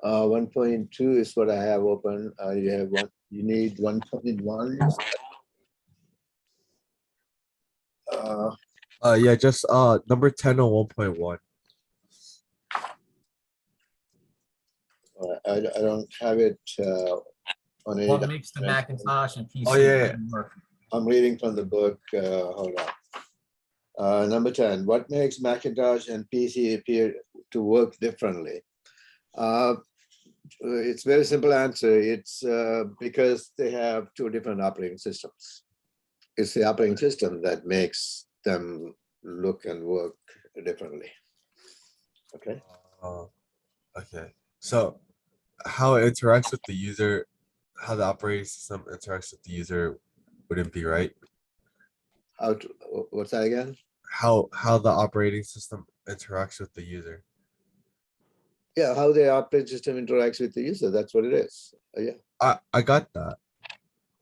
1.2 is what I have open. You have one. You need 1.1. Yeah, just number 10 on 1.1. I don't have it on any. What makes the Macintosh and PC Oh, yeah. work? I'm reading from the book. Hold on. Number 10. What makes Macintosh and PC appear to work differently? It's a very simple answer. It's because they have two different operating systems. It's the operating system that makes them look and work differently. Okay. Okay. So how it interacts with the user, how the operating system interacts with the user wouldn't be right. How to, what's that again? How the operating system interacts with the user. Yeah, how the operating system interacts with the user. That's what it is. Yeah. I got that.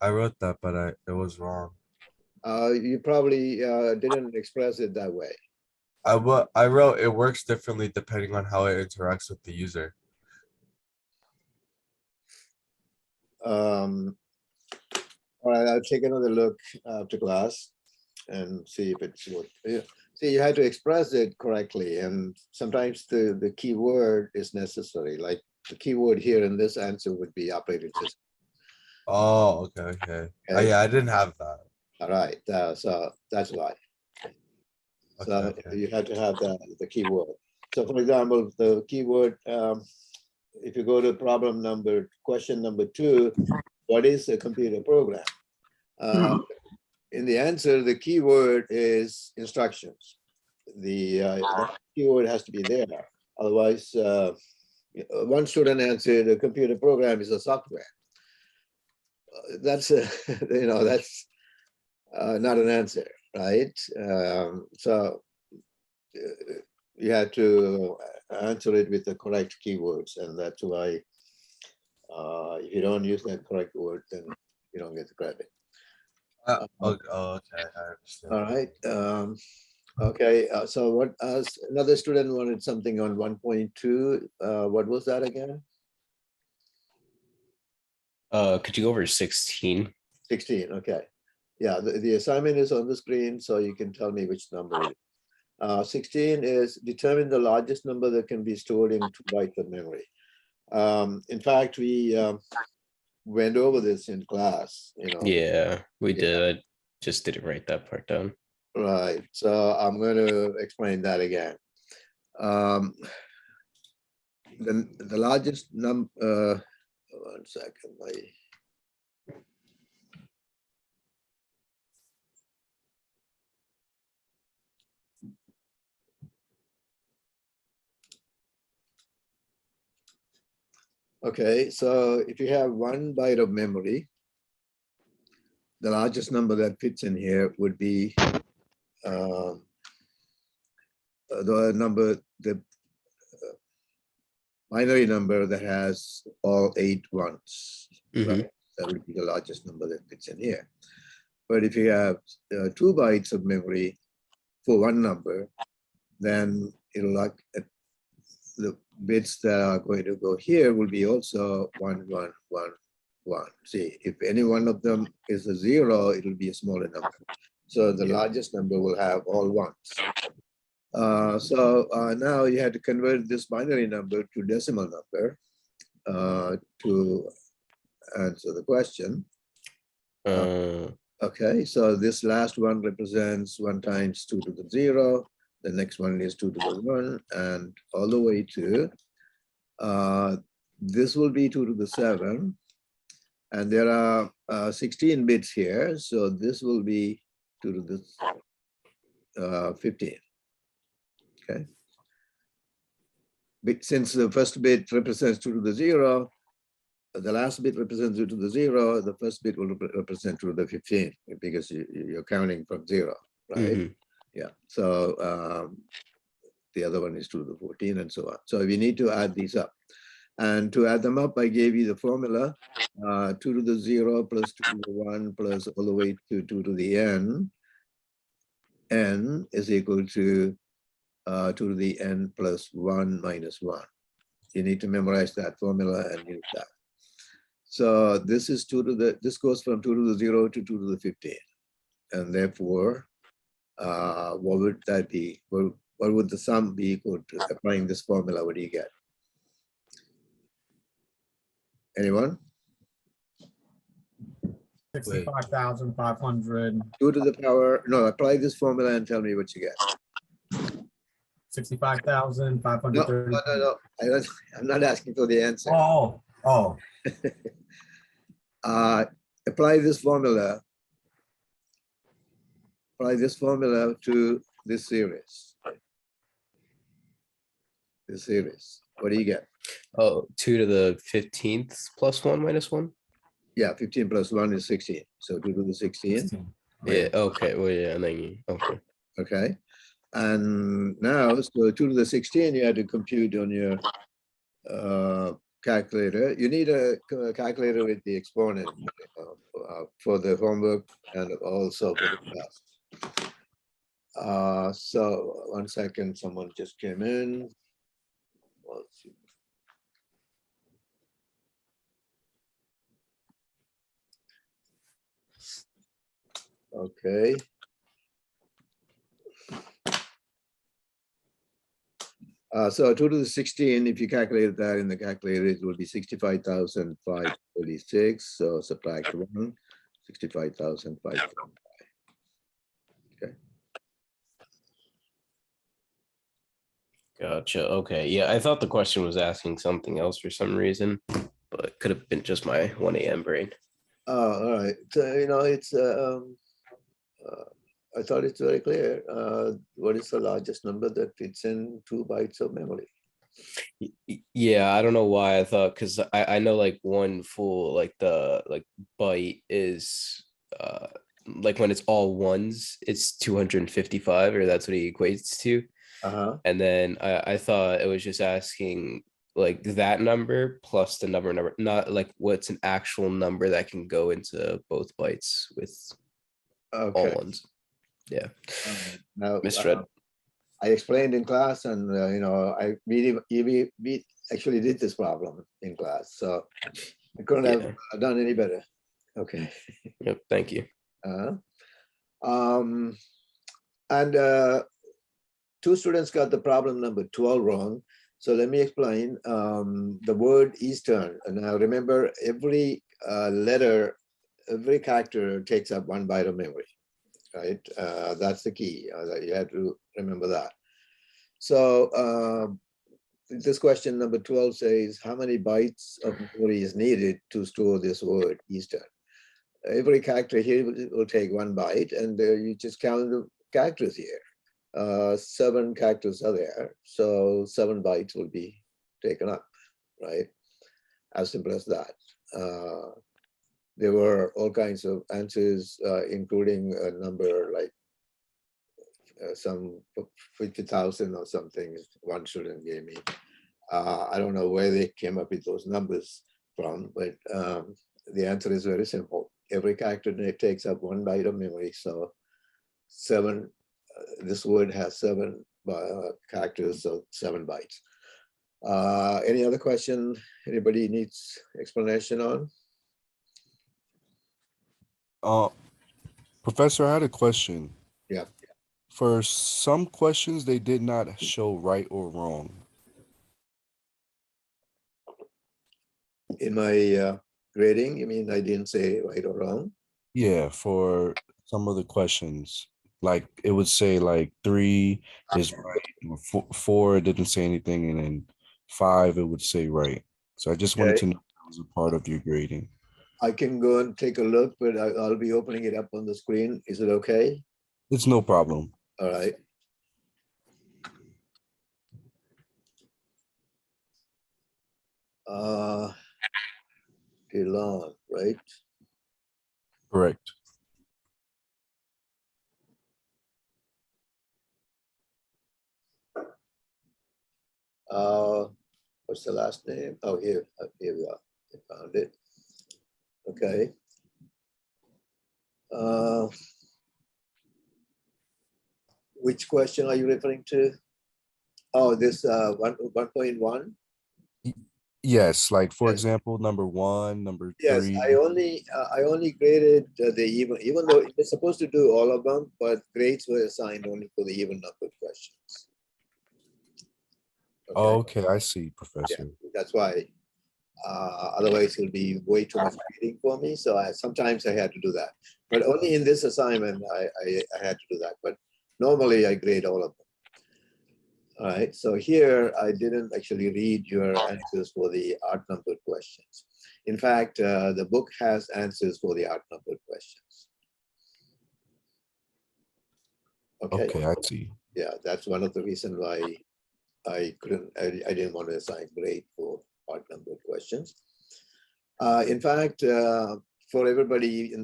I wrote that, but it was wrong. You probably didn't express it that way. I wrote it works differently depending on how it interacts with the user. All right, I'll take another look after class and see if it's what. Yeah. See, you had to express it correctly, and sometimes the key word is necessary. Like the key word here in this answer would be operating system. Oh, okay. Yeah, I didn't have that. All right, so that's why. So Okay. you had to have the keyword. So for example, the keyword, if you go to question number 2, what is a computer program? In the answer, the keyword is instructions. The keyword has to be there. Otherwise, one student answered a computer program is a software. That's that's not an answer, right? So you had to answer it with the correct keywords, and that's why if you don't use that correct word, then you don't get the credit. Okay, I understand. All right. Okay. So what? Another student wanted something on 1.2. What was that again? Could you go over 16? 16. Okay. Yeah. The assignment is on the screen, so you can tell me which number it is. 16 is determine the largest number that can be stored in 2 bytes of memory. In fact, we went over this in class. Yeah, we did. I just didn't write that part down. Right. So I'm going to explain that again. The largest number. 1 second. Okay, so if you have 1 byte of memory, the largest number that fits in here would be the binary number that has all 8 ones. Right? That would be the largest number that fits in here. But if you have 2 bytes of memory for 1 number, then it'll like the bits that are going to go here will be also 1, 1, 1, 1. See, if any one of them is a 0, it'll be a smaller number. So the largest number will have all 1s. So now you had to convert this binary number to decimal number to answer the question. Okay, so this last one represents 1 times 2 to the 0. The next one is 2 to the 1, and all the way to this will be 2 to the 7. And there are 16 bits here, so this will be 2 to the 15. Okay. But since the first bit represents 2 to the 0, the last bit represents 2 to the 0, the first bit will represent 2 to the 15 because you're counting from 0, right? Yeah. So the other one is 2 to the 14 and so on. So we need to add these up. And to add them up, I gave you the formula, 2 to the 0 plus 2 to the 1 plus all the way to 2 to the n. N is equal to 2 to the n plus 1 minus 1. You need to memorize that formula and use that. So this is this goes from 2 to the 0 to 2 to the 15. And therefore, what would that be? Well, what would the sum be equal to applying this formula? What do you get? Anyone? 65,500. 2 to the power, no, apply this formula and tell me what you get. 65,530. No. I'm not asking for the answer. Oh, Apply this formula. Apply this formula to this series. This series. What do you get? Oh, 2 to the 15th plus 1 minus 1. Yeah, 15 plus 1 is 16. So 2 to the 16. 16. Yeah. Okay. Well, yeah. And then okay. Okay. And now, so 2 to the 16, you had to compute on your calculator. You need a calculator with the exponent for the homework and also for the class. So 1 second, someone just came in. Let's see. Okay. So 2 to the 16, if you calculate that in the calculator, it will be 65,536. So subtract 1, 65,535. Okay. Gotcha. Okay. Yeah, I thought the question was asking something else for some reason, but it could have been just my 1 a.m. brain. Oh, all right. So, it's I thought it's very clear. What is the largest number that fits in 2 bytes of memory? Yeah, I don't know why I thought, because I know like one full the byte is like when it's all ones, it's 255, or that's what it equates to. Uh-huh. And then I thought it was just asking like that number plus the number, not like what's an actual number that can go into both bytes with all Okay. ones. Yeah. Now, Misread. I explained in class, and we actually did this problem in class, so I couldn't have done any better. Okay. Yep. Thank you. And 2 students got the problem number 12 wrong. So let me explain the word Eastern. And now remember, every letter, every character takes up 1 byte of memory, right? That's the key. You have to remember that. So this question number 12 says, how many bytes of memory is needed to store this word Eastern? Every character here will take 1 byte, and you just count the characters here. 7 characters are there, so 7 bytes will be taken up, right? As simple as that. There were all kinds of answers, including a number like some 50,000 or something. One student gave me. I don't know where they came up with those numbers from, but the answer is very simple. Every character takes up 1 byte of memory, so 7. This word has 7 characters, so 7 bytes. Any other question anybody needs explanation on? Professor, I had a question. Yeah. For some questions, they did not show right or wrong. In my grading, you mean I didn't say right or wrong? Yeah, for some of the questions, like it would say like 3 is right, or 4 it didn't say anything, and then 5 it would say right. So I just wanted to know if that was a part of your grading. I can go and take a look, but I'll be opening it up on the screen. Is it okay? It's no problem. All right. Elon, right? Correct. What's the last name? Oh, here we are. I found it. Okay. Which question are you referring to? Oh, this 1.1? Yes, like for Yes. example, number 1, number Yes, 3. I only graded the even though it's supposed to do all of them, but grades were assigned only for the even numbered questions. Okay, Okay, I see, yeah, Professor. that's why. Otherwise, it'll be way too much reading for me. So sometimes I had to do that, but only in this assignment I had to do that. But normally I grade all of them. All right. So here I didn't actually read your answers for the odd numbered questions. In fact, the book has answers for the odd numbered questions. Okay. Okay, I see. Yeah, that's one of the reasons why I didn't want to assign grade for odd numbered questions. In fact, for everybody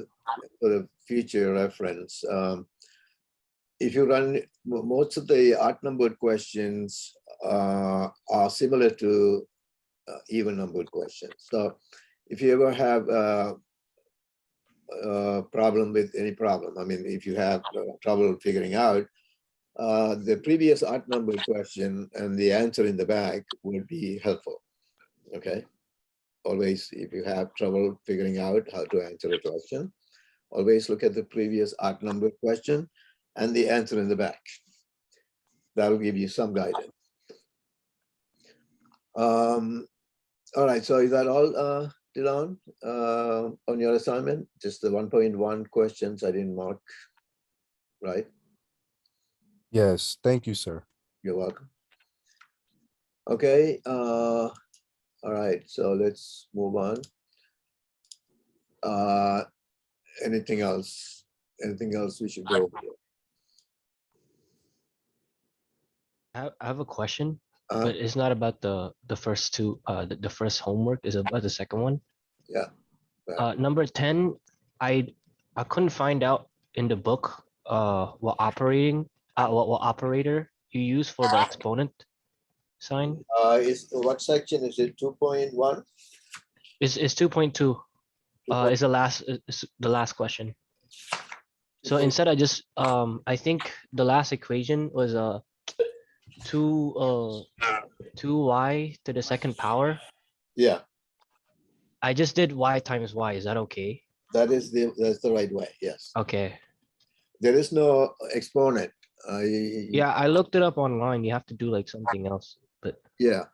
for the future reference, if you run most of the odd numbered questions are similar to even numbered questions. So if you ever have a problem with any problem, I mean, if you have trouble figuring out the previous odd numbered question and the answer in the back would be helpful. Okay. Always, if you have trouble figuring out how to answer a question, always look at the previous odd numbered question and the answer in the back. That'll give you some guidance. All right, so is that all, Dylan, on your assignment? Just the 1.1 questions I didn't mark, right? Yes, thank you, sir. You're welcome. Okay, all right, so let's move on. Anything else? Anything else we should go over? I have a question, Uh, but it's not about the first two. The first homework is about the second one. Yeah. Right. Number 10, I couldn't find out in the book what what operator you use for the exponent sign. What section is it? 2.1? Is 2.2. Is the last question. So instead I just I think the last equation was 2y to the second power. Yeah, I just did y times y. Is that okay? that's the right way. Yes. Okay. There is no exponent. Yeah, I looked it up online. You have to do like something else, but Yeah.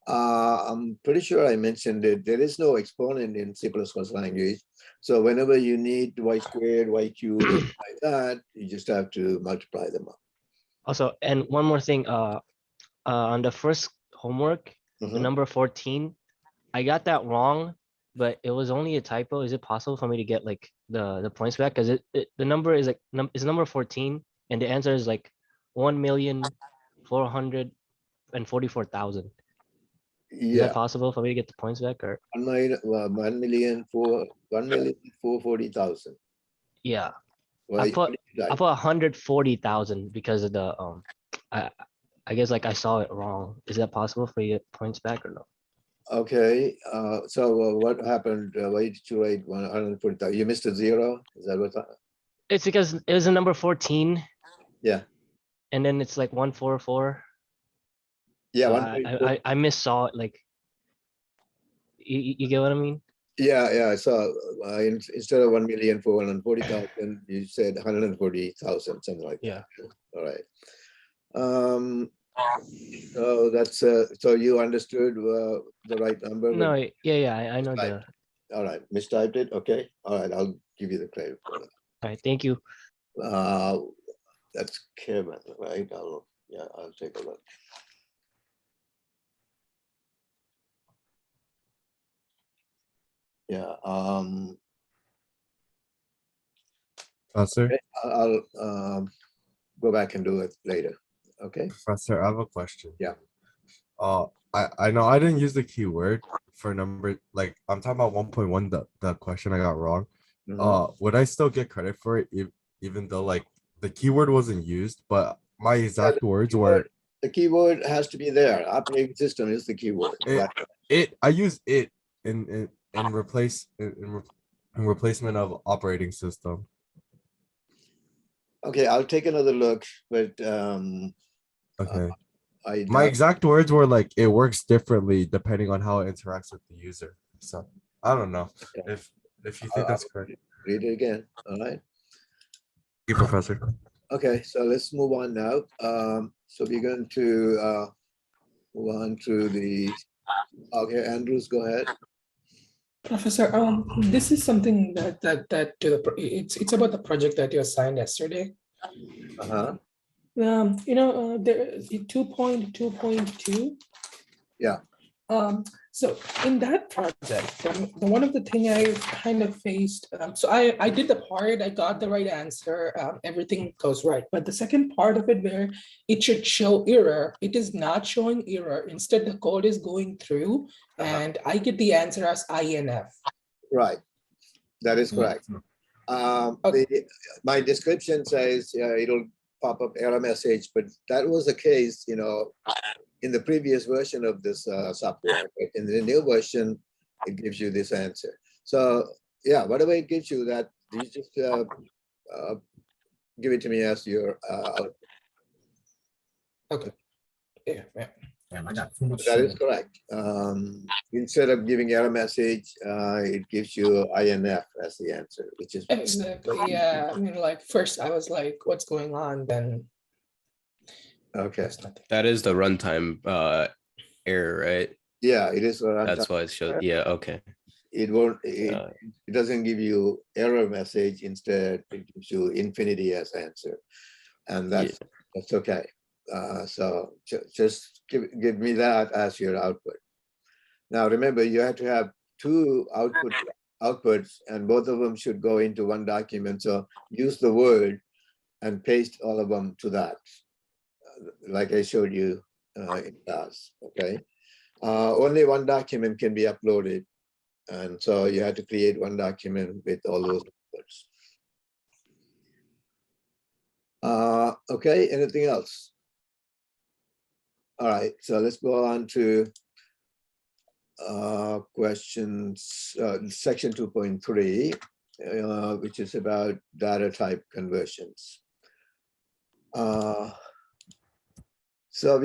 I'm pretty sure I mentioned it. There is no exponent in C++ language. So whenever you need y squared, y cubed, like that, you just have to multiply them up. also, and one more thing, on the first homework, the Mhm. number 14, I got that wrong, but it was only a typo. Is it possible for me to get like the points back? Because the number is like is number 14, and the answer is like 1,444,000. Is that Yeah, possible for me to get the points back? Or 1,440,000. yeah, Well, I put 140,000 because of the I I guess like I saw it wrong. Is that possible for you to get points back or no? okay. So what happened? Why did you write 140,000? You missed a zero? Is that what? It's because it was a number 14. Yeah. And then it's like 144. Yeah. So 1.4. I missaw it. Like, you get what I mean? Yeah, yeah. So instead of 1,440,000, you said 140,000, something like Yeah. that. All right. So that's so you understood the right number. No, But yeah, I know Right. the. all right, mistyped it. Okay. All right, I'll give you the credit for that. All right, thank you. That's Kevin, right? I'll take a look. Yeah. Professor, I'll go back and do it later. Okay. Professor, I have a question. Yeah. I know I didn't use the keyword for number, like I'm talking about 1.1, the question I got wrong. Mhm. Would I still get credit for it even though like the keyword wasn't used, but my exact words were The keyword has to be there. Operating system is the keyword. I use it in replacement of operating system. Okay, I'll take another look, but Okay. My exact words were like, it works differently depending on how it interacts with the user. So I don't know if you think that's correct. Read it again. All right. Thank you, Professor. Okay, so let's move on now. So we're going to move on to the, okay, Andrews, go ahead. Professor, this is something that to the it's about the project that you assigned yesterday. Uh-huh. There 2.2.2. Yeah. So in that project, one of the thing I kind of faced, so I did the part, I got the right answer, everything goes right. But the second part of it where it should show error, it is not showing error. Instead, the code is going through and I get the answer as INF. Right. That is correct. Okay. My description says it'll pop up error message, but that was the case, in the previous version of this software. But in the new version, it gives you this answer. So yeah, whatever it gives you, that you just give it to me as your Okay. Yeah. I got too much. that is correct. Instead of giving error message, it gives you INF as the answer, which is Exactly. Yeah. I mean, like first I was like, what's going on? Then okay. there's nothing. That is the runtime error, right? Yeah, it is. That's why it showed. Yeah, okay. It won't. Uh, It doesn't give you error message. Instead, it gives you infinity as answer, and that's okay. So just give me that as your output. Now remember, you have to have two outputs, and both of them should go into one document. So use the word and paste all of them to that, like I showed you in class. Okay. Only one document can be uploaded, and so you have to create one document with all those outputs. Okay. Anything else? All right, so let's go on to questions, section 2.3, which is about data type conversions. So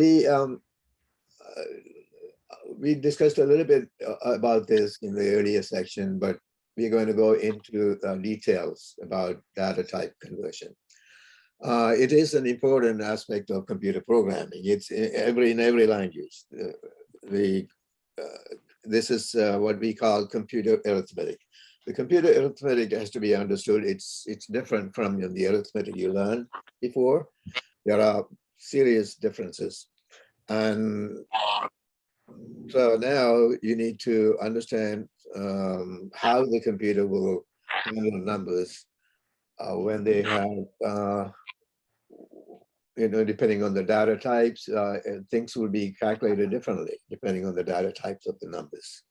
we discussed a little bit about this in the earlier section, but we're going to go into details about data type conversion. It is an important aspect of computer programming. It's in every language. This is what we call computer arithmetic. The computer arithmetic has to be understood. It's different from the arithmetic you learned before. There are serious differences, and so now you need to understand how the computer will handle numbers when they have depending on the data types, things will be calculated differently depending on the data types of the numbers.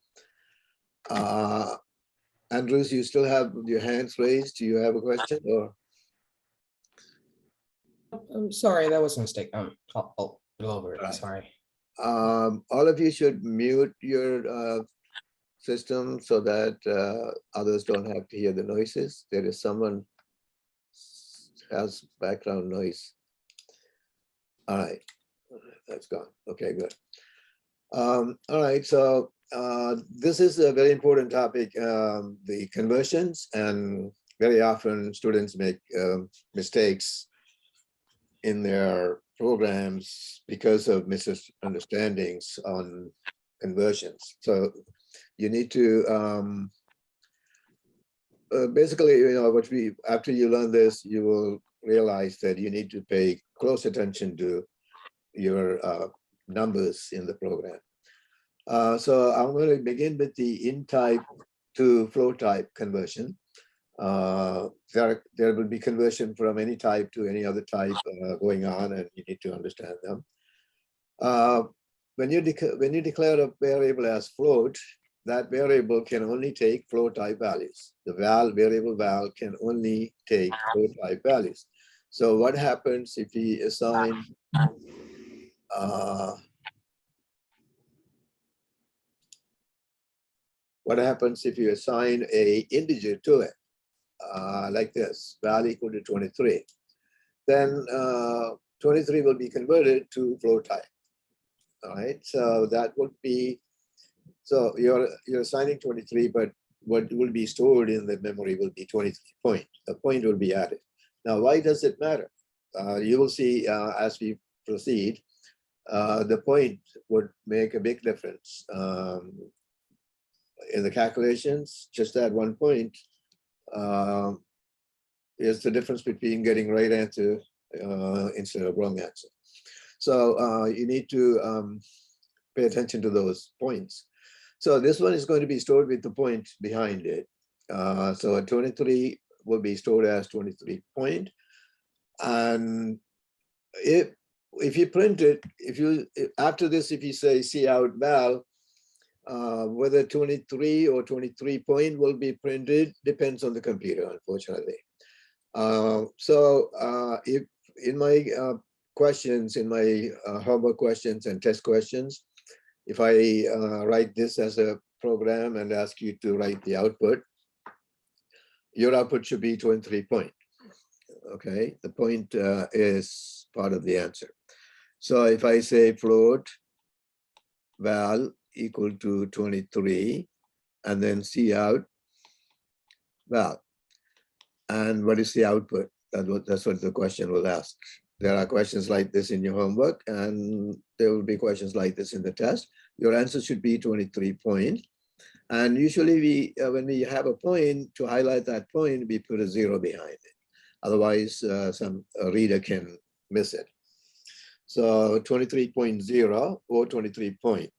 Andrews, you still have your hands raised. Do you have a question or? I'm sorry, that was a mistake. I'll go over it. Right. Sorry. All of you should mute your system so that others don't have to hear the noises. There is someone has background noise. All right, that's gone. Okay, good. All right, so this is a very important topic, the conversions, and very often students make mistakes in their programs because of misunderstandings on conversions. So you need to basically, after you learn this, you will realize that you need to pay close attention to your numbers in the program. So I'm going to begin with the in type to flow type conversion. There will be conversion from any type to any other type going on, and you need to understand them. When you declare a variable as float, that variable can only take float type values. The variable val can only take float type values. So what happens if we assign what happens if you assign a integer to it, like this, val equal to 23? Then 23 will be converted to float type. All right, so that would be, so you're assigning 23, but what will be stored in the memory will be 23 point. A point will be added. Now, why does it matter? You will see as we proceed, the point would make a big difference. In the calculations, just that 1 point is the difference between getting right answer instead of wrong answer. So you need to pay attention to those points. So this one is going to be stored with the point behind it. So a 23 will be stored as 23 point. And if you print it, after this, if you say see out val, whether 23 or 23 point will be printed depends on the computer, unfortunately. If in my questions, in my homework questions and test questions, if I write this as a program and ask you to write the output, your output should be 23 point. Okay, the point is part of the answer. So if I say float val equal to 23 and then see out val, and what is the output? That's what the question will ask. There are questions like this in your homework, and there will be questions like this in the test. Your answer should be 23 point. And usually we, when we have a point, to highlight that point, we put a 0 behind it. Otherwise, some reader can miss it. So 23.0 or 23 point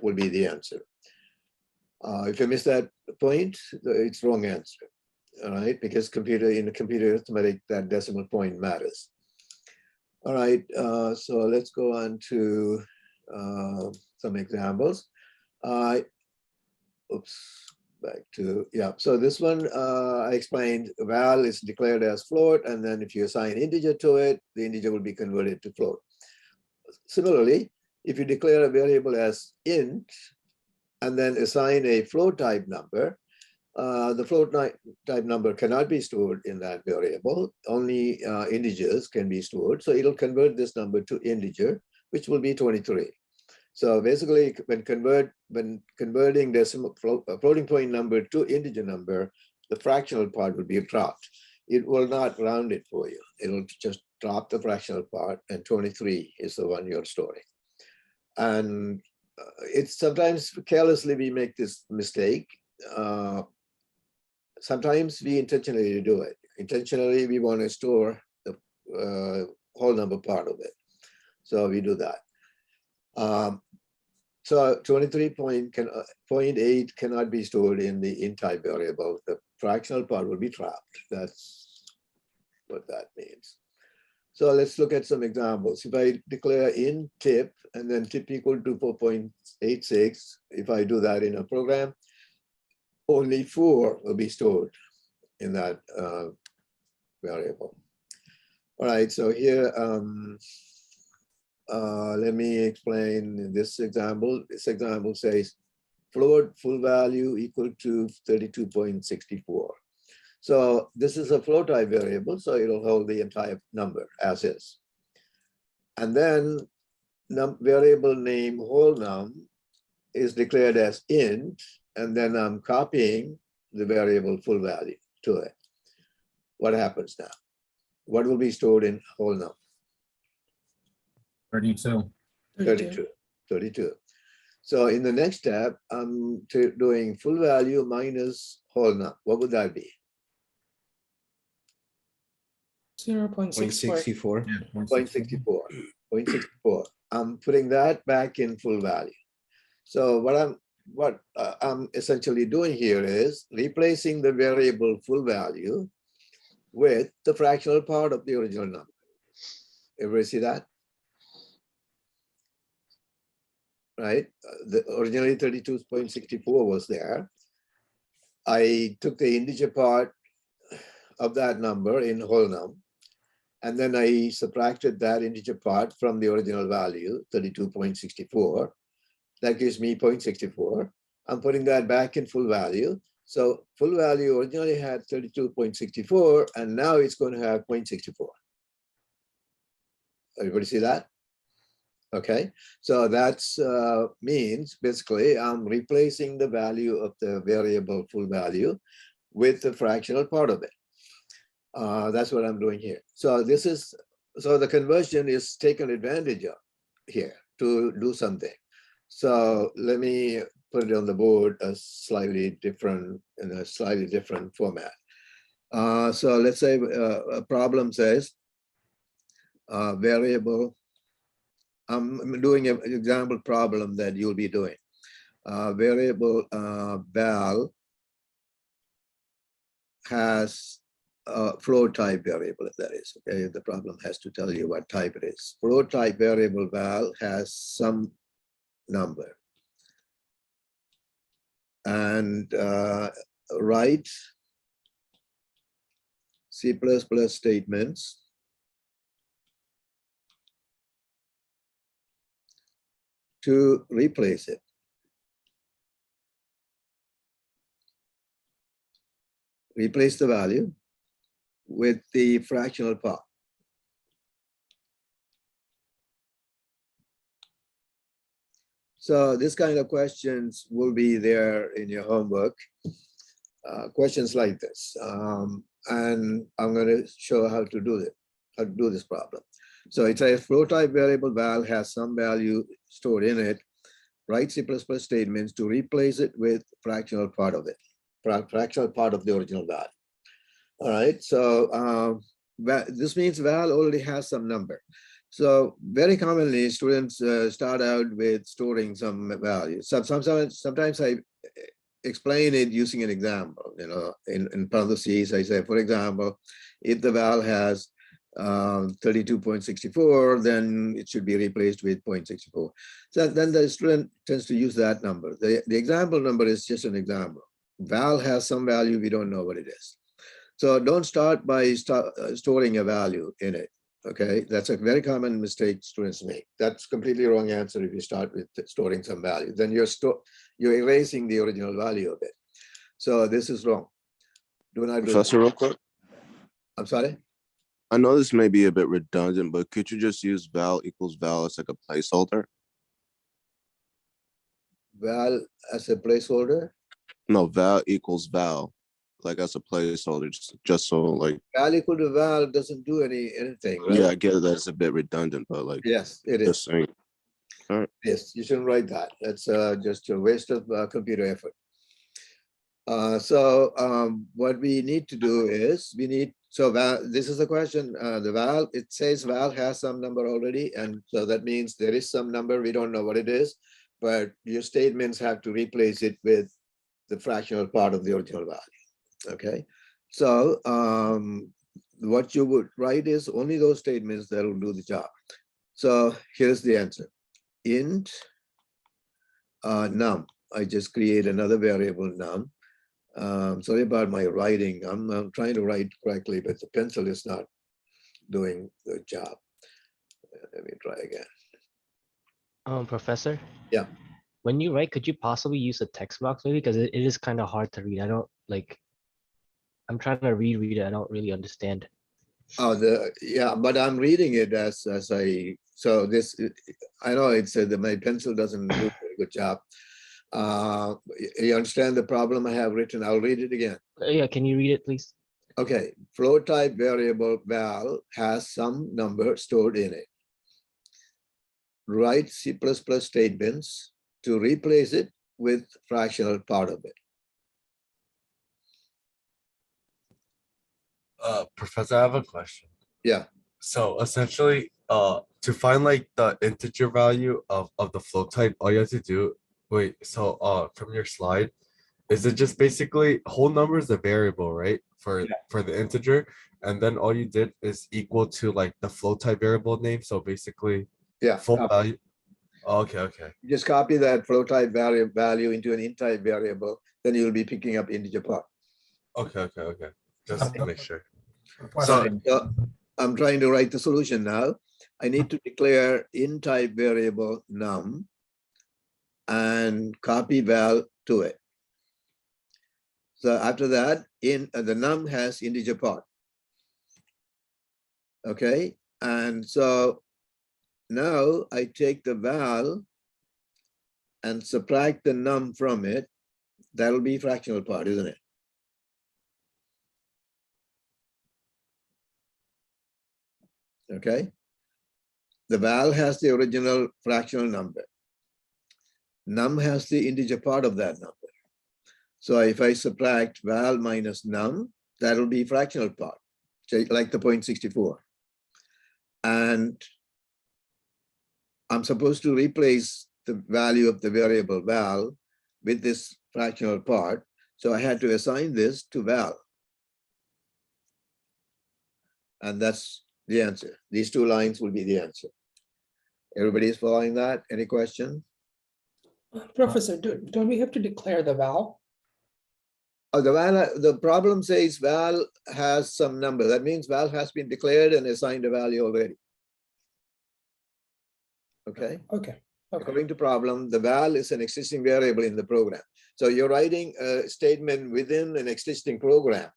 will be the answer. If you miss that point, it's wrong answer. All right, because in the computer arithmetic, that decimal point matters. All right, so let's go on to some examples. Back to, yeah, so this one I explained, val is declared as float, and then if you assign integer to it, the integer will be converted to float. Similarly, if you declare a variable as int and then assign a float type number, the float type number cannot be stored in that variable. Only integers can be stored. So it'll convert this number to integer, which will be 23. So basically, when converting decimal floating point number to integer number, the fractional part will be dropped. It will not round it for you. It'll just drop the fractional part, and 23 is the one you're storing. And it's sometimes carelessly we make this mistake. Sometimes we intentionally do it. Intentionally, we want to store the whole number part of it. So we do that. So 23.8 cannot be stored in the int type variable. The fractional part will be trapped. That's what that means. So let's look at some examples. If I declare int tip and then tip equal to 4.86, if I do that in a program, only 4 will be stored in that variable. All right, so here, let me explain this example. This example says float full value equal to 32.64. So this is a float type variable, so it'll hold the entire number as is. And then variable name whole num is declared as int, and then I'm copying the variable full value to it. What happens now? What will be stored in whole num? 32. 32. So in the next step, I'm doing full value minus whole num. What would that be? 0.64. 0.64. 0.64. I'm putting that back in full value. So what I'm essentially doing here is replacing the variable full value with the fractional part of the original number. Everybody see that? Right? Originally 32.64 was there. I took the integer part of that number in whole num, and then I subtracted that integer part from the original value, 32.64. That gives me 0.64. I'm putting that back in full value. So full value originally had 32.64, and now it's going to have 0.64. Everybody see that? Okay, so that's means basically I'm replacing the value of the variable full value with the fractional part of it. That's what I'm doing here. So this is, so the conversion is taken advantage of here to do something. So let me put it on the board a slightly different, in a slightly different format. So let's say a problem says variable, I'm doing an example problem that you'll be doing. Variable val has a float type variable, if that is, okay? The problem has to tell you what type it is. Float type variable val has some number. And write C++ statements to replace it. Replace the value with the fractional part. So this kind of questions will be there in your homework. Questions like this. And I'm going to show how to do it, how to do this problem. So it's a float type variable val has some value stored in it. Write C++ statements to replace it with fractional part of it, fractional part of the original value. All right, so this means val already has some number. So very commonly students start out with storing some value. Sometimes I explain it using an example, you know, in parentheses, I say, for example, if the val has 32.64, then it should be replaced with 0.64. So then the student tends to use that number. The example number is just an example. Val has some value, we don't know what it is. So don't start by storing a value in it. Okay, that's a very common mistake students make. That's completely wrong answer if you start with storing some value. Then you're erasing the original value of it. So this is wrong. Do not do Professor, real quick. I'm sorry? I know this may be a bit redundant, but could you just use val equals val as like a placeholder? Val as a placeholder? No, val equals val, like as a placeholder, just so like. Val equal to val doesn't do anything, right? Yeah, I get that it's a bit redundant, but like. Yes, it Just is. saying. All right. Yes, you shouldn't write that. That's just a waste of computer effort. What we need to do is this is the question, the val, it says val has some number already. And so that means there is some number, we don't know what it is, but your statements have to replace it with the fractional part of the original value. Okay. So what you would write is only those statements that will do the job. So here's the answer. Int num. I just create another variable num. Sorry about my writing. I'm trying to write correctly, but the pencil is not doing the job. Let me try again. Professor? Yeah. When you write, could you possibly use a text box maybe? Because it is kind of hard to read. I don't like, I'm trying to read it. I don't really understand. Oh, yeah, but I'm reading it as I, so this, I know it's that my pencil doesn't do a very good job. You understand the problem I have written? I'll read it again. Yeah, can you read it, please? Okay, float type variable val has some number stored in it. Write C++ statements to replace it with fractional part of it. Professor, I have a question. Yeah. So essentially, to find like the integer value of the float type, all you have to do, from your slide, is it just basically whole number is a variable, right? For the integer, and then all you did is equal to like the float type variable name. So basically, full value. Okay. You just copy that float type value into an int type variable, then you'll be picking up integer part. Okay. Just to make sure. So I'm trying to write the solution now. I need to declare int type variable num and copy val to it. So after that, the num has integer part. Okay, and so now I take the val and subtract the num from it. That'll be fractional part, isn't it? Okay. The val has the original fractional number. Num has the integer part of that number. So if I subtract val minus num, that'll be fractional part, like the 0.64. And I'm supposed to replace the value of the variable val with this fractional part. So I had to assign this to val. And that's the answer. These two lines will be the answer. Everybody's following that? Any question? Professor, don't we have to declare the val? Oh, the problem says val has some number. That means val has been declared and assigned a value already. Okay. Okay. Okay. According to problem, the val is an existing variable in the program. So you're writing a statement within an existing program.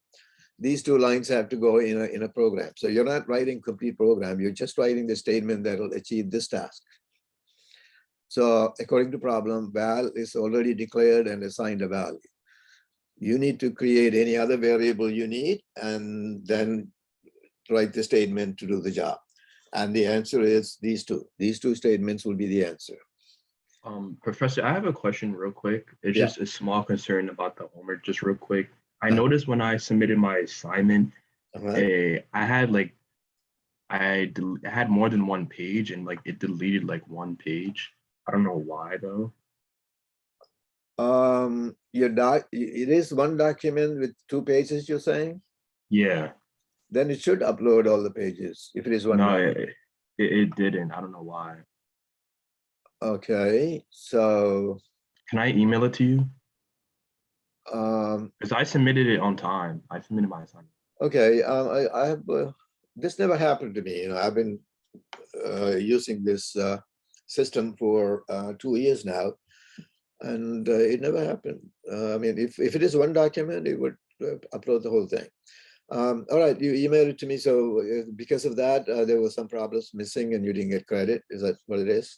These two lines have to go in a program. So you're not writing complete program. You're just writing the statement that will achieve this task. So according to problem, val is already declared and assigned a value. You need to create any other variable you need and then write the statement to do the job. And the answer is these two. These two statements will be the answer. Professor, I have a question real quick. It's Yeah. just a small concern about the homework, just real quick. I noticed when I submitted my assignment, I had more than one page and like it deleted like one page. I don't know why though. It is one document with 2 pages, you're saying? Yeah, Then it should upload all the pages if it is one. no, document. it didn't. I don't know why. Okay, so Can I email it to you? um, Because I submitted it on time. I submitted my assignment. okay, I have this never happened to me. You know, I've been using this system for 2 years now, and it never happened. I mean, if it is one document, it would upload the whole thing. All right, you emailed it to me. So because of that, there were some problems missing and you didn't get credit. Is that what it is?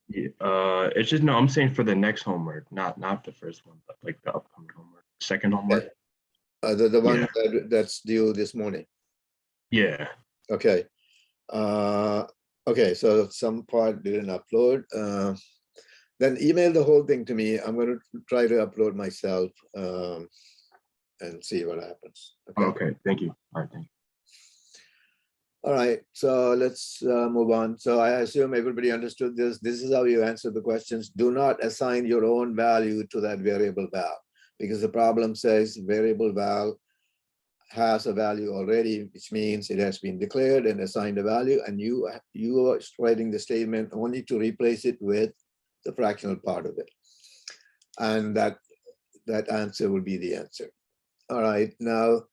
Yeah, it's just no, I'm saying for the next homework, not the first one, but like the upcoming homework, second homework. The one Yeah. that's due this morning. Yeah. Okay. Okay, so some part didn't upload. Then email the whole thing to me. I'm going to try to upload myself and see what happens. Okay. Okay. Thank you. All right. Thank you. All right, so let's move on. So I assume everybody understood this. This is how you answer the questions. Do not assign your own value to that variable val, because the problem says variable val has a value already, which means it has been declared and assigned a value, and you are writing the statement only to replace it with the fractional part of it. And that answer will be the answer. All right, now,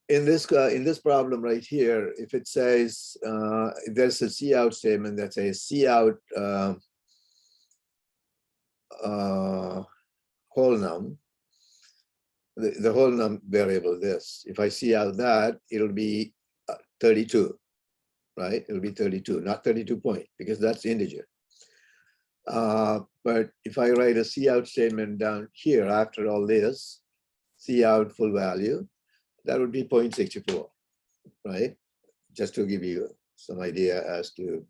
in this problem right here, if it says there's a cout statement that says cout whole num, the whole num variable this. If I cout that, it'll be 32, right? It'll be 32, not 32 point, because that's integer. But if I write a cout statement down here after all this, cout full value, that would be 0.64, right? Just to give you some idea as to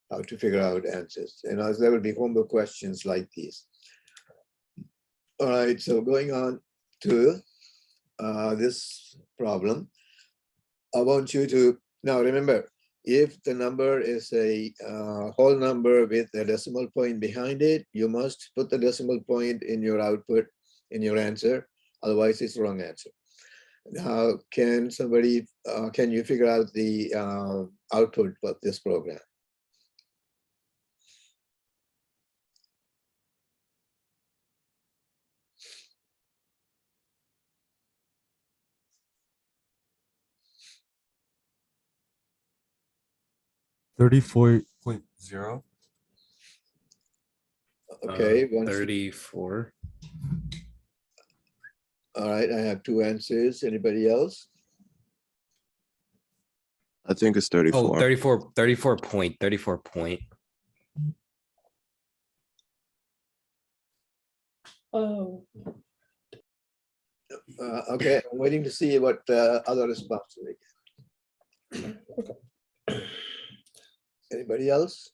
how to figure out answers. And there will be homework questions like these. All right, so going on to this problem, I want you to, now remember, if the number is a whole number with a decimal point behind it, you must put the decimal point in your output, in your answer, otherwise it's the wrong answer. Now, can somebody, can you figure out the output of this program? $34.0. Okay, 34. All right, I have 2 answers. Anybody else? I think it's Oh, 34. 34 point. Oh, Okay, I'm waiting to see what other responses we get. Anybody else?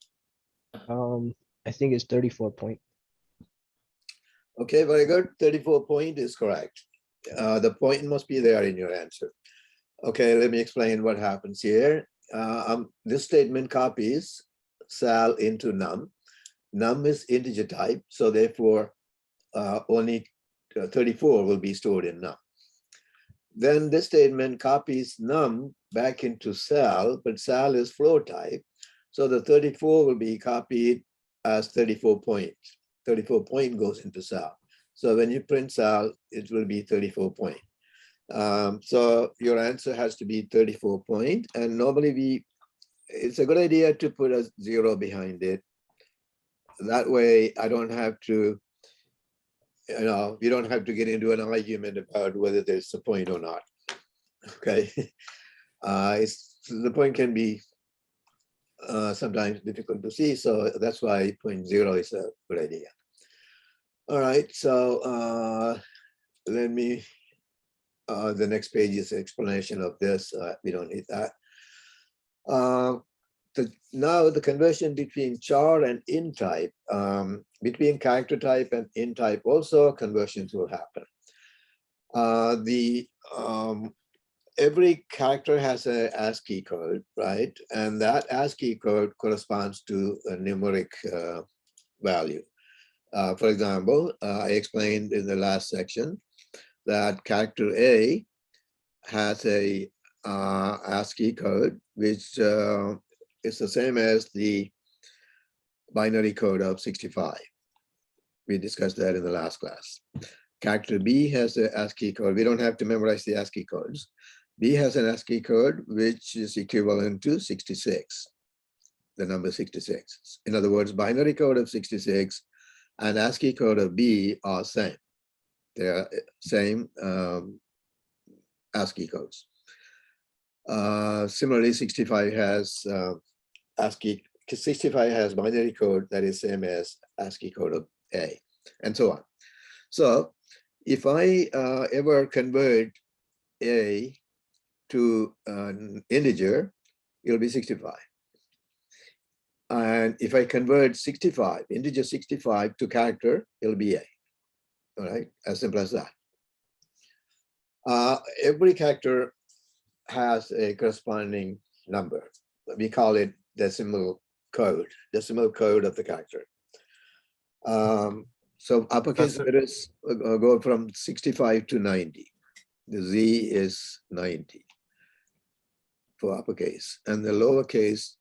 I think it's 34 point. Okay, very good. 34 point is correct. The point must be there in your answer. Okay, let me explain what happens here. This statement copies sal into num. Num is integer type, so therefore only 34 will be stored in num. Then this statement copies num back into sal, but sal is float type, so the 34 will be copied as 34 point. 34 point goes into sal. So when you print sal, it will be 34 point. So your answer has to be 34 point, and normally it's a good idea to put a 0 behind it. That way I don't have to, you don't have to get into an argument about whether there's a point or not. Okay. The point can be sometimes difficult to see, so that's why 0.0 is a good idea. All right, so let me, the next page is an explanation of this. We don't need that. Now the conversion between char and int type, between character type and int type also conversions will happen. Every character has a ASCII code, right? And that ASCII code corresponds to a numeric value. For example, I explained in the last section that character A has a ASCII code, which is the same as the binary code of 65. We discussed that in the last class. Character B has the ASCII code. We don't have to memorize the ASCII codes. B has an ASCII code, which is equivalent to 66, the number 66. In other words, binary code of 66 and ASCII code of B are same. They are same ASCII codes. Similarly, 65 has ASCII. 65 has binary code that is same as ASCII code of A, and so on. So if I ever convert A to an integer, it'll be 65. And if I convert 65, integer 65 to character, it'll be A. All right, as simple as that. Every character has a corresponding number. We call it decimal code of the character. So uppercase letters go from 65 to 90. The Z is 90 for uppercase, and the lowercase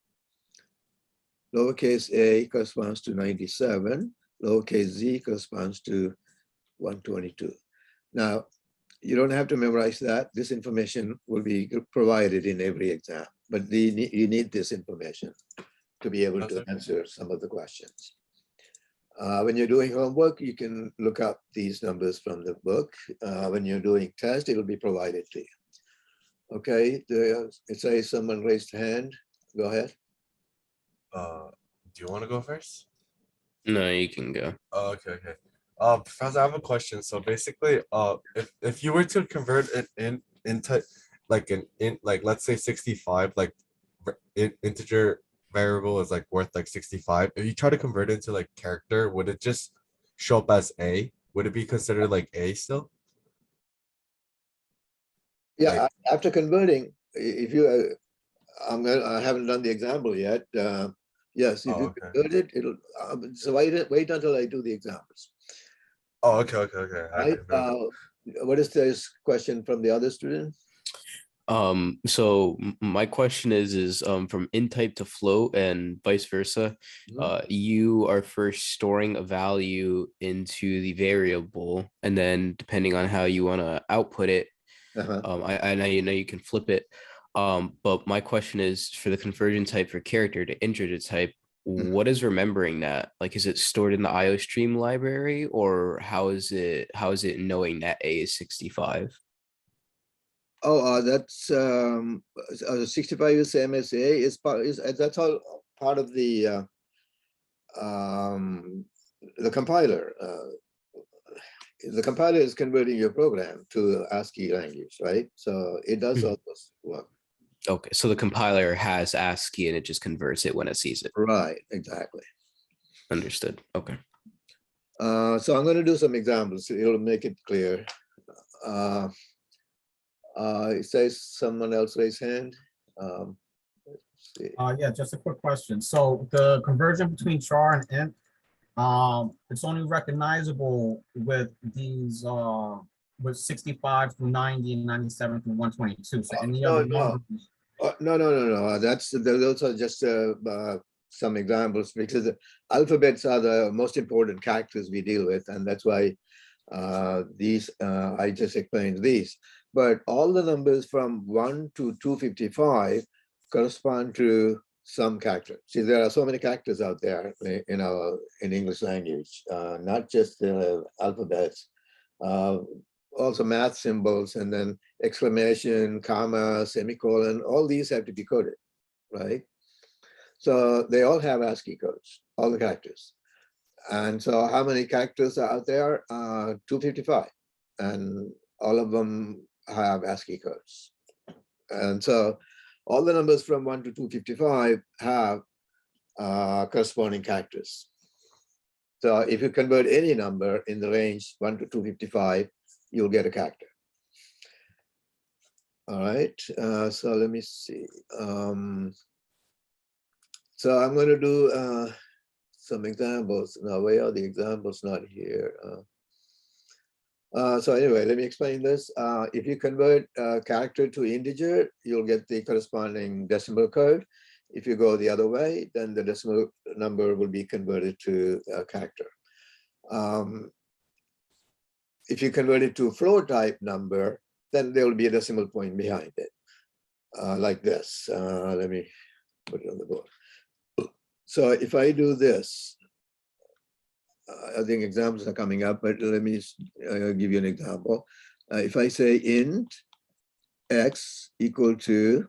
a corresponds to 97, lowercase z corresponds to 122. Now, you don't have to memorize that. This information will be provided in every exam, but you need this information to be able to answer some of the questions. When you're doing homework, you can look up these numbers from the book. When you're doing test, it'll be provided to you. Okay, it says someone raised a hand. Go ahead. Do you want to go first? No, you can go. Oh, okay. Professor, I have a question. So basically, if you were to convert it into like let's say 65, like integer variable is like worth like 65. If you try to convert it into like character, would it just show up as A? Would it be considered like A still? Yeah, after converting, if you, I haven't done the example yet. Yes, if you convert it, it'll. So wait until I do the examples. Oh, okay. Right. What is this question from the other student? So my question is from int type to float and vice versa. You are first storing a value into the variable, and then depending on how you want to output it, I know you can flip it. But my question is for the conversion type for character to integer type, what is remembering that? Like, is it stored in the IOStream library, or how is it knowing that A is 65? Oh, that's 65 is same as A is part is that's all part of the compiler. The compiler is converting your program to ASCII language, right? So it does all this work. Okay, so the compiler has ASCII and it just converts it when it sees it. Right, exactly. Understood. Okay. So I'm going to do some examples. It'll make it clear. It says someone else raise hand. Let's see. Yeah, just a quick question. So the conversion between char and int, it's only recognizable with these with 65 through 90 and 97 through 122. So any other numbers. No. Those are just some examples, because the alphabets are the most important characters we deal with, and that's why these I just explained these. But all the numbers from 1 to 255 correspond to some character. See, there are so many characters out there in English language, not just the alphabets, also math symbols, and then exclamation, comma, semicolon, all these have to be coded, right? So they all have ASCII codes, all the characters. And so how many characters are out there? 255, and all of them have ASCII codes. And so all the numbers from 1 to 255 have corresponding characters. So if you convert any number in the range 1 to 255, you'll get a character. All right, so let me see. So I'm going to do some examples. Now, where are the examples? Not here. So anyway, let me explain this. If you convert a character to integer, you'll get the corresponding decimal code. If you go the other way, then the decimal number will be converted to a character. If you convert it to a float type number, then there will be a decimal point behind it, like this. Let me put it on the board. So if I do this, I think examples are coming up, but let me give you an example. If I say int x equal to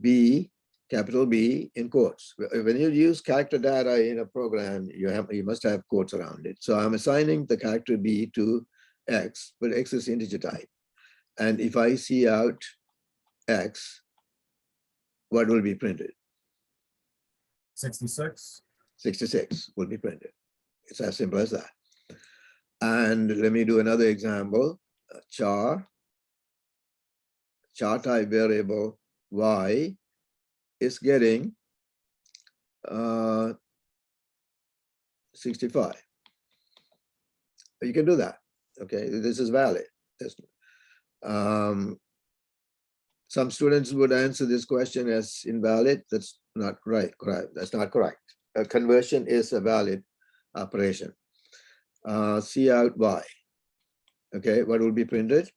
B, capital B in quotes. When you use character data in a program, you must have quotes around it. So I'm assigning the character B to x, but x is integer type. And if I see out x, what will be printed? 66. 66 will be printed. It's as simple as that. And let me do another example. Char type variable y is getting 65. You can do that. Okay, this is valid. Some students would answer this question as invalid. That's not right. Correct. That's not correct. A conversion is a valid operation. C out y. Okay, what will be printed?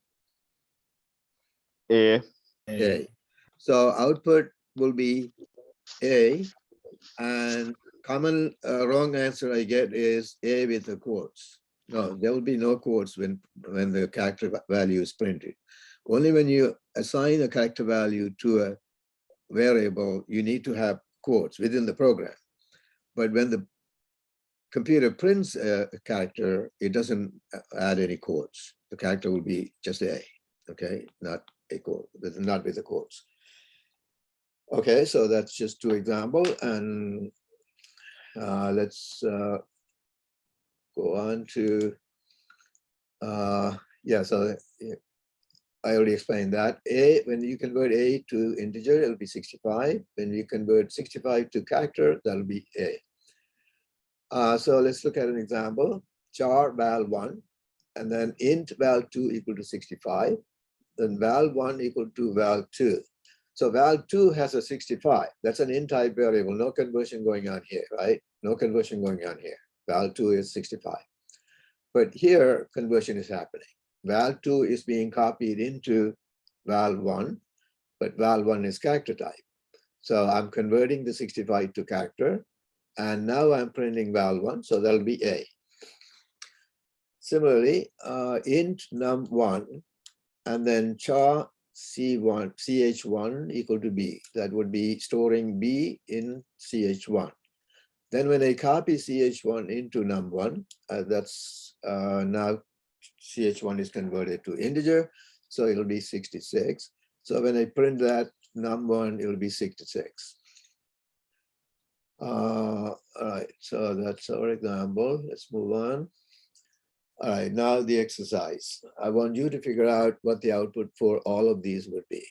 A. A. So output will be A, and common wrong answer I get is A with the quotes. No, there will be no quotes when the character value is printed. Only when you assign a character value to a variable, you need to have quotes within the program. But when the computer prints a character, it doesn't add any quotes. The character will be just A, okay? Not a quote, not with the quotes. Okay, so that's just two examples, and let's go on to, yeah, so I already explained that. A, when you convert A to integer, it'll be 65. When you convert 65 to character, that'll be A. So let's look at an example. Char val1, and then int val2 equal to 65. Then val1 equal to val2. So val2 has a 65. That's an int type variable. No conversion going on here, right? No conversion going on here. Val2 is 65. But here, conversion is happening. Val2 is being copied into val1, but val1 is character type. So I'm converting the 65 to character, and now I'm printing val1, so that'll be A. Similarly, int num1 and then char C1, CH1 equal to B. That would be storing B in CH1. Then when I copy CH1 into num1, that's now CH1 is converted to integer, so it'll be 66. So when I print that num1, it'll be 66. All right, so that's our example. Let's move on. All right, now the exercise. I want you to figure out what the output for all of these would be.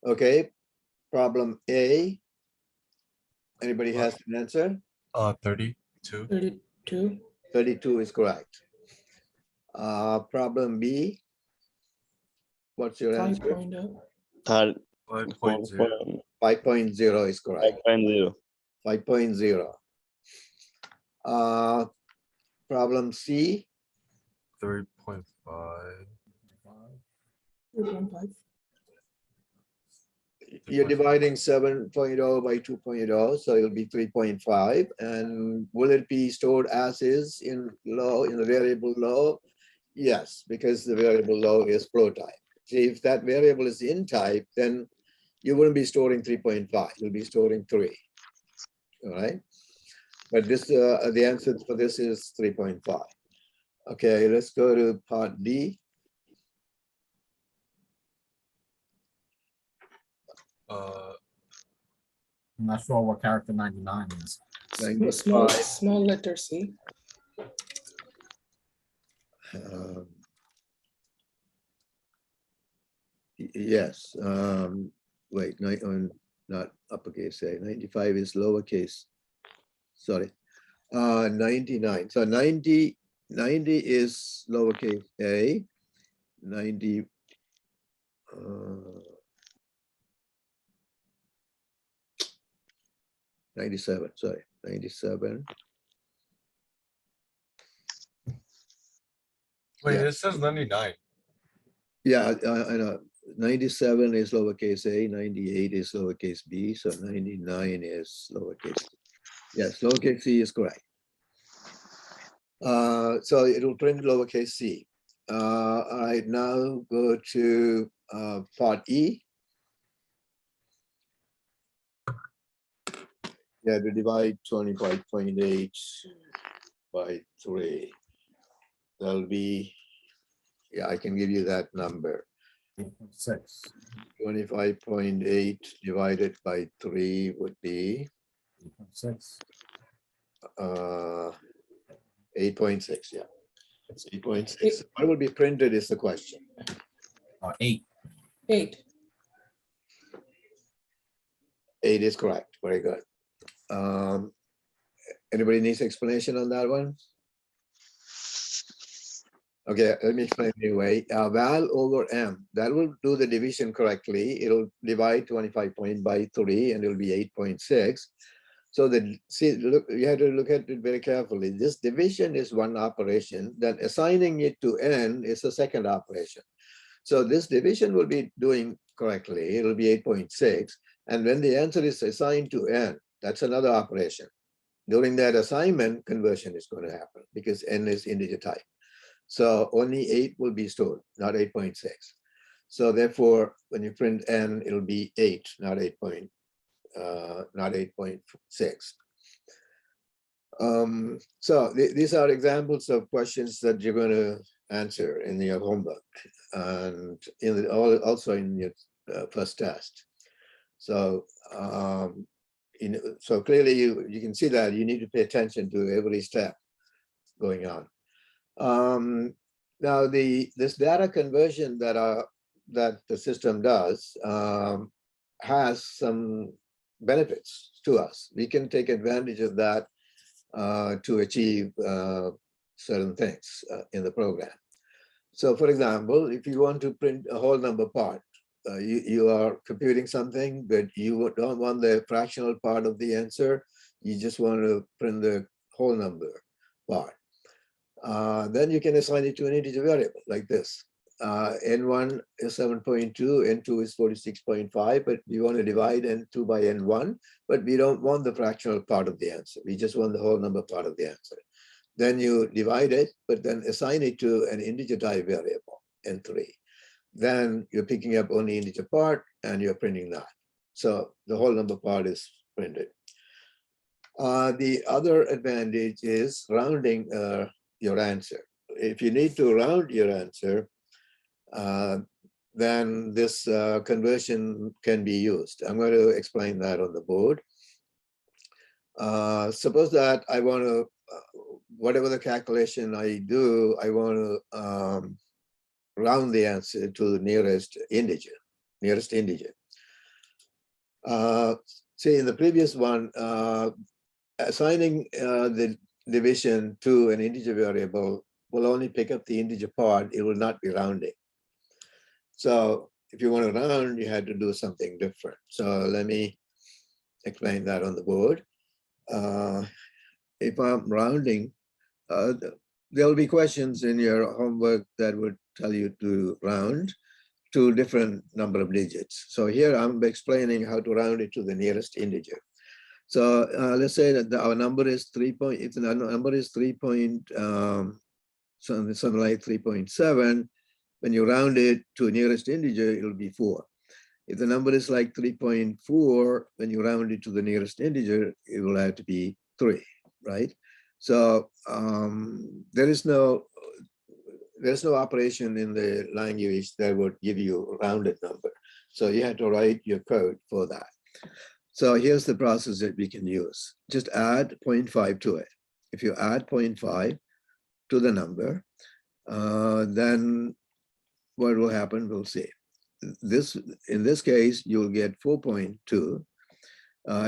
Okay, problem A. Anybody has an answer? 32. 32. 32 is correct. Problem B. What's your answer? 5.0. 5.0. 5.0 is correct. 5.0. 5.0. Problem C. 3.5. 3.5. You're dividing 7.0 by 2.0, so it'll be 3.5. And will it be stored as is in the variable low? Yes, because the variable low is flow type. See, if that variable is in type, then you wouldn't be storing 3.5. You'll be storing 3. All right. But this, the answer for this is 3.5. Okay, let's go to part D. I'm not sure what character 99 is. Small letter C. Yes. Wait, not uppercase A. 95 is lowercase. Sorry. 99. So 90 is lowercase a. 90. 97. Sorry, 97. Wait, Yeah. it says 99. Yeah, I know. 97 is lowercase a, 98 is lowercase b, so 99 is lowercase c. Yes, lowercase c is correct. So it will print lowercase c. All right, now go to part E. Yeah, to divide 25.8 by 3. That'll be, yeah, I can give you that number. 6. 25.8 divided by 3 would be 6. 8.6, yeah. It's 8.6. What will be printed is the question. 8. 8. 8 is correct. Very good. Anybody needs explanation on that one? Okay, let me explain anyway. Val over M, that will do the division correctly. It'll divide 25 by 3 and it'll be 8.6. So see, look, you have to look at it very carefully. This division is one operation, then assigning it to N is the second operation. So this division will be doing correctly. It'll be 8.6. And when the answer is assigned to N, that's another operation. During that assignment, conversion is going to happen because N is integer type. So only 8 will be stored, not 8.6. So therefore, when you print N, it'll be 8, not 8.6. So these are examples of questions that you're going to answer in your homework and also in your first test. So so clearly you can see that you need to pay attention to every step going on. Now this data conversion that the system does has some benefits to us. We can take advantage of that to achieve certain things in the program. So for example, if you want to print a whole number part, you are computing something, but you don't want the fractional part of the answer. You just want to print the whole number part. Then you can assign it to an integer variable like this. N1 is 7.2, N2 is 46.5, but we want to divide N2 by N1, but we don't want the fractional part of the answer. We just want the whole number part of the answer. Then you divide it, but then assign it to an integer type variable, N3. Then you're picking up only integer part and you're printing that. So the whole number part is printed. The other advantage is rounding your answer. If you need to round your answer, then this conversion can be used. I'm going to explain that on the board. Suppose that I want to, whatever the calculation I do, I want to round the answer to the nearest integer. See, in the previous one, assigning the division to an integer variable will only pick up the integer part. It will not be rounding. So if you want to round, you had to do something different. So let me explain that on the board. If I'm rounding, there'll be questions in your homework that would tell you to round to different number of digits. So here I'm explaining how to round it to the nearest integer. So let's say that our number is 3. If the number is 3. Something like 3.7, when you round it to nearest integer, it'll be 4. If the number is like 3.4, when you round it to the nearest integer, it will have to be 3, right? So there's no operation in the language that would give you a rounded number. So you have to write your code for that. So here's the process that we can use. Just add 0.5 to it. If you add 0.5 to the number, then what will happen, we'll see. In this case, you'll get 4.2.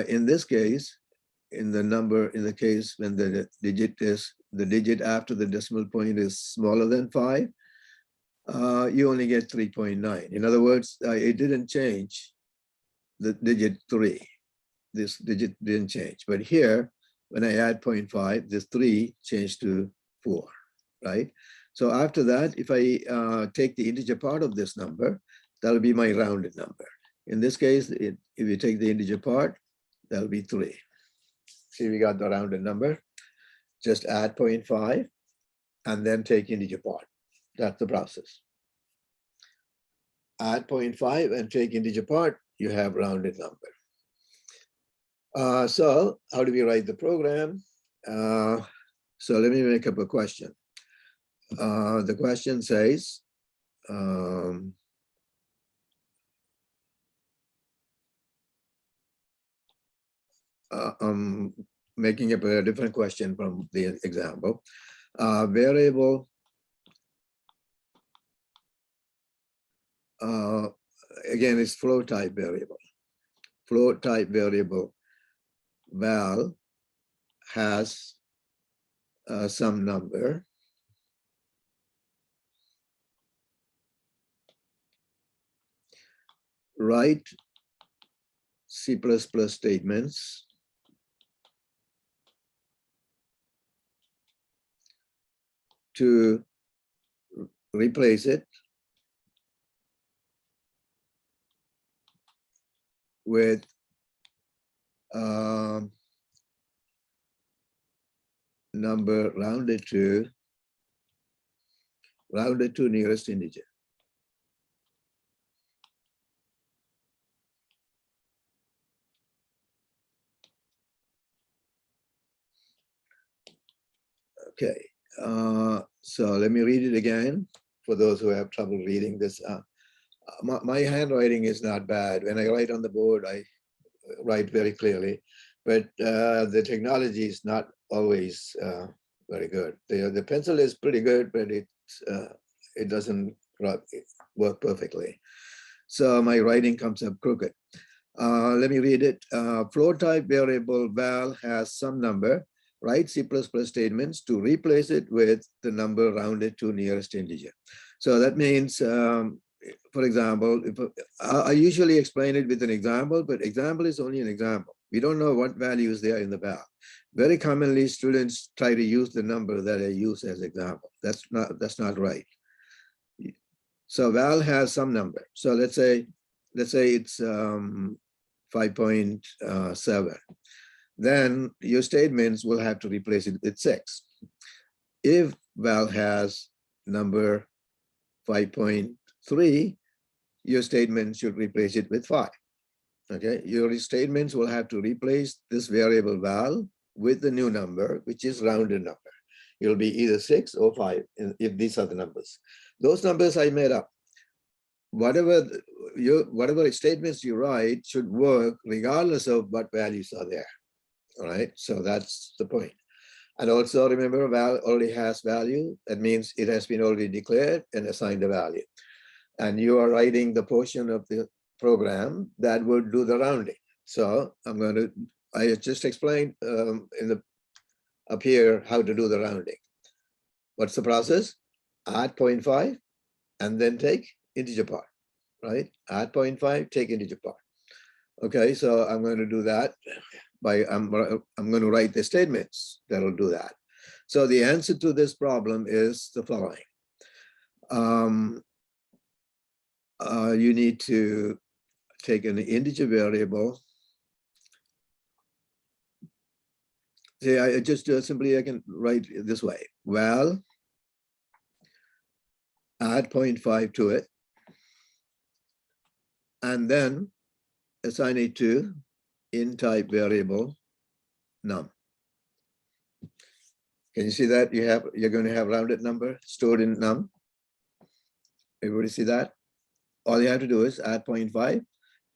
In this case, in the case when the digit after the decimal point is smaller than 5, you only get 3.9. In other words, it didn't change the digit 3. This digit didn't change. But here, when I add 0.5, this 3 changed to 4, right? So after that, if I take the integer part of this number, that'll be my rounded number. In this case, if you take the integer part, that'll be 3. See, we got the rounded number. Just add 0.5 and then take integer part. That's the process. Add 0.5 and take integer part, you have rounded number. So how do we write the program? So let me make up a question. The question says, I'm making up a different question from the example. Variable, again, it's float type variable. Float type variable val has some number. Write C++ statements to replace it with number rounded to nearest integer. Okay, so let me read it again for those who have trouble reading this. My handwriting is not bad. When I write on the board, I write very clearly, but the technology is not always very good. The pencil is pretty good, but it doesn't work perfectly. So my writing comes up crooked. Let me read it. Float type variable val has some number. Write C++ statements to replace it with the number rounded to nearest integer. So that means, for example, if I usually explain it with an example, but example is only an example. We don't know what value is there in the val. Very commonly, students try to use the number that I use as example. That's not right. So val has some number. So let's say it's 5.7. Then your statements will have to replace it with 6. If val has number 5.3, your statement should replace it with 5. Okay, your statements will have to replace this variable val with the new number, which is rounded number. It'll be either 6 or 5 if these are the numbers. Those numbers I made up. Whatever statements you write should work regardless of what values are there. All right, so that's the point. And also remember, val already has value. That means it has been already declared and assigned a value. And you are writing the portion of the program that would do the rounding. So I just explained up here how to do the rounding. What's the process? Add 0.5 and then take integer part, right? Add 0.5, take integer part. Okay, so I'm going to do that by, I'm going to write the statements that'll do that. So the answer to this problem is the following. You need to take an integer variable. See, I just simply, I can write it this way. Val, add 0.5 to it, and then assign it to int type variable num. Can you see that? You're going to have rounded number stored in num. Everybody see that? All you have to do is add 0.5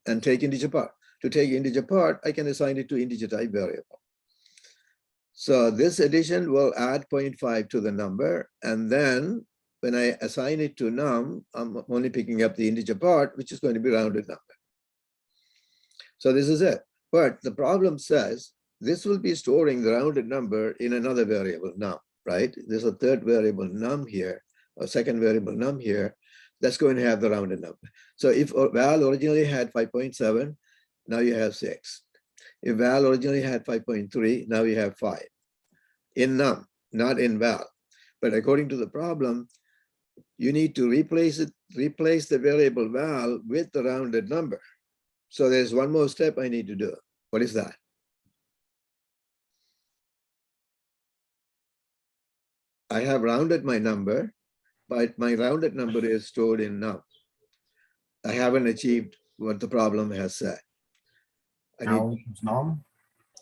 and take integer part. To take integer part, I can assign it to integer type variable. So this addition will add 0.5 to the number, and then when I assign it to num, I'm only picking up the integer part, which is going to be rounded number. So this is it. But the problem says this will be storing the rounded number in another variable num, right? There's a third variable num here, a second variable num here, that's going to have the rounded number. So if val originally had 5.7, now you have 6. If val originally had 5.3, now you have 5. In num, not in val. But according to the problem, you need to replace the variable val with the rounded number. So there's one more step I need to do. What is that? I have rounded my number, but my rounded number is stored in num. I haven't achieved what the problem has said. Val equals num.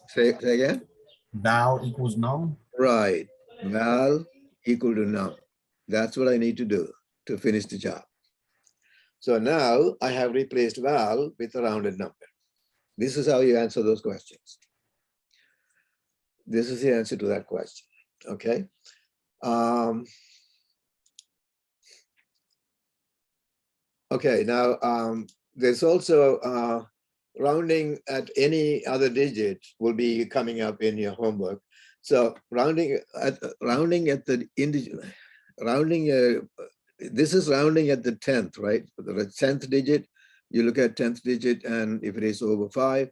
Say again? Val equals num. Right. Val equal to num. That's what I need to do to finish the job. So now I have replaced val with a rounded number. This is how you answer those questions. This is the answer to that question. Okay. Okay, now there's also rounding at any other digit will be coming up in your homework. So rounding at the integer, this is rounding at the 10th, right? The 10th digit, you look at 10th digit, and if it is over 5,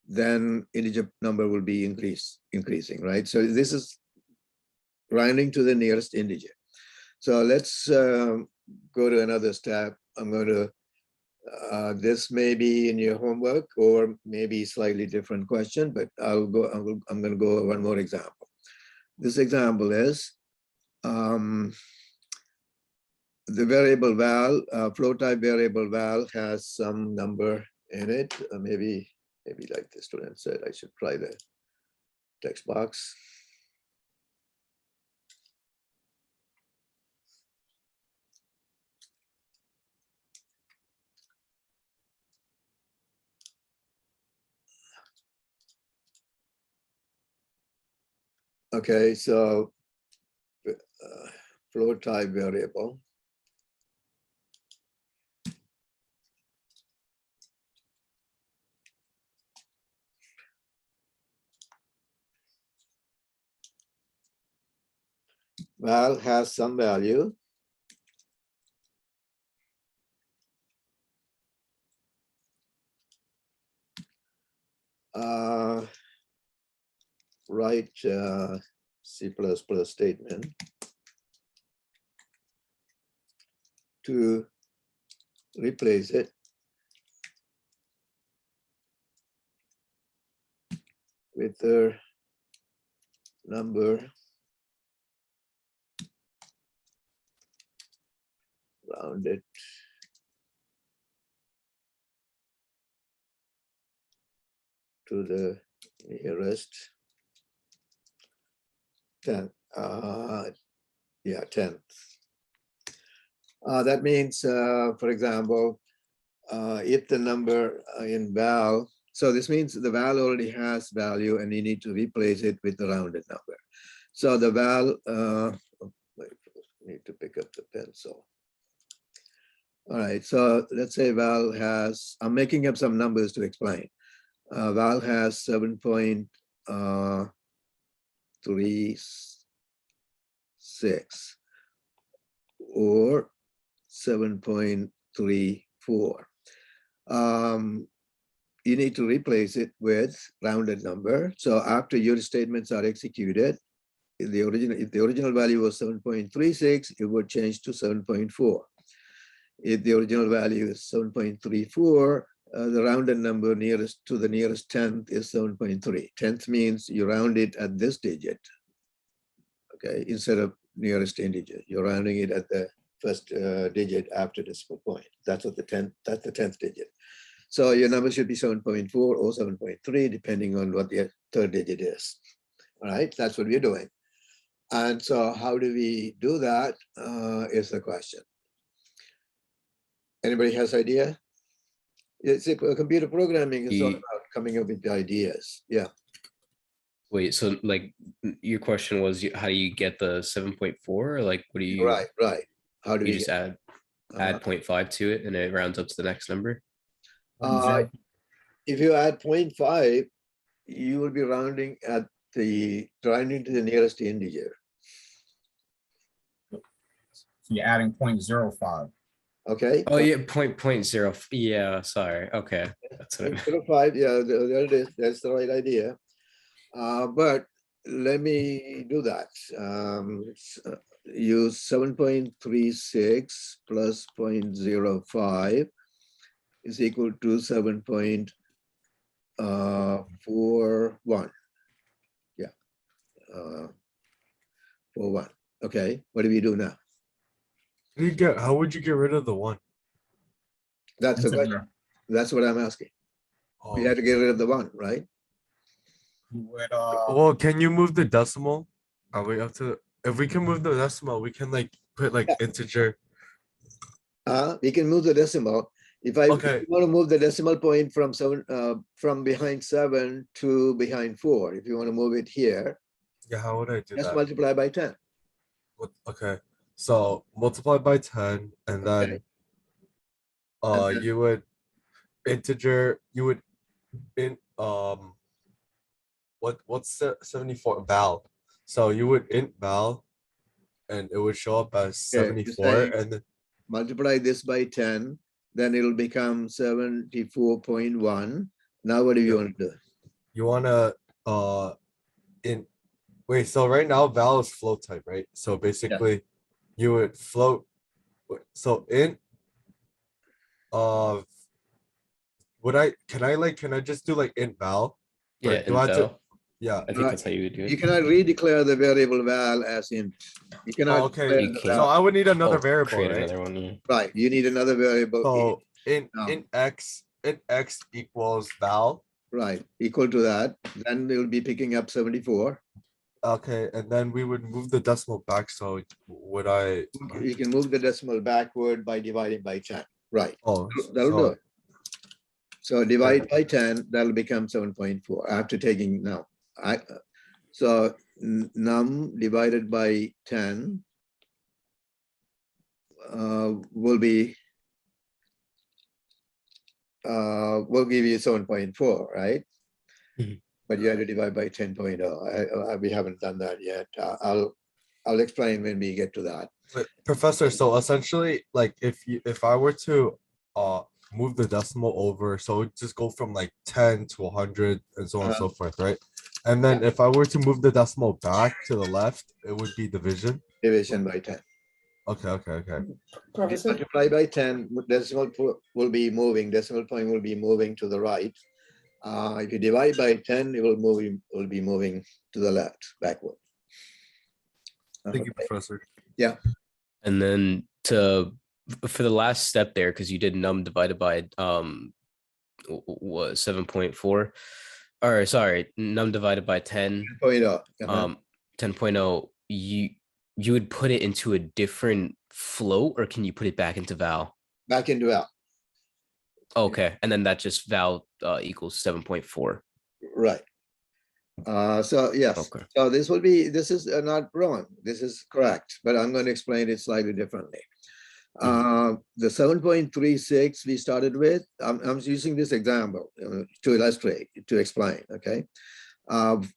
then integer number will be increasing, right? So this is rounding to the nearest integer. So let's go to another step. I'm going to, this may be in your homework or maybe slightly different question, but I'm going to go one more example. This example is the variable val, float type variable val has some number in it. Maybe like the student said, I should try the text box. Okay, so float type variable. val has some value. Write C++ statement to replace it with the number rounded to the nearest 10th. Yeah, 10th. That means, for example, if the number in val, so this means the val already has value and you need to replace it with the rounded number. So the val, wait, need to pick up the pencil. All right, so let's say val has, I'm making up some numbers to explain. Val has 7.36 or 7.34. You need to replace it with rounded number. So after your statements are executed, if the original value was 7.36, it would change to 7.4. If the original value is 7.34, the rounded number nearest to the nearest 10th is 7.3. 10th means you round it at this digit, okay, instead of nearest integer. You're rounding it at the first digit after decimal point. That's what the 10th digit. So your number should be 7.4 or 7.3, depending on what the third digit is. All right, that's what we're doing. And so how do we do that is the question. Anybody has idea? It's computer programming is all about coming up with ideas. Yeah. Wait, so like your question was how do you get the 7.4? Like what do you Right. How do you we just add 0.5 to it and it rounds up to the next number? if you add 0.5, you will be rounding to the nearest integer. So you're adding 0.05. Okay. Oh yeah, 0.0. Yeah, sorry. Okay, that's what I meant. 0.05. Yeah, there it is. That's the right idea. But let me do that. Use 7.36 plus 0.05 is equal to 7.41. Yeah, 41. Okay, what do we do now? How would you get rid of the 1? That's the question. That's what I'm asking. We had to get rid of the 1, right? Well, can you move the decimal? Are we up to? If we can move the decimal, we can like put like integer. We can move the decimal. If I want to move the decimal point from behind 7 to behind 4, if you want to move it here, Yeah, how would I do just that? multiply by 10. Okay, so multiply by 10, and then you would integer. You would what's 74 val? So you would int val, and it would show up as 74, and then multiply this by 10, then it'll become 74.1. Now what do you want to do? You want to wait, so right now val is float type, right? So basically you would float, so int can I just do like int val? Yeah, int val. Yeah, I think that's how you would do it. You cannot redeclare the variable val as int. You cannot. Okay, You can't. so I would need another variable, create right? another one. Yeah. Right, you need another variable. So int x equals val. Right, equal to that. Then it will be picking up 74. Okay, and then we would move the decimal back. So would I? You can move the decimal backward by dividing by 10. Right. Oh, that'll do it. So divide by 10, that'll become 7.4 after taking now. So num divided by 10 will be will give you 7.4, right? But you have to divide by 10.0. We haven't done that yet. I'll explain when we get to that. But Professor, so essentially, like if I were to move the decimal over, so it just go from like 10 to 100 and so on and so forth, right? And then if I were to move the decimal back to the left, it would be division. Division by 10. Okay. Professor, Multiply by 10, decimal will be moving, decimal point will be moving to the right. If you divide by 10, it will be moving to the left, backward. Thank you, Professor. Yeah. And then for the last step there, because you did num divided by what 7.4, or sorry, num divided by 10, 10.0, you would put it into a different float, or can you put it back into val? Back into val. Okay, and then that just val equals 7.4. Right. So yes, Okay. so this is not wrong. This is correct, but I'm going to explain it slightly differently. The 7.36 we started with, I'm using this example to illustrate, to explain, okay?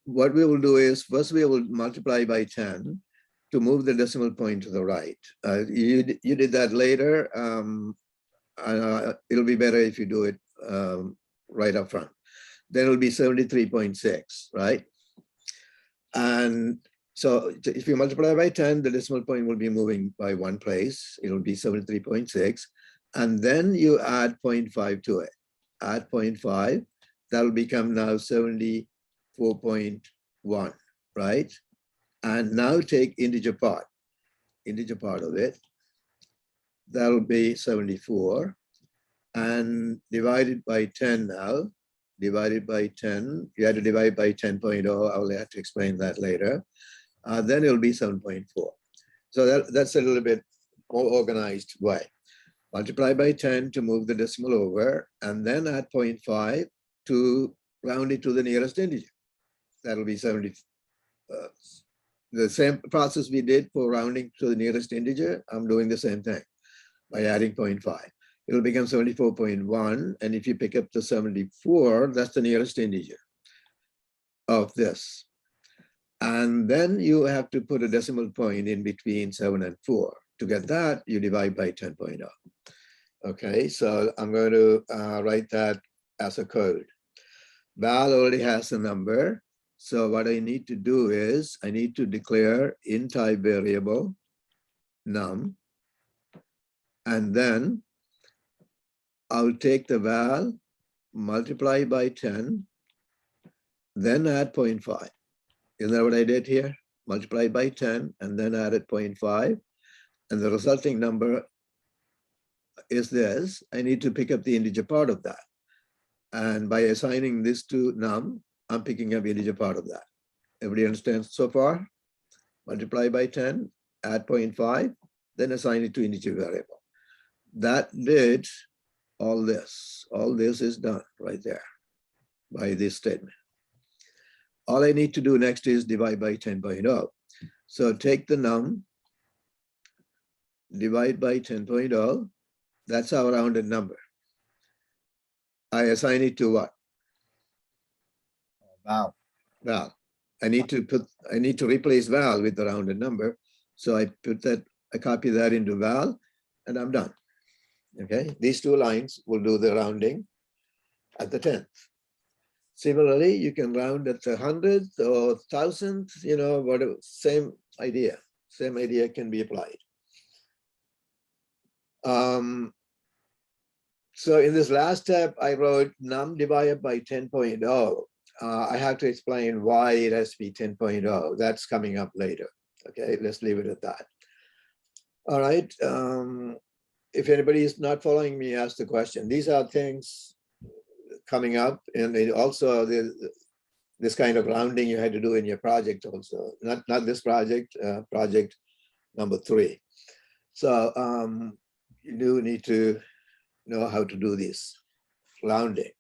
What we will do is, first we will multiply by 10 to move the decimal point to the right. You did that later. It'll be better if you do it right up front. Then it'll be 73.6, right? And so if you multiply by 10, the decimal point will be moving by one place. It'll be 73.6. And then you add 0.5 to it. Add 0.5, that'll become now 74.1, right? And now take integer part of it. That'll be 74. And divided by 10 now. Divided by 10, you had to divide by 10.0. I will have to explain that later. Then it'll be 7.4. So that's a little bit more organized way. Multiply by 10 to move the decimal over, and then add 0.5 to round it to the nearest integer. That'll be 70. The same process we did for rounding to the nearest integer, I'm doing the same thing by adding 0.5. It'll become 74.1. And if you pick up the 74, that's the nearest integer of this. And then you have to put a decimal point in between 7 and 4. To get that, you divide by 10.0. Okay, so I'm going to write that as a code. Val already has a number. So what I need to do is I need to declare int type variable num, and then I'll take the val, multiply by 10, then add 0.5. Isn't that what I did here? Multiply by 10 and then added 0.5. And the resulting number is this. I need to pick up the integer part of that. And by assigning this to num, I'm picking up integer part of that. Everybody understands so far? Multiply by 10, add 0.5, then assign it to integer variable. That did all this. All this is done right there by this statement. All I need to do next is divide by 10.0. So take the num, divide by 10.0. That's our rounded number. I assign it to what? Val. Val. I need to replace val with the rounded number. So I copy that into val, and I'm done. Okay, these two lines will do the rounding at the 10th. Similarly, you can round at the 100th or 1000th, you know, whatever, same idea can be applied. So in this last step, I wrote num divided by 10.0. I have to explain why it has to be 10.0. That's coming up later. Okay, let's leave it at that. All right. If anybody is not following me, ask the question. These are things coming up, and also this kind of rounding you had to do in your project also. Not this project, project number 3. So you do need to know how to do this rounding.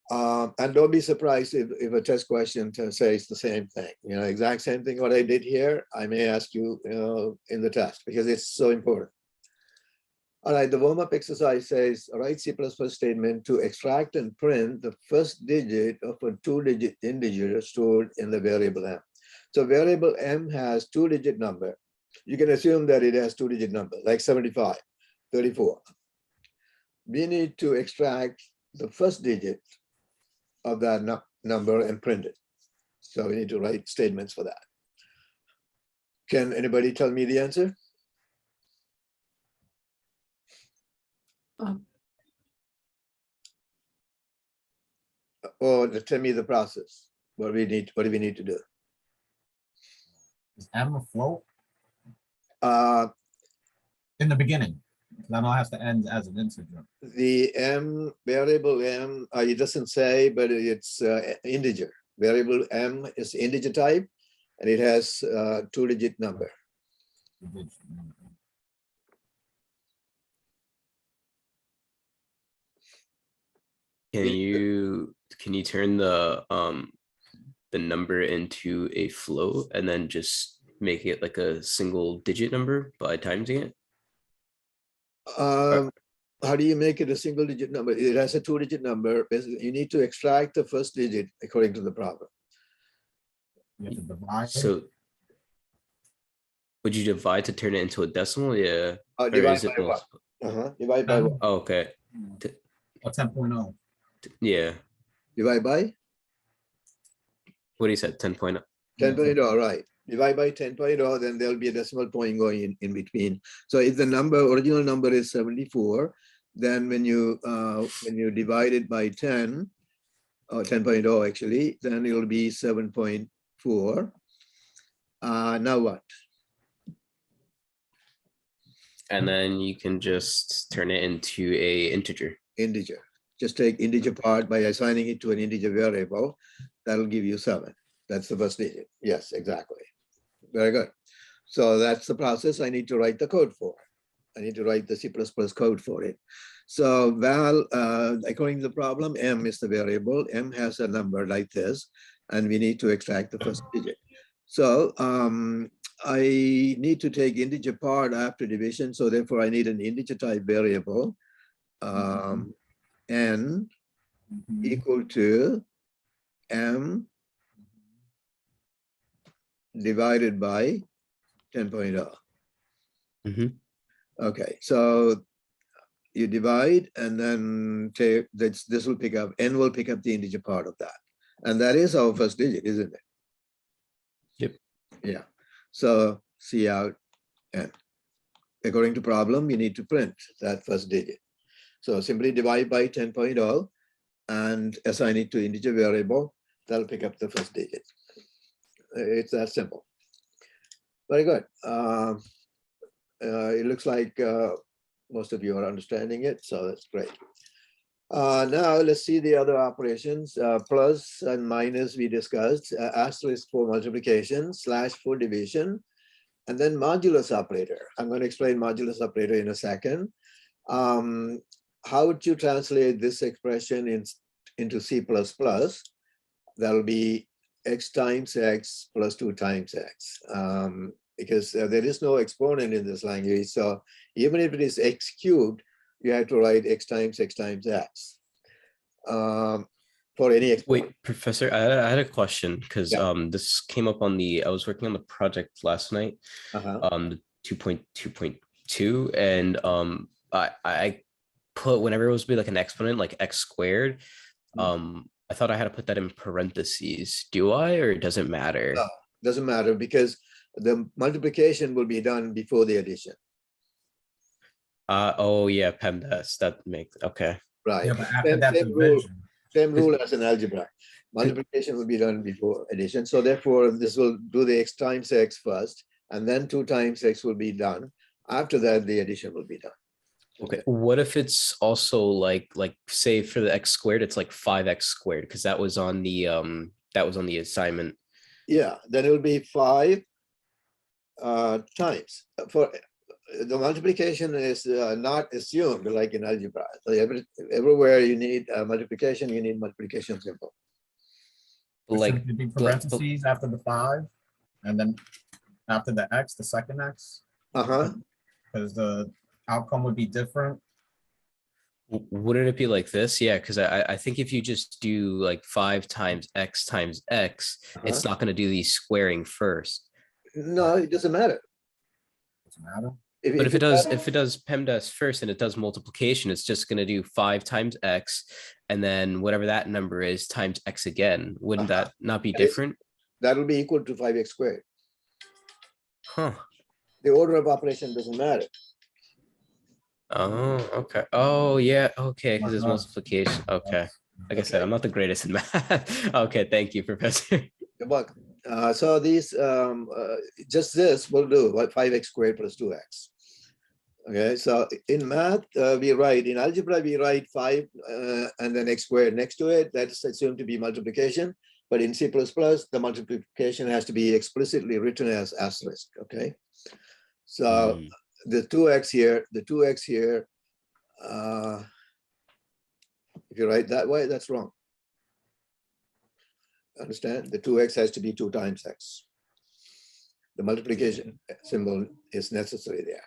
And don't be surprised if a test question says the same thing, you know, exact same thing what I did here. I may ask you, in the test because it's so important. All right, the warm-up exercise says, write C++ statement to extract and print the first digit of a 2-digit integer stored in the variable m. So variable M has 2-digit number. You can assume that it has 2-digit number, like 75, 34. We need to extract the first digit of that number and print it. So we need to write statements for that. Can anybody tell me the answer? Or tell me the process. What do we need to do? Is M a float Uh, in the beginning? 'Cause I know it has to end as an integer. the M, variable M, it doesn't say, but it's integer. Variable M is integer type, and it has 2-digit number. Can you turn the number into a float and then just make it like a single digit number by timesing it? How do you make it a single-digit number? It has a 2-digit number. Basically, you need to extract the first digit according to the problem. You have to divide. So would you divide to turn it into a decimal? Yeah. Or Divide is it by what? multiple? Divide by what? Oh, okay. Or 10.0. Yeah. Divide by What he said, 10.0. 10.0, right. Divide by 10.0, then there'll be a decimal point going in between. So if the original number is 74, then when you divide it by 10, or 10.0 actually, then it'll be 7.4. Now what? And then you can just turn it into a integer. Integer. Just take integer part by assigning it to an integer variable. That'll give you 7. That's the first digit. Yes, exactly. Very good. So that's the process I need to write the code for. I need to write the C++ code for it. So val, according to the problem, M is the variable. M has a number like this, and we need to extract the first digit. So I need to take integer part after division. So therefore I need an integer type variable. N equal to M divided by 10.0. Okay, so you divide and then take this will pick up, N will pick up the integer part of that. And that is our first digit, isn't it? Yep. Yeah. So C out N. According to problem, you need to print that first digit. So simply divide by 10.0 and assign it to integer variable. That'll pick up the first digit. It's that simple. Very good. It looks like most of you are understanding it, so that's great. Now let's see the other operations. Plus and minus we discussed, asterisk for multiplication, slash for division, and then modulus operator. I'm going to explain modulus operator in a second. How would you translate this expression into C++? That'll be x times x plus 2 times x. Because there is no exponent in this language. So even if it is x cubed, you have to write x times x. For any exponent. Wait, Professor, I had a question because this came up on I was working on the project last night, the 2.2.2, and I put whenever it was be like an exponent like x squared, I thought I had to put that in parentheses. Do I, or does it matter? No, doesn't matter because the multiplication will be done before the addition. Oh yeah, PEMDAS, that makes okay. Right. Yeah, but after that Same rule as an algebra. Multiplication will be done before addition. So therefore, this will do the x times x first, and then 2 times x will be done. After that, the addition will be done. Okay. What if it's also like say for the x squared, it's like 5x squared, because that was on the assignment. Yeah, then it will be 5 times. For the multiplication is not assumed like in algebra. So everywhere you need multiplication, you need multiplication symbol. Like be parentheses after the 5, and then after the x, the second x. Because the outcome would be different. Wouldn't it be like this? Yeah, because I think if you just do like 5 times x, it's not going to do the squaring first. No, it doesn't matter. Doesn't matter. But if it does PEMDAS first and it does multiplication, it's just going to do 5 times x, and then whatever that number is times x again. Wouldn't that not be different? That'll be equal to 5x squared. Huh. The order of operation doesn't matter. Oh, okay. Oh, yeah. Okay, because it's Uh-huh. multiplication. Okay. Like I said, I'm not the greatest in math. Okay, thank you, Professor. Good luck. So these, just this will do, what, 5x squared plus 2x. Okay, so in math, we write, in algebra, we write 5 and then x squared next to it. That's assumed to be multiplication. But in C++, the multiplication has to be explicitly written as asterisk, okay? So the 2x here, if you write that way, that's wrong. Understand? The 2x has to be 2 times x. The multiplication symbol is necessary there.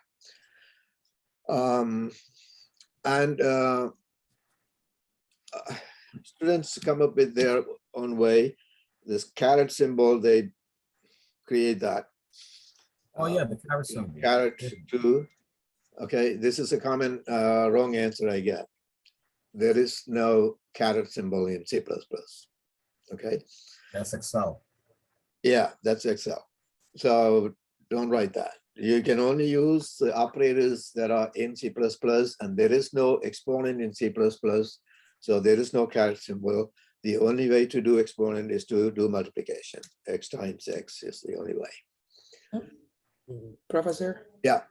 Students come up with their own way. This caret symbol, they create that. Oh yeah, the caret symbol. Caret 2. Okay, this is a common wrong answer I get. There is no caret symbol in C++. Okay. That's Excel. Yeah, that's Excel. So don't write that. You can only use the operators that are in C++, and there is no exponent in C++. So there is no caret symbol. The only way to do exponent is to do multiplication. X times x is the only way. Professor? Yeah.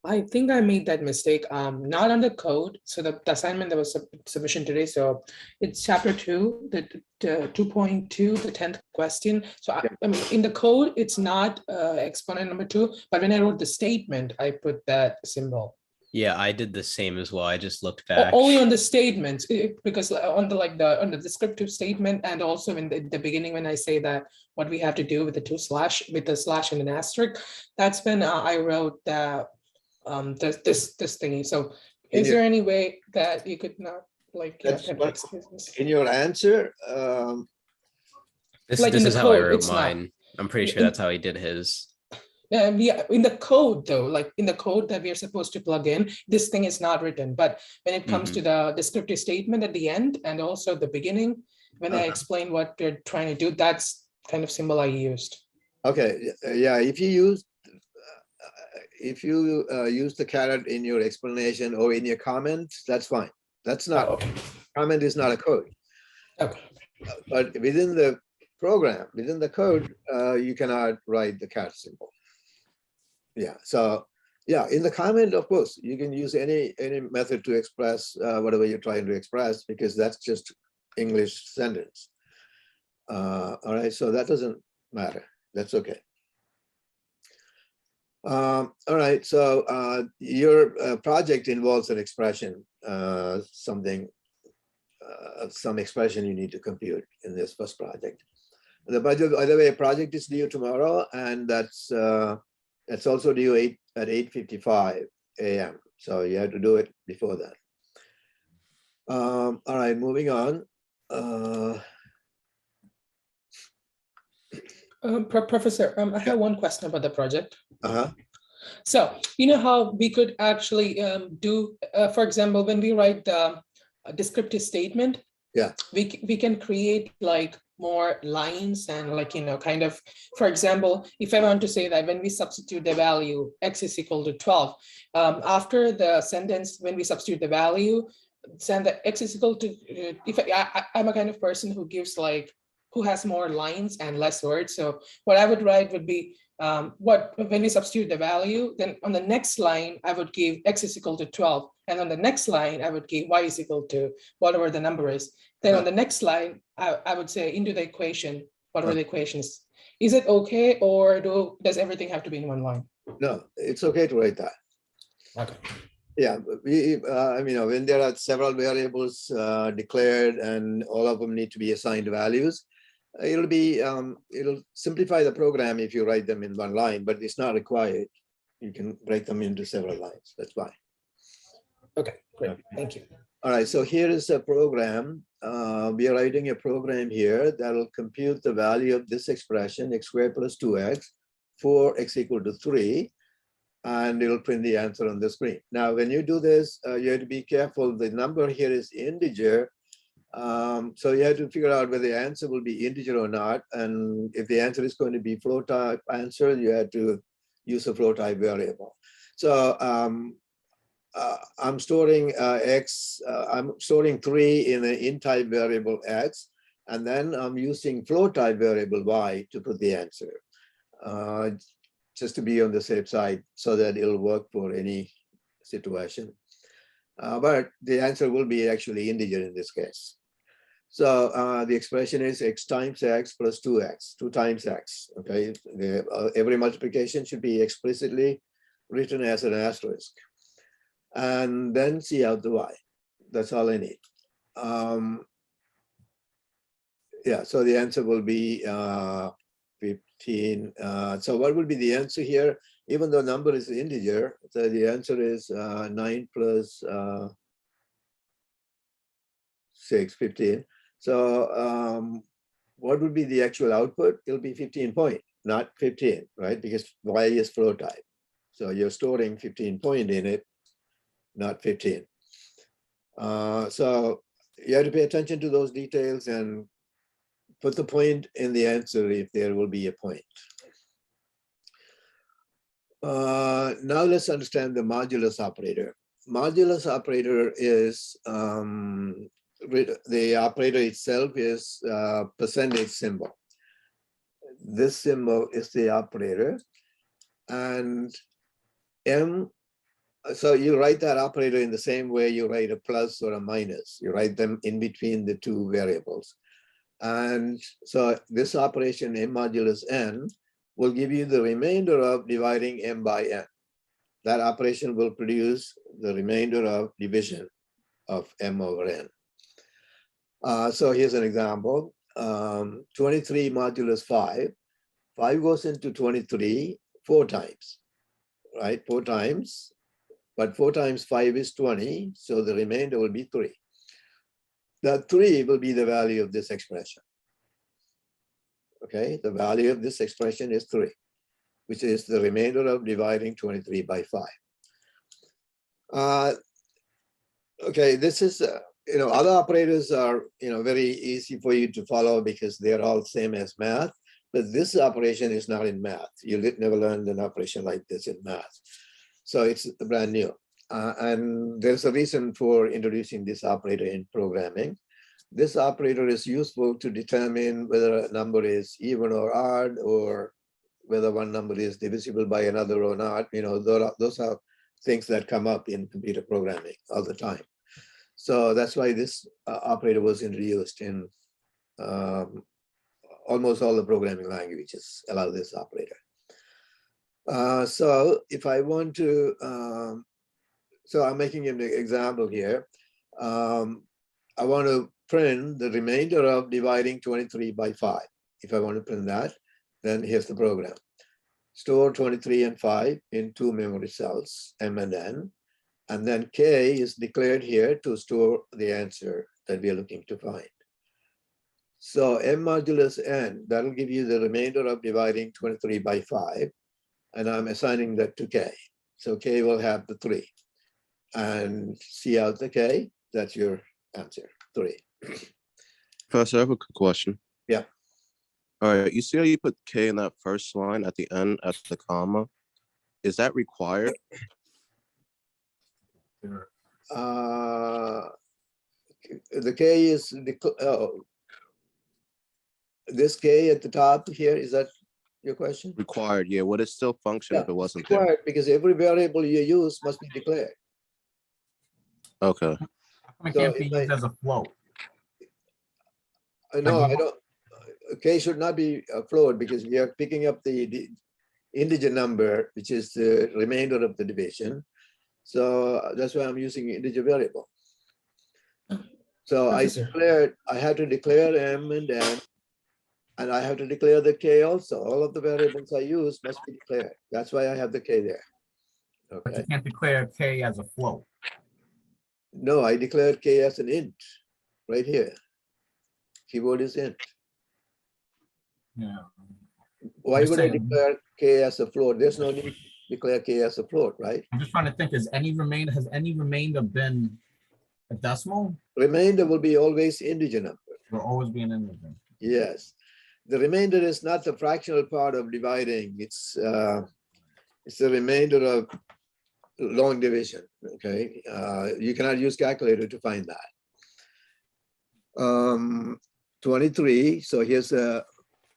I think I made that mistake. Not on the code. So the assignment that was submission today. So it's chapter 2, the 2.2, the 10th question. So I mean, in the code, it's not exponent number 2, but when I wrote the statement, I put that symbol. Yeah, I did the same as well. I just looked back. Only on the statements, because on the descriptive statement, and also in the beginning when I say that what we have to do with the with the slash and an asterisk, that's when I wrote that this thingy. So is there any way that you could not like in your answer? This like is how I code, wrote mine. I'm pretty sure that's how he did his. Yeah, in the code though, like in the code that we are supposed to plug in, this thing is not written. But when it comes to the descriptive statement at the end and also the beginning, when I explain what we're trying to do, that's kind of symbol I used. Okay, yeah, if you use the caret in your explanation or in your comment, that's fine. That's not, comment is not a code. Okay. But within the program, within the code, you cannot write the caret symbol. Yeah, so yeah, in the comment, of course, you can use any method to express whatever you're trying to express, because that's just English sentence. All right, so that doesn't matter. That's okay. All right, so your project involves an expression, some expression you need to compute in this first project. The budget, by the way, project is due tomorrow, and that's also due at 8:55 a.m. So you have to do it before that. All right, moving on. Professor, I have one question about the project. Uh-huh. So you know how we could actually do, for example, when we write the descriptive statement, yeah, we can create like more lines and like, you know, kind of, for example, if I want to say that when we substitute the value x is equal to 12, after the sentence, when we substitute the value, send the x is equal to, if I'm a kind of person who gives like, who has more lines and less words. So what I would write would be, when we substitute the value, then on the next line, I would give x is equal to 12. And on the next line, I would give y is equal to whatever the number is. Then on the next line, I would say into the equation, whatever the equation is. Is it okay, or does everything have to be in one line? No, it's okay to write that. Okay. Yeah, I mean, when there are several variables declared and all of them need to be assigned values, it'll simplify the program if you write them in one line, but it's not required. You can break them into several lines. That's fine. Okay. Great, thank you. All right, so here is a program. We are writing a program here that will compute the value of this expression, x squared plus 2x, for x equal to 3, and it'll print the answer on the screen. Now, when you do this, you have to be careful. The number here is integer. So you have to figure out whether the answer will be integer or not. And if the answer is going to be float type answer, you have to use a float type variable. So I'm storing I'm storing 3 in an int type variable x, and then I'm using float type variable y to put the answer, just to be on the safe side so that it'll work for any situation. But the answer will be actually integer in this case. So the expression is x times x plus 2x, 2 times x. Okay, every multiplication should be explicitly written as an asterisk. And then see out the y. That's all I need. Yeah, so the answer will be 15. So what will be the answer here? Even though number is integer, so the answer is 9 plus 6, 15. So what would be the actual output? It'll be 15 point, not 15, right? Because y is float type. So you're storing 15 point in it, not 15. So you have to pay attention to those details and put the point in the answer if there will be a point. Now let's understand the modulus operator. Modulus operator is, the operator itself is percentage symbol. This symbol is the operator, and M. So you write that operator in the same way you write a plus or a minus. You write them in between the two variables. And so this operation M modulus n will give you the remainder of dividing m by n. That operation will produce the remainder of division of m over n. So here's an example. 23 modulus 5. 5 goes into 23 4 times, right? 4 times. But 4 times 5 is 20, so the remainder will be 3. That 3 will be the value of this expression. Okay, the value of this expression is 3, which is the remainder of dividing 23 by 5. Okay, this is, other operators are, very easy for you to follow because they're all same as math, but this operation is not in math. You never learned an operation like this in math. So it's brand new. And there's a reason for introducing this operator in programming. This operator is useful to determine whether a number is even or odd, or whether one number is divisible by another or not. Those are things that come up in computer programming all the time. So that's why this operator was introduced in almost all the programming languages allow this operator. So if I want to, so I'm making an example here. I want to print the remainder of dividing 23 by 5. If I want to print that, then here's the program. Store 23 and 5 in 2 memory cells, M and N. And then K is declared here to store the answer that we are looking to find. So M modulus N, that'll give you the remainder of dividing 23 by 5. And I'm assigning that to K. So K will have the 3. And see out the K, that's your answer, 3. Professor, I have a quick question. Yeah. All right, you see how you put K in that first line at the end after the comma? Is that required? The K is, this K at the top here, is that your question? Required, yeah. Would it still function if it wasn't there? Required, because every variable you use must be declared. Okay. It So can't be used as a float. No, I don't. K should not be a float because we are picking up the integer number, which is the remainder of the division. So that's why I'm using integer variable. So I had to declare M and N, and I have to declare the K also. All of the variables I use must be declared. That's why I have the K there. But Okay. you can't declare K as a float. No, I declared K as an int right here. Keyword is int. Yeah. Why Just would I saying. declare K as a float? There's no need to declare K as a float, right? I'm just trying to think, has any remainder been a decimal? Remainder will be always integer number. Will always be an integer. Yes. The remainder is not the fractional part of dividing. It's the remainder of long division, okay? You cannot use calculator to find that. 23, so here's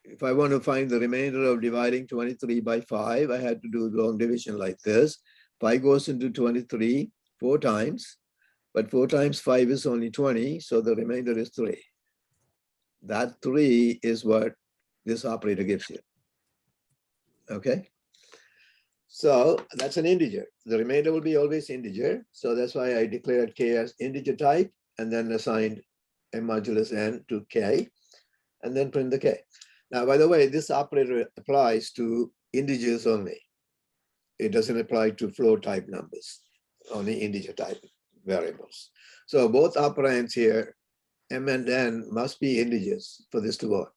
if I want to find the remainder of dividing 23 by 5, I had to do long division like this. 5 goes into 23 4 times, but 4 times 5 is only 20, so the remainder is 3. That 3 is what this operator gives you, okay? So that's an integer. The remainder will be always integer. So that's why I declared K as integer type and then assigned M modulus N to K and then print the K. Now, by the way, this operator applies to integers only. It doesn't apply to float type numbers, only integer type variables. So both operands here, M and N, must be integers for this to work.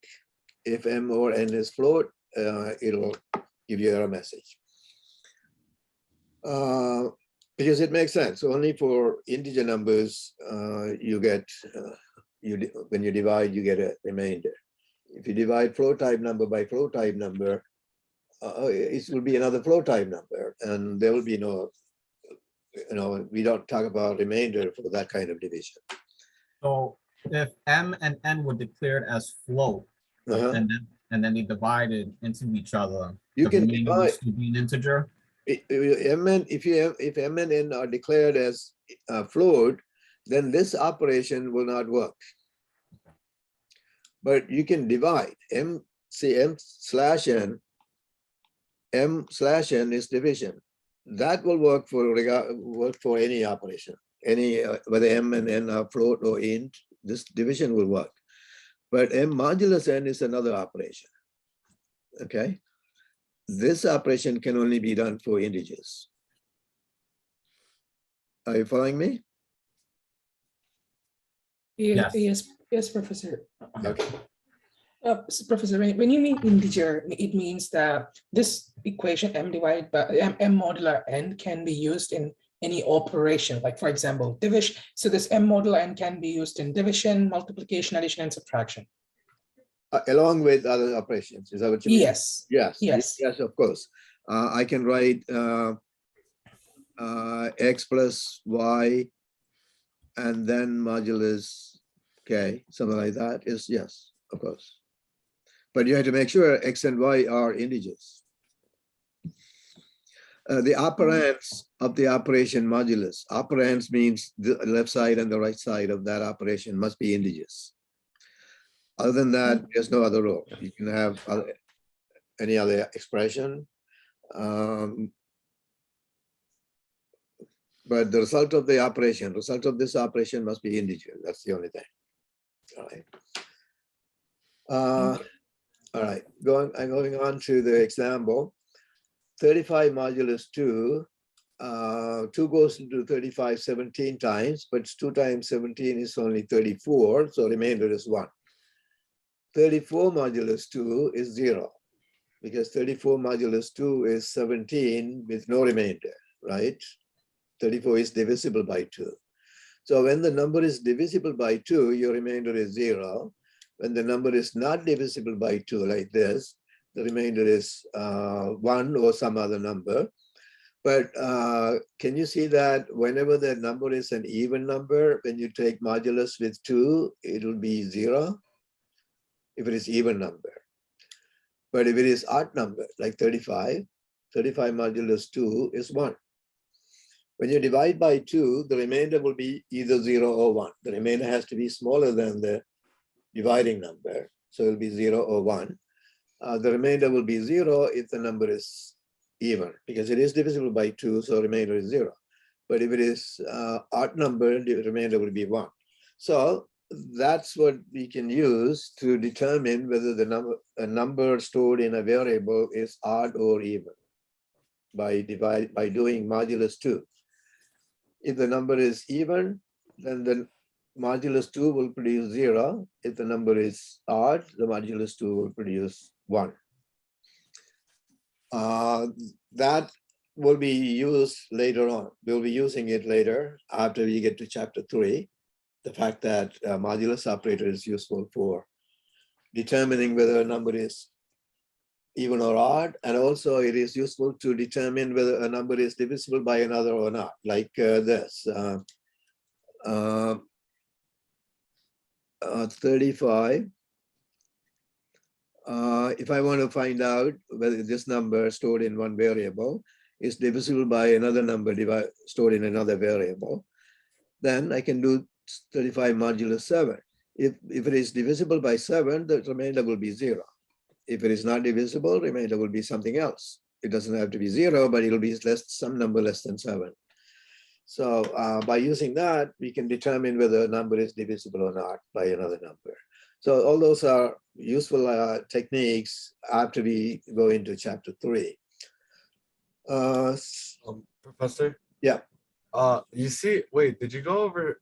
If M or N is float, it'll give you error message. Because it makes sense. Only for integer numbers, you get, when you divide, you get a remainder. If you divide float type number by float type number, it will be another float type number, and there will be no, we don't talk about remainder for that kind of division. So if M and N were declared as float, and then they divided into each other, You the can remainder divide. would still be an integer. If M and N are declared as float, then this operation will not work. But you can divide M slash N. M slash N is division. That will work for any operation. Any whether M and N are float or int, this division will work. But M modulus N is another operation. Okay. This operation can only be done for integers. Are you following me? Yeah, Yes. yes, Professor. Okay. So Professor, when you mean integer, it means that this equation M divided by M modular N can be used in any operation, like for example, division. So this M modular N can be used in division, multiplication, addition, and subtraction. Along with other operations, is that what you mean? Yes. Yes. Yes. Yes, of course. I can write X plus Y and then modulus K, something like that is yes, of course. But you have to make sure X and Y are integers. The operands of the operation modulus. Operands means the left side and the right side of that operation must be integers. Other than that, there's no other rule. You can have any other expression. But the result of the operation, result of this operation must be integer. That's the only thing. All right. All right. I'm going on to the example. 35 modulus 2. 2 goes into 35 17 times, but 2 times 17 is only 34. So remainder is 1. 34 modulus 2 is 0 because 34 modulus 2 is 17 with no remainder, right? 34 is divisible by 2. So when the number is divisible by 2, your remainder is 0. When the number is not divisible by 2 like this, the remainder is 1 or some other number. But can you see that whenever the number is an even number, when you take modulus with 2, it will be 0 if it is even number. But if it is odd number, like 35 modulus 2 is 1. When you divide by 2, the remainder will be either 0 or 1. The remainder has to be smaller than the dividing number. So it will be 0 or 1. The remainder will be 0 if the number is even, because it is divisible by 2, so remainder is 0. But if it is odd number, the remainder will be 1. So that's what we can use to determine whether a number stored in a variable is odd or even by doing modulus 2. If the number is even, then the modulus 2 will produce 0. If the number is odd, the modulus 2 will produce 1. That will be used later on. We'll be using it later after we get to chapter 3. The fact that modulus operator is useful for determining whether a number is even or odd, and also it is useful to determine whether a number is divisible by another or not, like this. 35. If I want to find out whether this number stored in one variable is divisible by another number stored in another variable, then I can do 35 modulus 7. If it is divisible by 7, the remainder will be 0. If it is not divisible, remainder will be something else. It doesn't have to be 0, but it'll be some number less than 7. So by using that, we can determine whether a number is divisible or not by another number. So all those are useful techniques after we go into chapter 3. Professor? Yeah. You see, wait, did you go over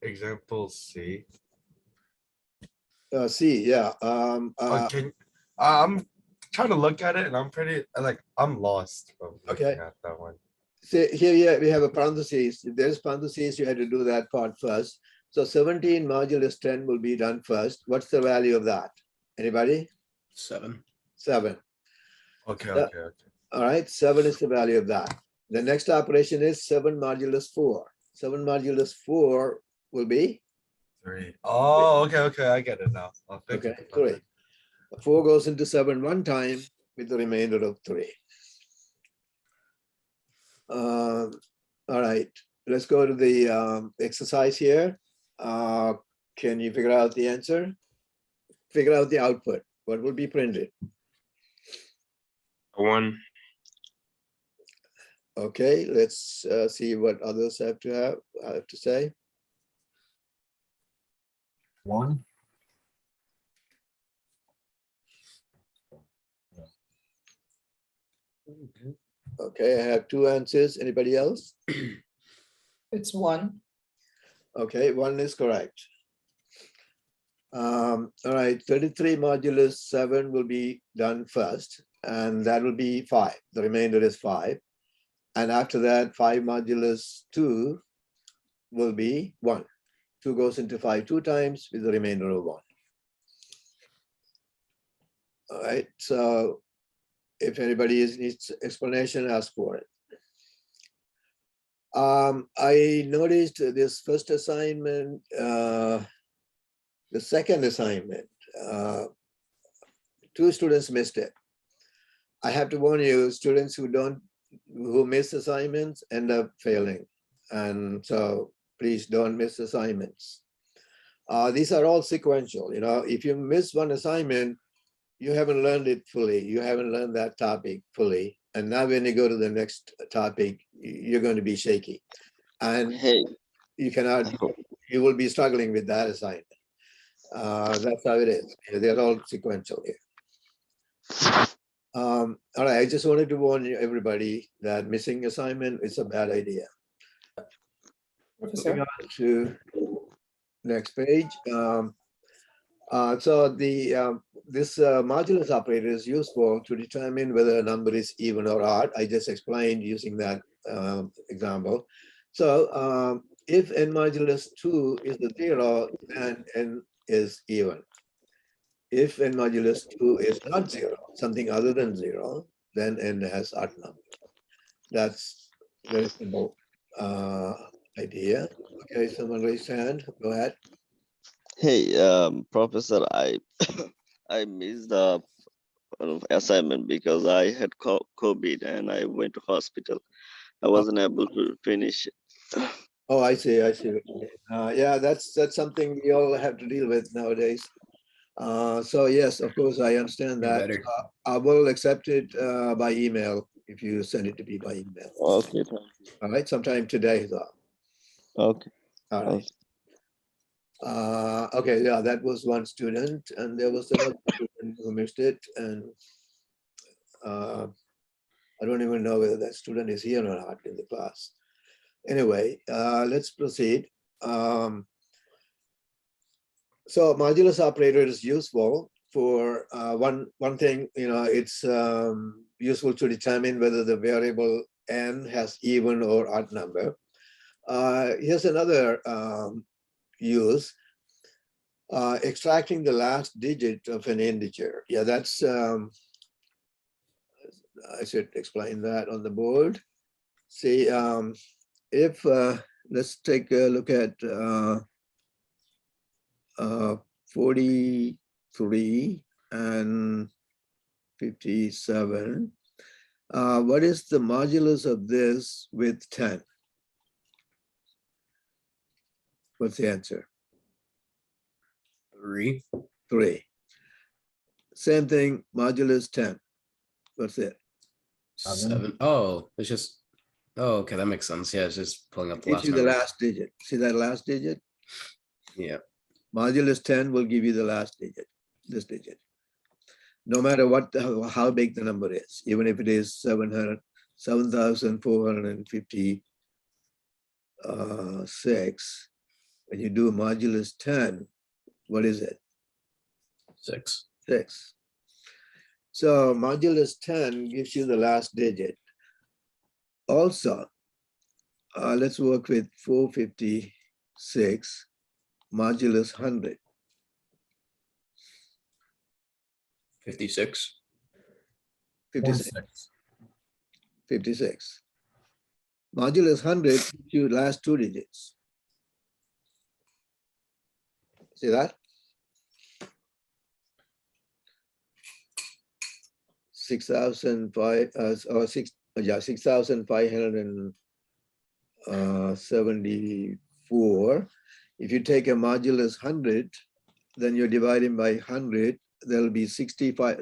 example C? C, yeah. I'm trying to look at it and I'm I'm lost from looking Okay. at that one. See, here we have a parentheses. If there's parentheses, you had to do that part first. So 17 modulus 10 will be done first. What's the value of that? Anybody? 7. 7. Okay. All right, 7 is the value of that. The next operation is 7 modulus 4. 7 modulus 4 will be? 3. Oh, okay, I get it now. Oh, thank you, Okay, Professor. 3. 4 goes into 7 one time with the remainder of 3. All right, let's go to the exercise here. Can you figure out the answer? Figure out the output. What will be printed? 1. Okay, let's see what others have to say. 1. Okay, I have 2 answers. Anybody else? It's 1. Okay, 1 is correct. All right, 33 modulus 7 will be done first, and that will be 5. The remainder is 5. And after that, 5 modulus 2 will be 1. 2 goes into 5 2 times with the remainder of 1. All right, so if anybody needs explanation, ask for it. I noticed this first assignment, the second assignment, 2 students missed it. I have to warn you, students who miss assignments end up failing. And so please don't miss assignments. These are all sequential. If you miss one assignment, you haven't learned it fully. You haven't learned that topic fully. And now when you go to the next topic, you're going to be shaky. And you will be struggling with that assignment. That's how it is. They're all sequential here. All right, I just wanted to warn everybody that missing assignment is a bad idea. Moving on to next page. So this modulus operator is useful to determine whether a number is even or odd. I just explained using that example. So if n modulus 2 is the 0, then n is even. If n modulus 2 is not 0, something other than 0, then n has odd number. That's very simple idea. Okay, someone raised hand. Go ahead. Hey, Professor, I I missed the assignment because I had COVID and I went to hospital. I wasn't able to finish it. Oh, I see. Yeah, that's something we all have to deal with nowadays. So yes, of course, I understand that. I will accept it by email if you send it to me by email. Okay. All right, sometime today, though. Okay. All right. Okay, yeah, that was one student, and there was another student who missed it, and I don't even know whether that student is here or not in the class. Anyway, let's proceed. So modulus operator is useful for one thing, it's useful to determine whether the variable n has even or odd number. Here's another use, extracting the last digit of an integer. Yeah, that's, I should explain that on the board. See, if, let's take a look at 43 and 57. What is the modulus of this with 10? What's the answer? 3. 3. Same thing, modulus 10. What's it? 7. Oh, it's just, oh, okay, that makes sense. Yeah, it's just pulling up the Gives last you the number. last digit. See that last digit? Yeah. Modulus 10 will give you the last digit, this digit. No matter how big the number is, even if it is 7,456, when you do modulus 10, what is it? 6. 6. So modulus 10 gives you the last digit. Also, let's work with 456 modulus 100. 56. 56. 56. Modulus 100 gives you last 2 digits. See that? 6,574. If you take a modulus 100, then you're dividing by 100. There'll be 65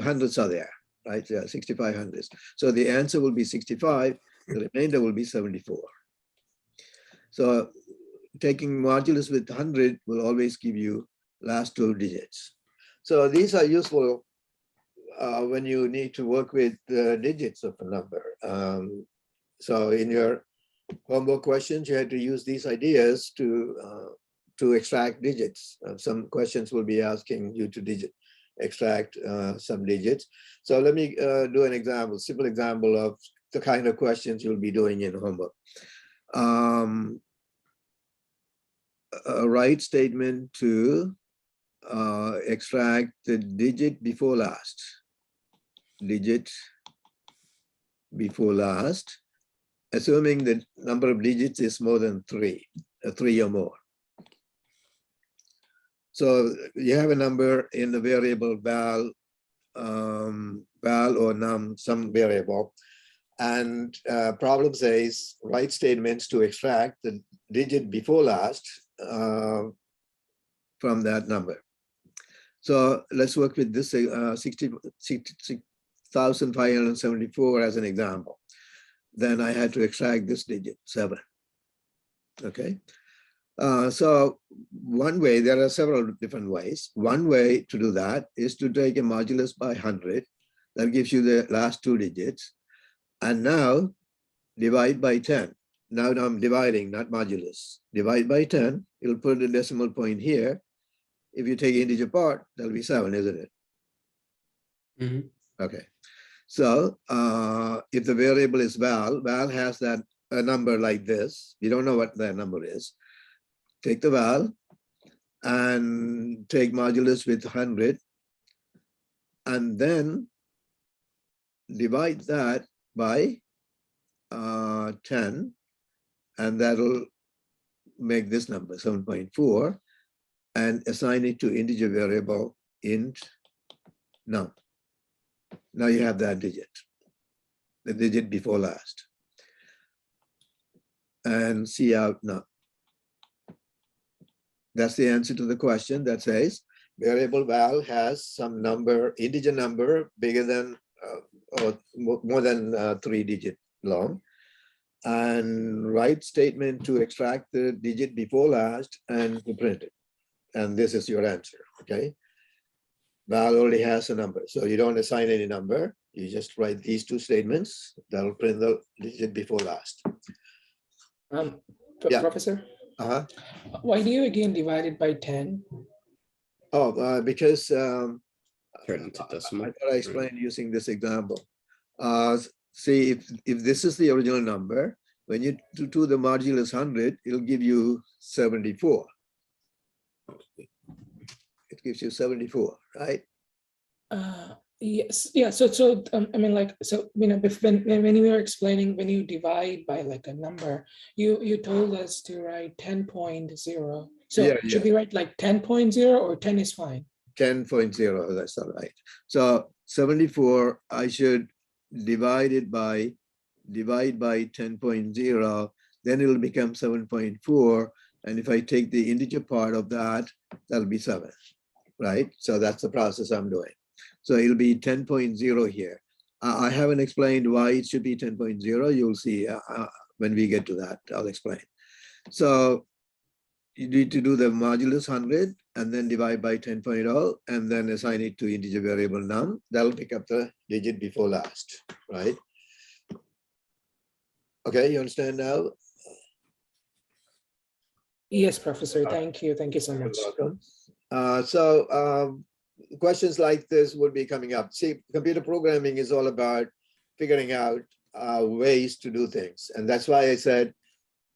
hundreds are there, right? Yeah, 65 hundreds. So the answer will be 65. The remainder will be 74. So taking modulus with 100 will always give you last 2 digits. So these are useful when you need to work with the digits of a number. So in your homework questions, you had to use these ideas to extract digits. Some questions will be asking you to extract some digits. So let me do an example, simple example of the kind of questions you'll be doing in homework. A write statement to extract the digit before last. Digit before last, assuming the number of digits is more than 3, 3 or more. So you have a number in the variable val or num, some variable, and problem says write statements to extract the digit before last from that number. So let's work with this 60,574 as an example. Then I had to extract this digit, 7. Okay. So one way, there are several different ways. One way to do that is to take a modulus by 100. That gives you the last 2 digits. And now divide by 10. Now I'm dividing, not modulus. Divide by 10. You'll put a decimal point here. If you take integer part, that'll be 7, isn't it? Mm-hmm. Okay. So if the variable is val has that a number like this. You don't know what that number is. Take the val and take modulus with 100 and then divide that by 10, and that'll make this number 7.4 and assign it to integer variable int num. Now you have that digit, the digit before last, and see out num. That's the answer to the question that says variable val has some number, integer number bigger than or more than 3 digit long, and write statement to extract the digit before last and to print it. And this is your answer, okay? Val already has a number, so you don't assign any number. You just write these 2 statements that'll print the digit before last. Yeah. Professor, Uh-huh. why do you again divide it by 10? Oh, because Turn into I decimal. thought I explained using this example. See, if this is the original number, when you do the modulus 100, it'll give you 74. It gives you 74, right? Yes, yeah. So I mean, like, so you know, when you were explaining when you divide by like a number, you told us to write 10.0. So Yeah, should we write like 10.0 or 10 is fine? 10.0, that's all right. So 74, I should divide by 10.0, then it'll become 7.4. And if I take the integer part of that, that'll be 7, right? So that's the process I'm doing. So it'll be 10.0 here. I haven't explained why it should be 10.0. You'll see when we get to that, I'll explain. So you need to do the modulus 100 and then divide by 10.0 and then assign it to integer variable num. That'll pick up the digit before last, right? Okay, you understand now? Yes, Professor. Thank you. Thank you so much. You're welcome. Questions like this would be coming up. See, computer programming is all about figuring out ways to do things. And that's why I said,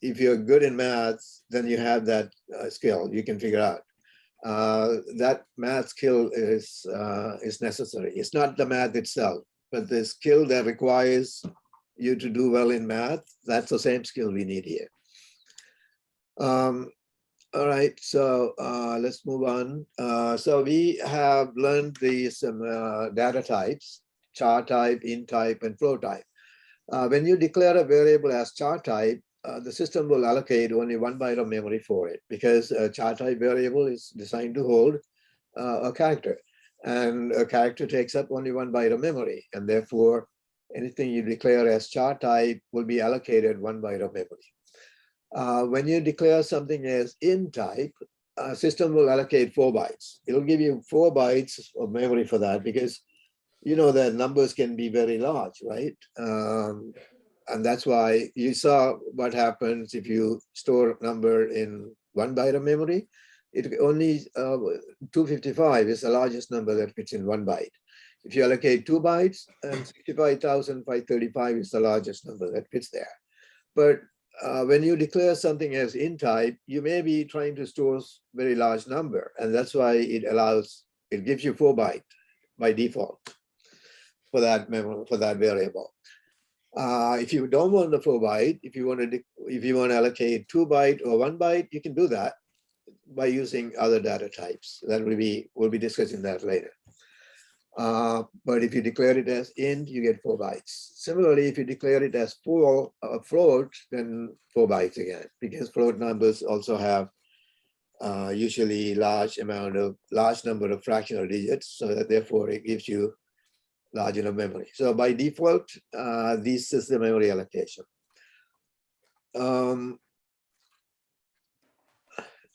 if you're good in maths, then you have that skill, you can figure out. That math skill is necessary. It's not the math itself, but the skill that requires you to do well in math, that's the same skill we need here. All right, so let's move on. So we have learned these data types, char type, int type, and float type. When you declare a variable as char type, the system will allocate only 1 byte of memory for it because a char type variable is designed to hold a character. And a character takes up only 1 byte of memory. And therefore, anything you declare as char type will be allocated 1 byte of memory. When you declare something as int type, system will allocate 4 bytes. It'll give you 4 bytes of memory for that because you know that numbers can be very large, right? And that's why you saw what happens if you store a number in 1 byte of memory. It only 255 is the largest number that fits in 1 byte. If you allocate 2 bytes, and 65,535 is the largest number that fits there. But when you declare something as int type, you may be trying to store a very large number, and that's why it gives you 4 byte by default for that memory, for that variable. If you don't want the 4 byte, if you want to allocate 2 byte or 1 byte, you can do that by using other data types. That we'll be discussing that later. But if you declare it as int, you get 4 bytes. Similarly, if you declare it as float, then 4 bytes again, because float numbers also have usually large number of fractional digits, so that therefore it gives you large enough memory. So by default, this is the memory allocation.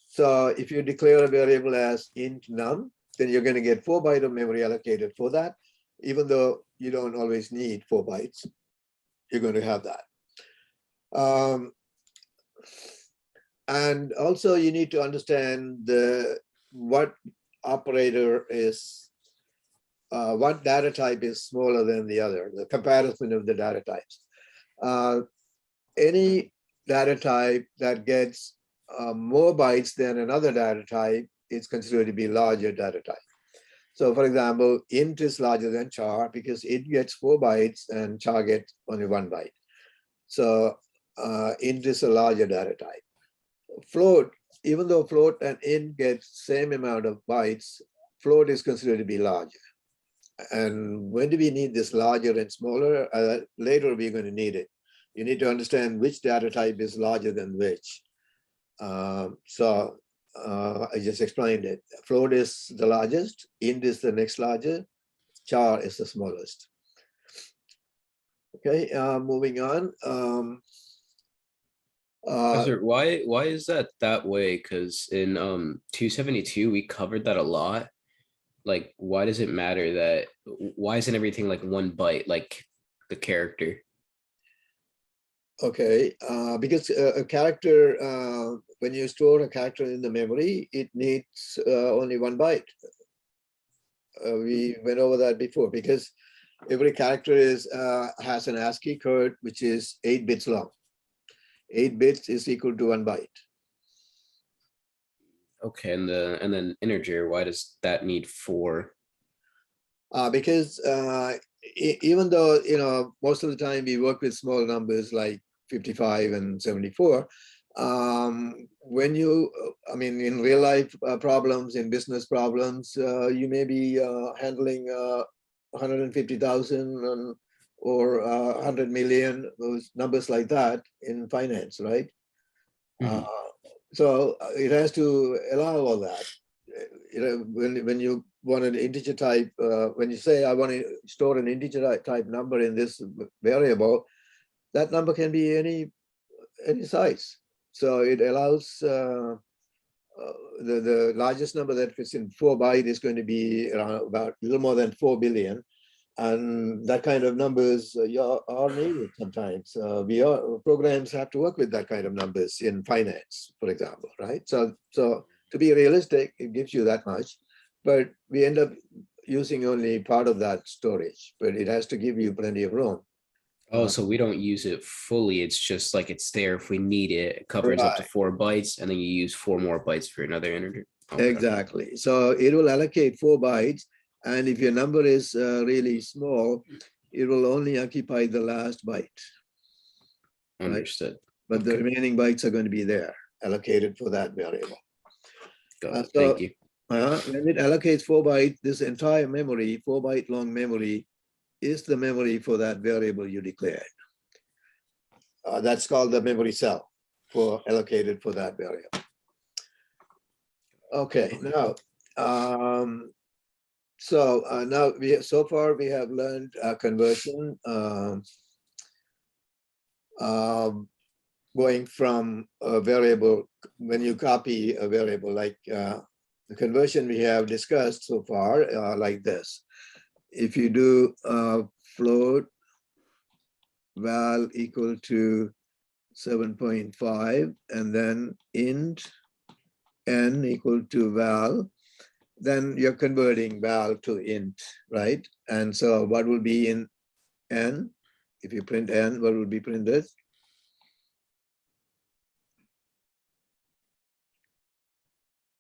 So if you declare a variable as int num, then you're going to get 4 bytes of memory allocated for that. Even though you don't always need 4 bytes, you're going to have that. And also you need to understand what operator is, what data type is smaller than the other, the comparison of the data types. Any data type that gets more bytes than another data type is considered to be larger data type. So for example, int is larger than char because it gets 4 bytes and char gets only 1 byte. So int is a larger data type. Float, even though float and int get same amount of bytes, float is considered to be larger. And when do we need this larger and smaller? Later we're going to need it. You need to understand which data type is larger than which. I just explained it. Float is the largest, int is the next larger, char is the smallest. Okay, moving on. Professor, why is that way? Because in 272 we covered that a lot. Like, why does it matter that? Why isn't everything like 1 byte, like the character? Okay, because a character, when you store a character in the memory, it needs only 1 byte. We went over that before because every character has an ASCII code which is 8 bits long. 8 bits is equal to 1 byte. Okay, and then integer, why does that need 4? Because even though, you know, most of the time we work with small numbers like 55 and 74, when you, I mean, in real life problems, in business problems, you may be handling 150,000 or 100 million, those numbers like that in finance, right? So it has to allow all that. You know, when you want an integer type, when you say I want to store an integer type number in this variable, that number can be any size. So it allows the largest number that fits in 4 byte is going to be around about a little more than 4 billion. And that kind of numbers are needed sometimes. Programs have to work with that kind of numbers in finance, for example, right? So to be realistic, it gives you that much, but we end up using only part of that storage, but it has to give you plenty of room. Oh, so we don't use it fully. It's just like it's there if we need it. It covers up to 4 bytes, and then you use 4 more bytes for another integer. Okay. Exactly. So it will allocate 4 bytes. And if your number is really small, it will only occupy the last byte. Understood. Right? But the remaining bytes are going to be there, allocated for that variable. Thank you. When it allocates 4 bytes, this entire memory, 4 byte long memory, is the memory for that variable you declared. That's called the memory cell allocated for that variable. Okay, now, now so far we have learned conversion, going from a variable, when you copy a variable, like the conversion we have discussed so far, like this. If you do float val equal to 7.5 and then int n equal to val, then you're converting val to int, right? And so what will be in n? If you print n, what will be printed?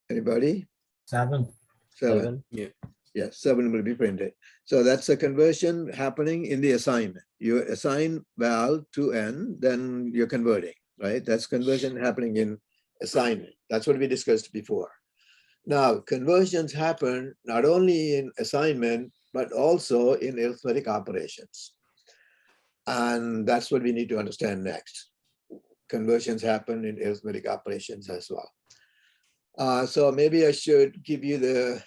Anybody? 7. 7. Yeah. Yes, 7 will be printed. So that's a conversion happening in the assignment. You assign val to n, then you're converting, right? That's conversion happening in assignment. That's what we discussed before. Now, conversions happen not only in assignment, but also in arithmetic operations. And that's what we need to understand next. Conversions happen in arithmetic operations as well. So maybe I should give you the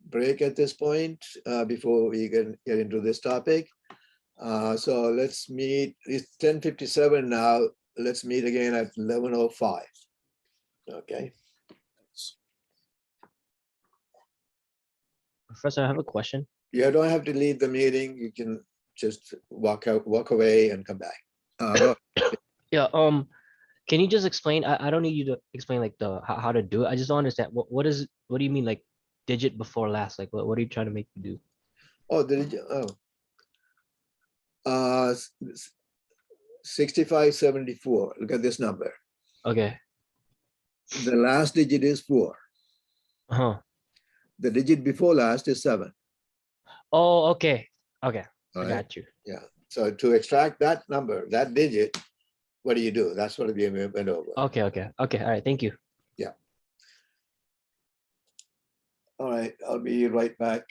break at this point before we can get into this topic. So let's meet, it's 10:57 now. Let's meet again at 11:05. Okay. Professor, I have a question. You don't have to leave the meeting. You can just walk away and come back. Go. Yeah, can you just explain? I don't need you to explain like how to do it. I just don't understand. What do you mean like digit before last? Like what are you trying to make me do? Oh, 6574. Look at this number. Okay. The last digit is 4. Uh-huh. The digit before last is 7. Oh, okay. Okay. All I right. got you. Yeah. So to extract that number, that digit, what do you do? That's what we went over. Okay. Okay. Okay. All right. Thank you. Yeah. All right. I'll be right back.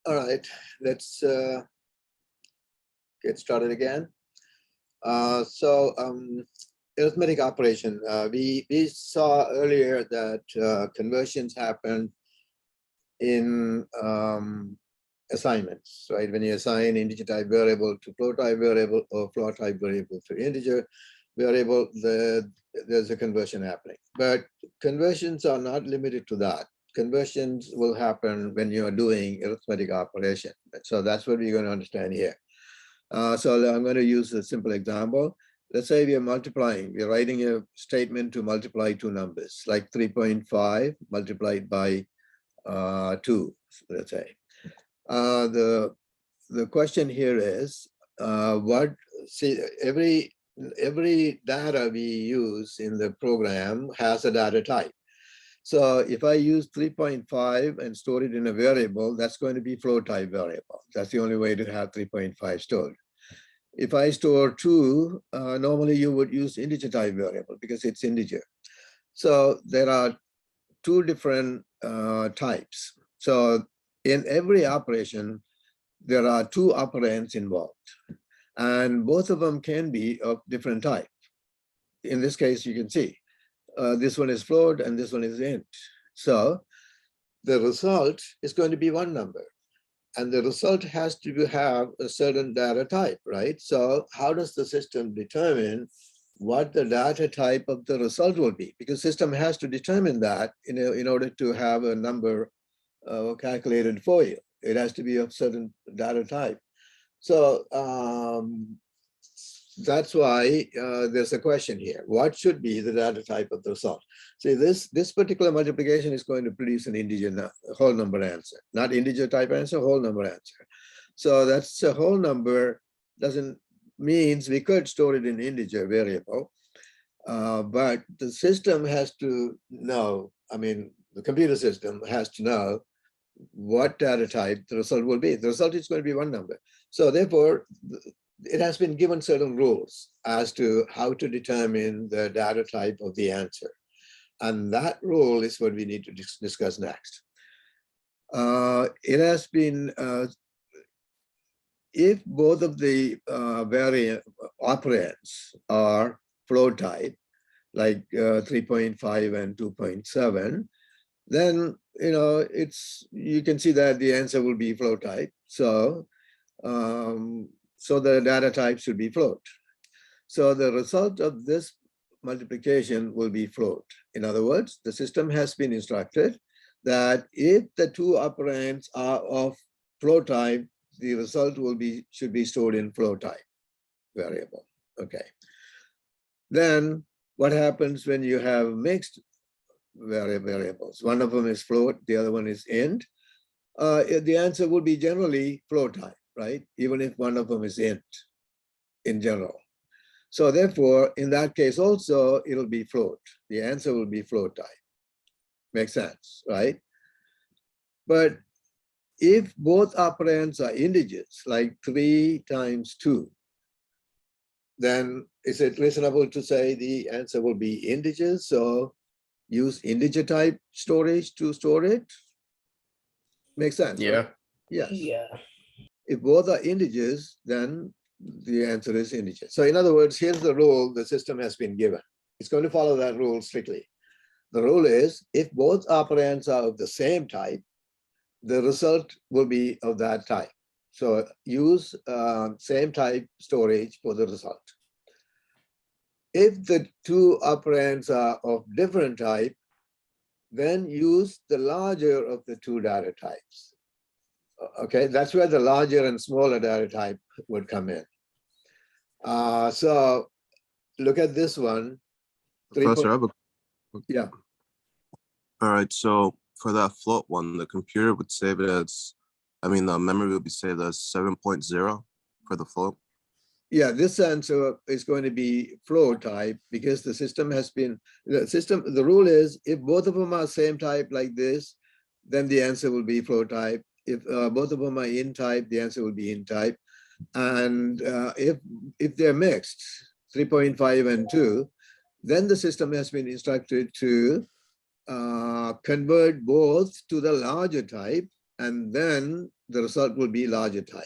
All right, let's get started again. Arithmetic operation. We saw earlier that conversions happen in assignments, right? When you assign integer type variable to float type variable or float type variable to integer variable, there's a conversion happening. But conversions are not limited to that. Conversions will happen when you are doing arithmetic operation. So that's what we're going to understand here. So I'm going to use a simple example. Let's say we are multiplying. We're writing a statement to multiply two numbers, like 3.5 multiplied by 2, let's say. The question here is, every data we use in the program has a data type. So if I use 3.5 and store it in a variable, that's going to be float type variable. That's the only way to have 3.5 stored. If I store 2, normally you would use integer type variable because it's integer. So there are two different types. So in every operation, there are two operands involved, and both of them can be of different type. In this case, you can see this one is float and this one is int. So the result is going to be one number, and the result has to have a certain data type, right? So how does the system determine what the data type of the result will be? Because system has to determine that in order to have a number calculated for you. It has to be of certain data type. So that's why there's a question here. What should be the data type of the result? See, this particular multiplication is going to produce an integer whole number answer, not integer type answer, whole number answer. So that's a whole number means we could store it in integer variable, but the system has to know, I mean, the computer system has to know what data type the result will be. The result is going to be one number. So therefore, it has been given certain rules as to how to determine the data type of the answer. And that rule is what we need to discuss next. It has been, if both of the variant operands are float type, like 3.5 and 2.7, then you can see that the answer will be float type. So so the data type should be float. So the result of this multiplication will be float. In other words, the system has been instructed that if the two operands are of float type, the result should be stored in float type variable. Okay. Then what happens when you have mixed variables? One of them is float, the other one is int. The answer would be generally float type, right? Even if one of them is int in general. So therefore, in that case also, it'll be float. The answer will be float type. Makes sense, right? But if both operands are integers, like 3 times 2, then is it reasonable to say the answer will be integers? So use integer type storage to store it? Makes sense, Yeah. right? Yes. Yeah. If both are integers, then the answer is integer. So in other words, here's the rule the system has been given. It's going to follow that rule strictly. The rule is, if both operands are of the same type, the result will be of that type. So use same type storage for the result. If the two operands are of different type, then use the larger of the two data types. Okay, that's where the larger and smaller data type would come in. So look at this one. Professor, I have a, Yeah. all right, so for that float one, the computer would save it as, I mean, the memory would be saved as 7.0 for the float. Yeah, this answer is going to be float type because the system has been, the rule is if both of them are same type like this, then the answer will be float type. If both of them are int type, the answer will be int type. And if they're mixed, 3.5 and 2, then the system has been instructed to convert both to the larger type and then the result will be larger type.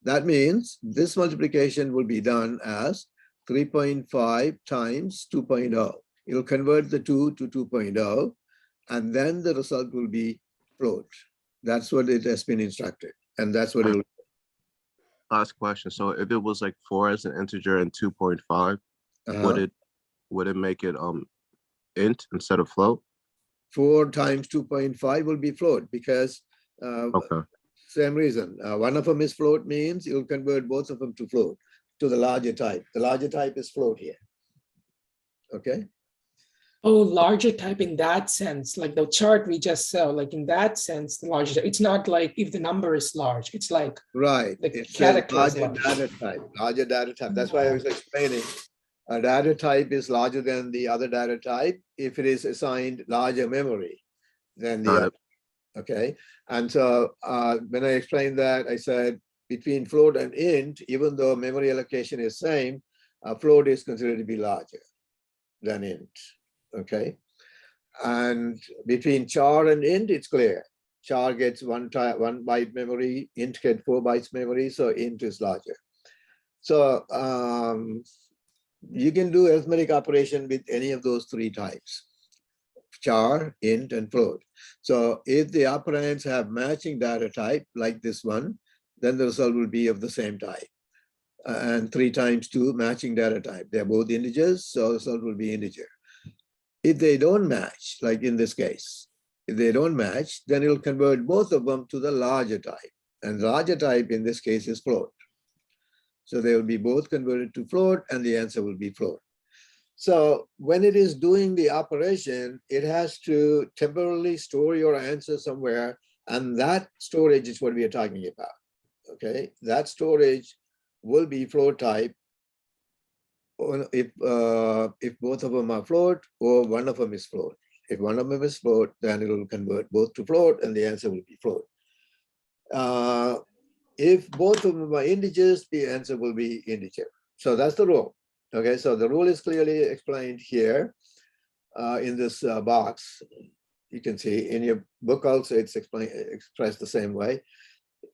That means this multiplication will be done as 3.5 times 2.0. It'll convert the 2 to 2.0, and then the result will be float. That's what it has been instructed, and that's what it'll. Last question. So if it was like 4 as an integer and 2.5, would it make it int instead of float? 4 times 2.5 will be float because Okay. same reason. One of them is float means you'll convert both of them to float, to the larger type. The larger type is float here. Okay. Oh, larger type in that sense, like the chart we just saw, like in that sense, the larger, it's not like if the number is large, it's like Right. the It's a character is larger large. data type. Larger data type. That's why I was explaining. A data type is larger than the other data type if it is assigned larger memory than the Got other. Okay. And so when I explained that, I said between float and int, even though memory allocation is same, float is considered to be larger than int. Okay. And between char and int, it's clear. Char gets one byte memory, int gets 4 bytes memory, so int is larger. So you can do arithmetic operation with any of those 3 types: char, int, and float. So if the operands have matching data type like this one, then the result will be of the same type. And 3 times 2 matching data type. They're both integers, so the result will be integer. If they don't match, like in this case, if they don't match, then it'll convert both of them to the larger type. And the larger type in this case is float. So they will be both converted to float, and the answer will be float. So when it is doing the operation, it has to temporarily store your answer somewhere, and that storage is what we are talking about. Okay, that storage will be float type if both of them are float or one of them is float. If one of them is float, then it will convert both to float, and the answer will be float. If both of them are integers, the answer will be integer. So that's the rule. Okay, so the rule is clearly explained here in this box. You can see in your book also it's expressed the same way.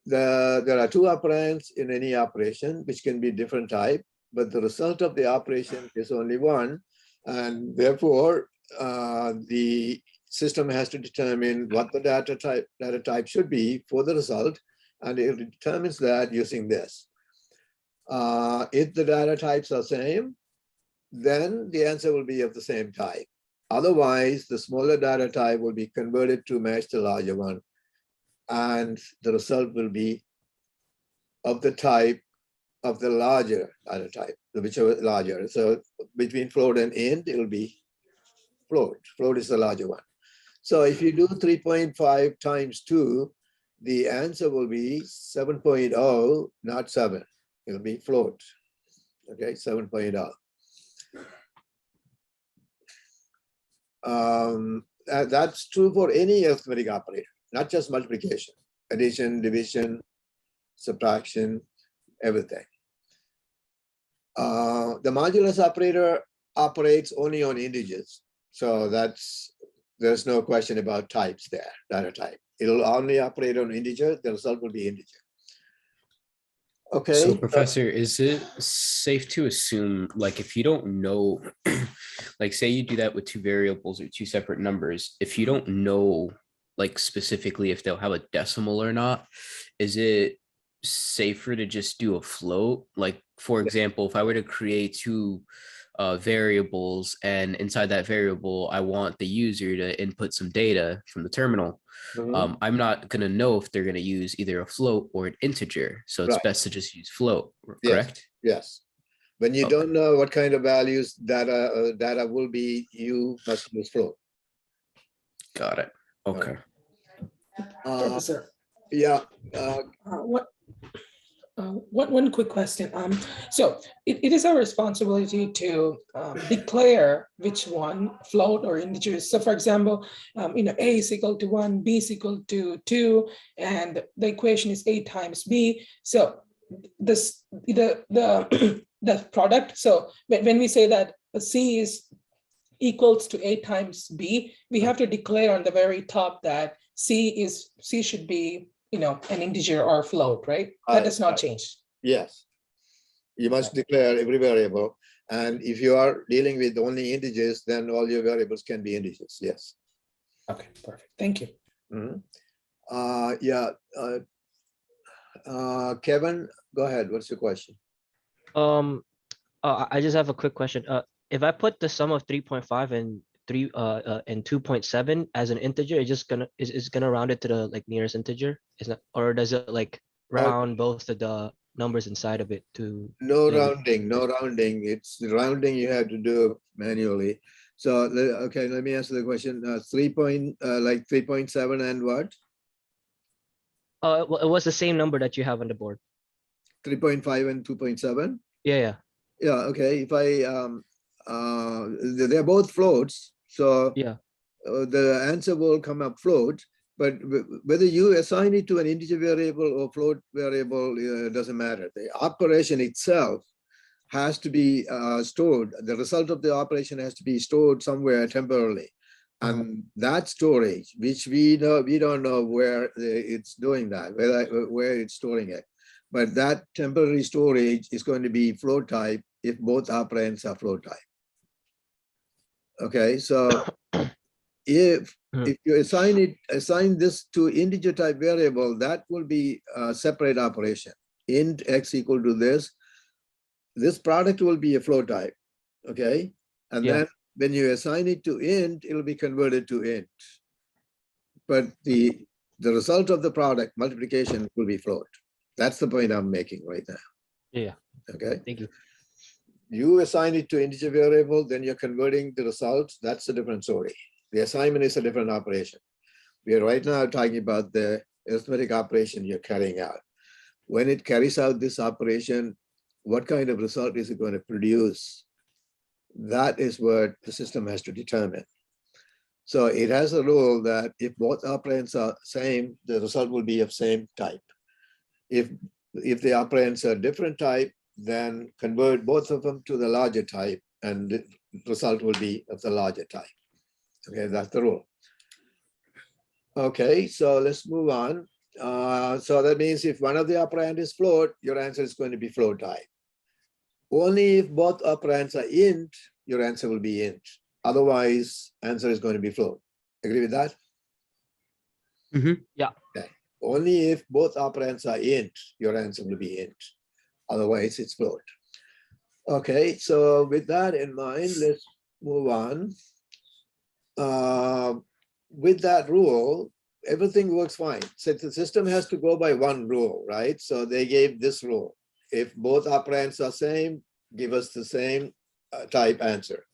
There are 2 operands in any operation, which can be different type, but the result of the operation is only one. And therefore, the system has to determine what the data type should be for the result. And it determines that using this. If the data types are same, then the answer will be of the same type. Otherwise, the smaller data type will be converted to match the larger one. And the result will be of the type of the larger data type, whichever larger. So between float and int, it will be float. Float is the larger one. So if you do 3.5 times 2, the answer will be 7.0, not 7. It'll be float. Okay, 7.0. That's true for any arithmetic operator, not just multiplication, addition, division, subtraction, everything. The modulus operator operates only on integers. So there's no question about types there, data type. It'll only operate on integer, the result will be integer. Okay. So Professor, is it safe to assume, like, if you don't know, like say you do that with 2 variables or 2 separate numbers, if you don't know, like specifically if they'll have a decimal or not, is it safer to just do a float? Like, for example, if I were to create 2 variables, and inside that variable, I want the user to input some data from the terminal. I'm not going to know if they're going to use either a float or an integer. So it's best to just use float, correct? Yes. When you don't know what kind of values data will be, you must use float. Got it. Okay. Professor. Yeah. One quick question. So it is our responsibility to declare which one, float or integers. So for example, A is equal to 1, B is equal to 2, and the equation is A times B. So this the product. So when we say that C is equals to A times B, we have to declare on the very top that C should be an integer or a float, right? That does not Right. change. Yes. You must declare every variable. And if you are dealing with only integers, then all your variables can be integers. Yes. Okay, perfect. Thank you. Mhm. Yeah. Kevin, go ahead. What's your question? I just have a quick question. If I put the sum of 3.5 and 2.7 as an integer, it's gonna round it to the like nearest integer, is that, or does it like round both of the numbers inside of it to? No the- rounding, no rounding. It's the rounding you have to do manually. So, okay, let me answer the question. 3.7 and what? Well, it was the same number that you have on the board. 3.5 and 2.7? Yeah. Yeah, okay. If I, they're both floats. So Yeah. the answer will come up float, but whether you assign it to an integer variable or float variable, doesn't matter. The operation itself has to be stored. The result of the operation has to be stored somewhere temporarily. And that storage, which we don't know where it's doing that, where it's storing it. But that temporary storage is going to be float type if both operands are float type. Okay, so if you assign this to integer type variable, that will be a separate operation. Int x equal to this product will be a float type. Okay, and then when you assign it to int, it'll be converted to int. But the result of the product multiplication will be float. That's the point I'm making right now. Yeah. Okay. Thank you. You assign it to integer variable, then you're converting the results. That's a different story. The assignment is a different operation. We are right now talking about the arithmetic operation you're carrying out. When it carries out this operation, what kind of result is it going to produce? That is what the system has to determine. So it has a rule that if both operands are same, the result will be of same type. If the operands are different type, then convert both of them to the larger type and the result will be of the larger type. Okay, that's the rule. Okay, so let's move on. So that means if one of the operand is float, your answer is going to be float type. Only if both operands are int, your answer will be int. Otherwise, answer is going to be float. Agree with that? Yeah. Okay. Only if both operands are int, your answer will be int. Otherwise, it's float. Okay, so with that in mind, let's move on. With that rule, everything works fine. So the system has to go by one rule, right? So they gave this rule. If both operands are same, give us the same type answer.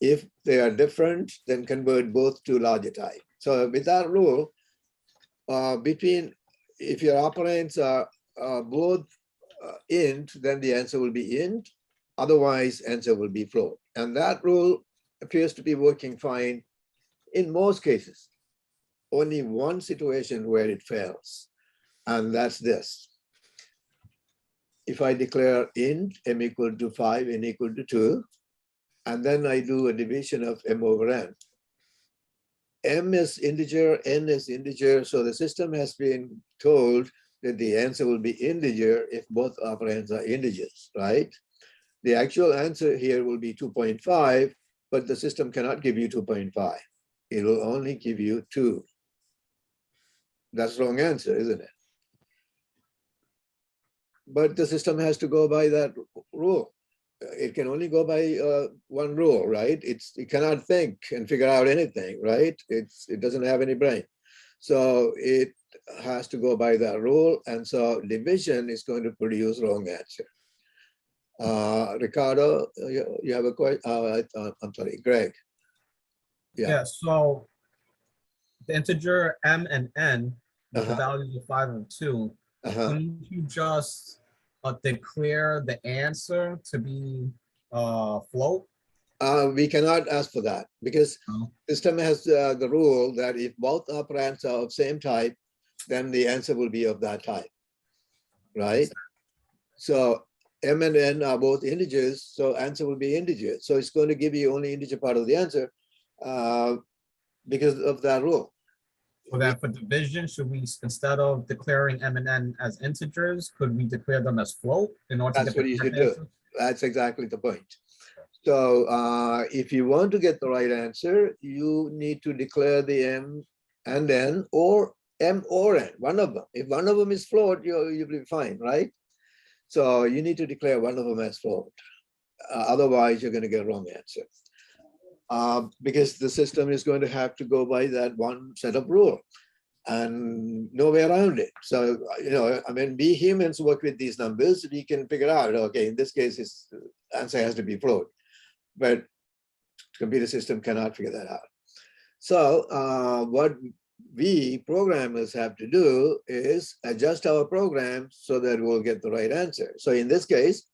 If they are different, then convert both to larger type. So with that rule, if your operands are both int, then the answer will be int. Otherwise, answer will be float. And that rule appears to be working fine in most cases. Only one situation where it fails, and that's this. If I declare int m equal to 5, n equal to 2, and then I do a division of m over n. M is integer, n is integer, so the system has been told that the answer will be integer if both operands are integers, right? The actual answer here will be 2.5, but the system cannot give you 2.5. It will only give you 2. That's the wrong answer, isn't it? But the system has to go by that rule. It can only go by one rule, right? It cannot think and figure out anything, right? It doesn't have any brain. So it has to go by that rule. And so division is going to produce wrong answer. Ricardo, you have a question? I'm sorry, Greg. Yeah, so the integer m and n, with the values of 5 and 2, couldn't you just declare the answer to be float? We cannot ask for that because system has the rule that if both operands are of same type, then the answer will be of that type, right? So m and n are both integers, so answer will be integer. So it's going to give you only integer part of the answer because of that rule. So then for division, should we, instead of declaring M and N as integers, could we declare them as float in order to That's get what the you should correct do. answer? That's exactly the point. So if you want to get the right answer, you need to declare the M and N or M or N, one of them. If one of them is float, you'll be fine, right? So you need to declare one of them as float. Otherwise, you're going to get a wrong answer. Because the system is going to have to go by that one set of rule and no way around it. So, you know, I mean, we humans work with these numbers, we can figure out, okay, in this case, its answer has to be float, but computer system cannot figure that out. So what we programmers have to do is adjust our program so that we'll get the right answer. So in this case,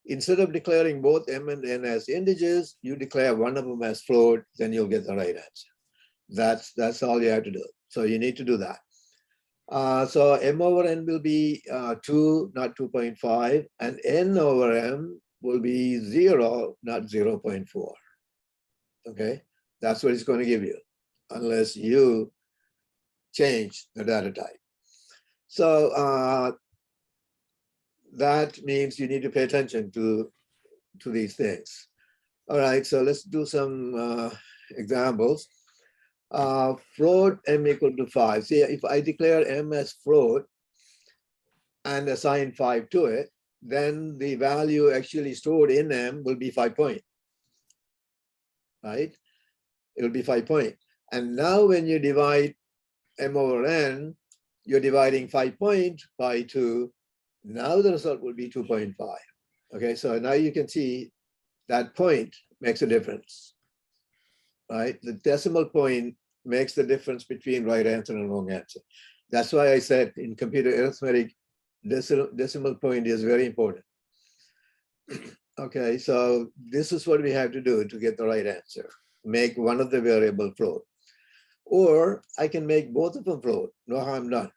instead of declaring both M and N as integers, you declare one of them as float, then you'll get the right answer. That's all you have to do. So you need to do that. So M over N will be 2, not 2.5, and N over M will be 0, not 0.4. Okay, that's what it's going to give you, unless you change the data type. So that means you need to pay attention to these things. All right, so let's do some examples. Float M equal to 5. See, if I declare M as float and assign 5 to it, then the value actually stored in M will be 5 point. Right? It'll be 5 point. And now when you divide M over N, you're dividing 5 point by 2. Now the result will be 2.5. Okay, so now you can see that point makes a difference. Right? The decimal point makes the difference between right answer and wrong answer. That's why I said in computer arithmetic, decimal point is very important. Okay, so this is what we have to do to get the right answer. Make one of the variable float. Or I can make both of them float, no harm done.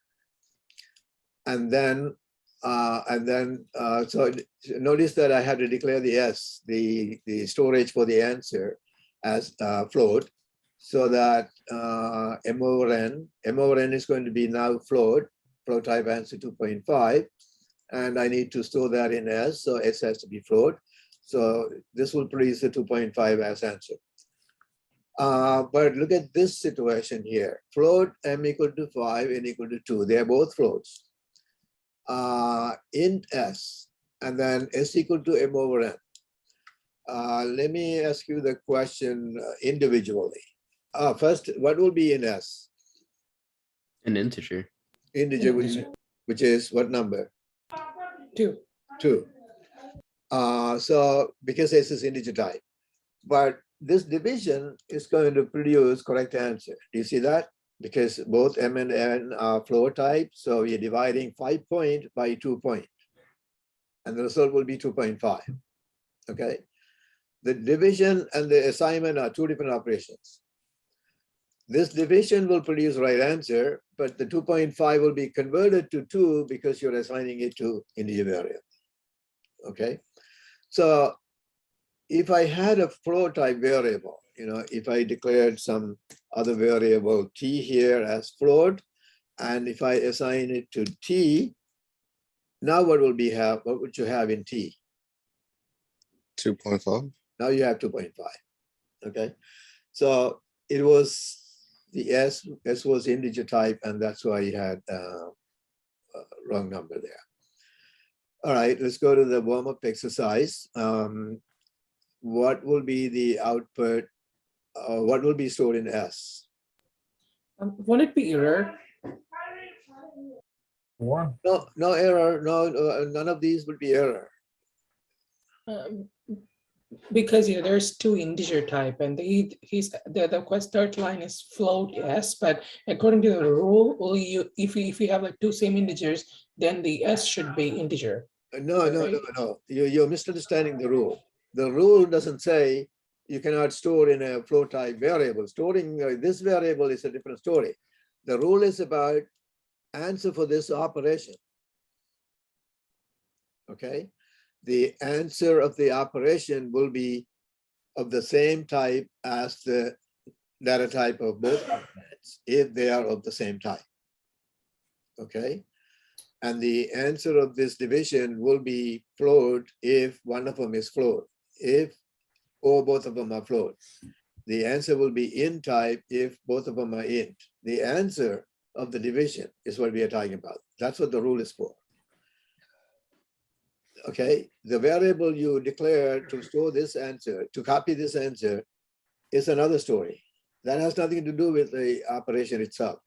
And then so notice that I had to declare the S, the storage for the answer as float, so that M over N is going to be now float type answer 2.5, and I need to store that in S, so S has to be float. So this will produce the 2.5 as answer. But look at this situation here. Float M equal to 5, N equal to 2. They are both floats. Int S, and then S equal to M over N. Let me ask you the question individually. First, what will be in S? An integer. Integer, which is what number? 2. 2. So because S is integer type, but this division is going to produce correct answer. Do you see that? Because both M and N are float type, so you're dividing 5 point by 2 point, and the result will be 2.5. Okay. The division and the assignment are two different operations. This division will produce right answer, but the 2.5 will be converted to 2 because you're assigning it to integer variable. Okay. So if I had a float type variable, you know, if I declared some other variable t here as float, and if I assign it to t, now what would you have in t? 2.5. Now you have 2.5. Okay. So it was the S was integer type, and that's why you had a wrong number there. All right, let's go to the warm-up exercise. What will be the output? What will be stored in S? Won't it be error? Or No error. No, none of these would be error. Because there's 2 integer type, and the third line is float S, but according to the rule, if you have like 2 same integers, then the S should be integer. No. You're misunderstanding the rule. The rule doesn't say you cannot store in a float type variable. Storing this variable is a different story. The rule is about answer for this operation. Okay. The answer of the operation will be of the same type as the data type of both operands if they are of the same type. Okay, and the answer of this division will be float if one of them is float, if or both of them are float. The answer will be int type if both of them are int. The answer of the division is what we are talking about. That's what the rule is for. Okay, the variable you declare to store this answer, to copy this answer, is another story. That has nothing to do with the operation itself.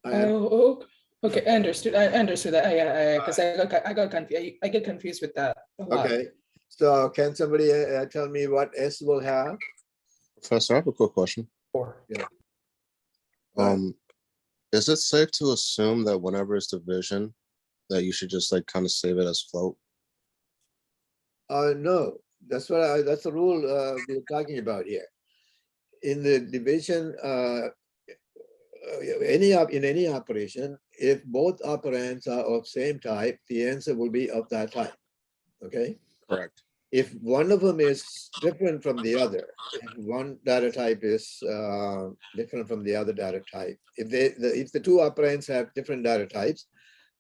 Oh, okay, I understood. I understood that. Because I got confused. I get confused with that a lot. Okay, so can somebody tell me what S will have? Professor, I have a quick question. Four. Is it safe to assume that whenever it's division, that you should just like kind of save it as float? No, that's what that's the rule we're talking about here. In the division, in any operation, if both operands are of same type, the answer will be of that type. Okay. Correct. If one of them is different from the other, if one data type is different from the other data type, if the two operands have different data types,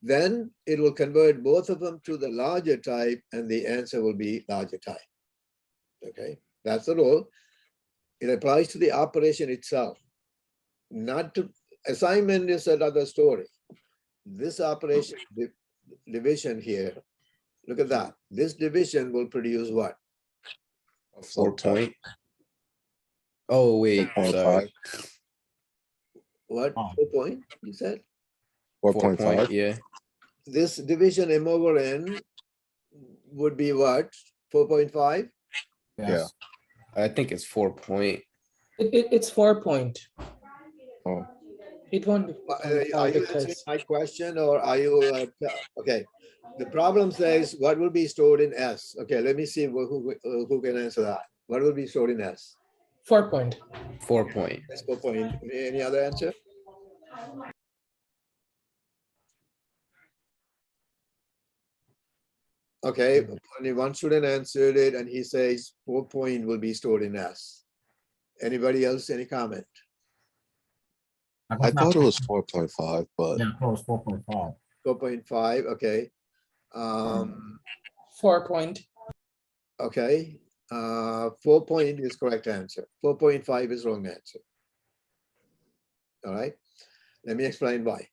then it will convert both of them to the larger type and the answer will be larger type. Okay, that's the rule. It applies to the operation itself, not to assignment is another story. This operation division here, look at that. This division will produce what? 4 point. Oh, wait, 4.5. sorry. What? Oh. 4 point, you said? 4 point, 4.5. yeah. This division M over N would be what? 4.5? Yes. I think it's 4 point. It's 4 point. Oh. It won't be Are you answering my question or are you, okay. The problem says what will be stored in S? Okay, let me see who can answer that. What will be stored in S? 4 point. 4 point. That's 4 point. Any other answer? Okay, only one student answered it and he says 4 point will be stored in S. Anybody else, any comment? I thought it was 4.5, but Yeah, close 4.5. 4.5, okay. 4 point. Okay, 4 point is correct answer. 4.5 is wrong answer. All right, let me explain why.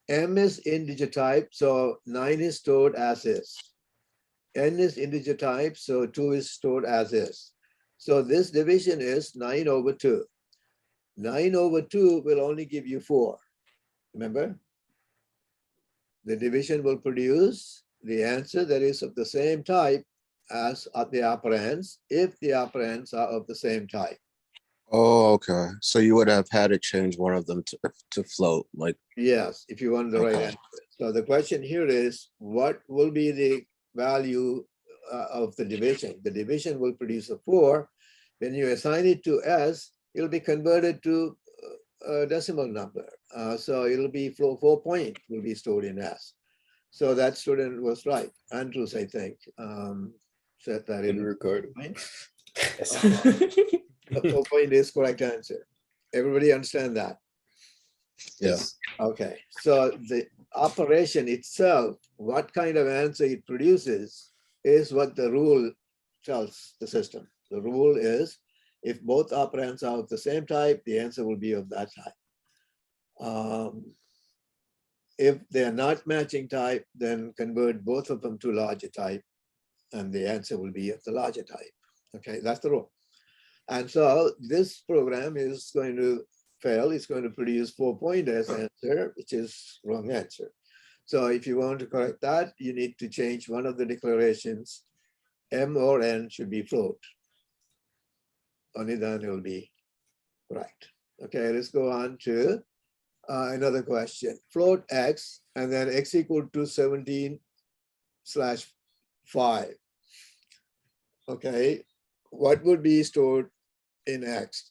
M is integer type, so 9 is stored as is. N is integer type, so 2 is stored as is. So this division is 9 over 2. 9 over 2 will only give you 4. Remember? The division will produce the answer that is of the same type as the operands, if the operands are of the same type. oh, okay. So you would have had to change one of them to float, like Yes, if you want the right Okay. answer. So the question here is, what will be the value of the division? The division will produce a 4. When you assign it to S, it'll be converted to a decimal number. So it'll be 4 point will be stored in S. So that student was right. Andrews, I think, said that In it record. 4 point is correct answer. Everybody understand that? yes. Okay, so the operation itself, what kind of answer it produces is what the rule tells the system. The rule is if both operands are of the same type, the answer will be of that type. If they are not matching type, then convert both of them to larger type and the answer will be of the larger type. Okay, that's the rule. And so this program is going to fail. It's going to produce 4 point as answer, which is wrong answer. So if you want to correct that, you need to change one of the declarations. M or N should be float. Only then it will be correct. Okay, let's go on to another question. Float X and then X equal to 17/5. Okay, what would be stored in X?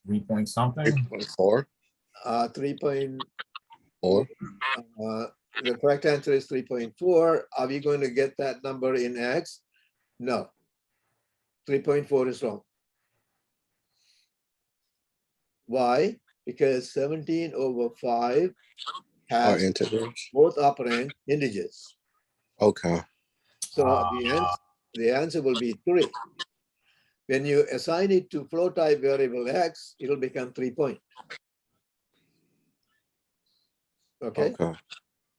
3 point something. 3.4 3 point, or the correct answer is 3.4. Are we going to get that number in X? No. 3.4 is wrong. Why? Because 17/5 Or has integers. both operand integers. Okay. So the answer will be 3. When you assign it to float type variable X, it'll become 3 point. Okay? Okay.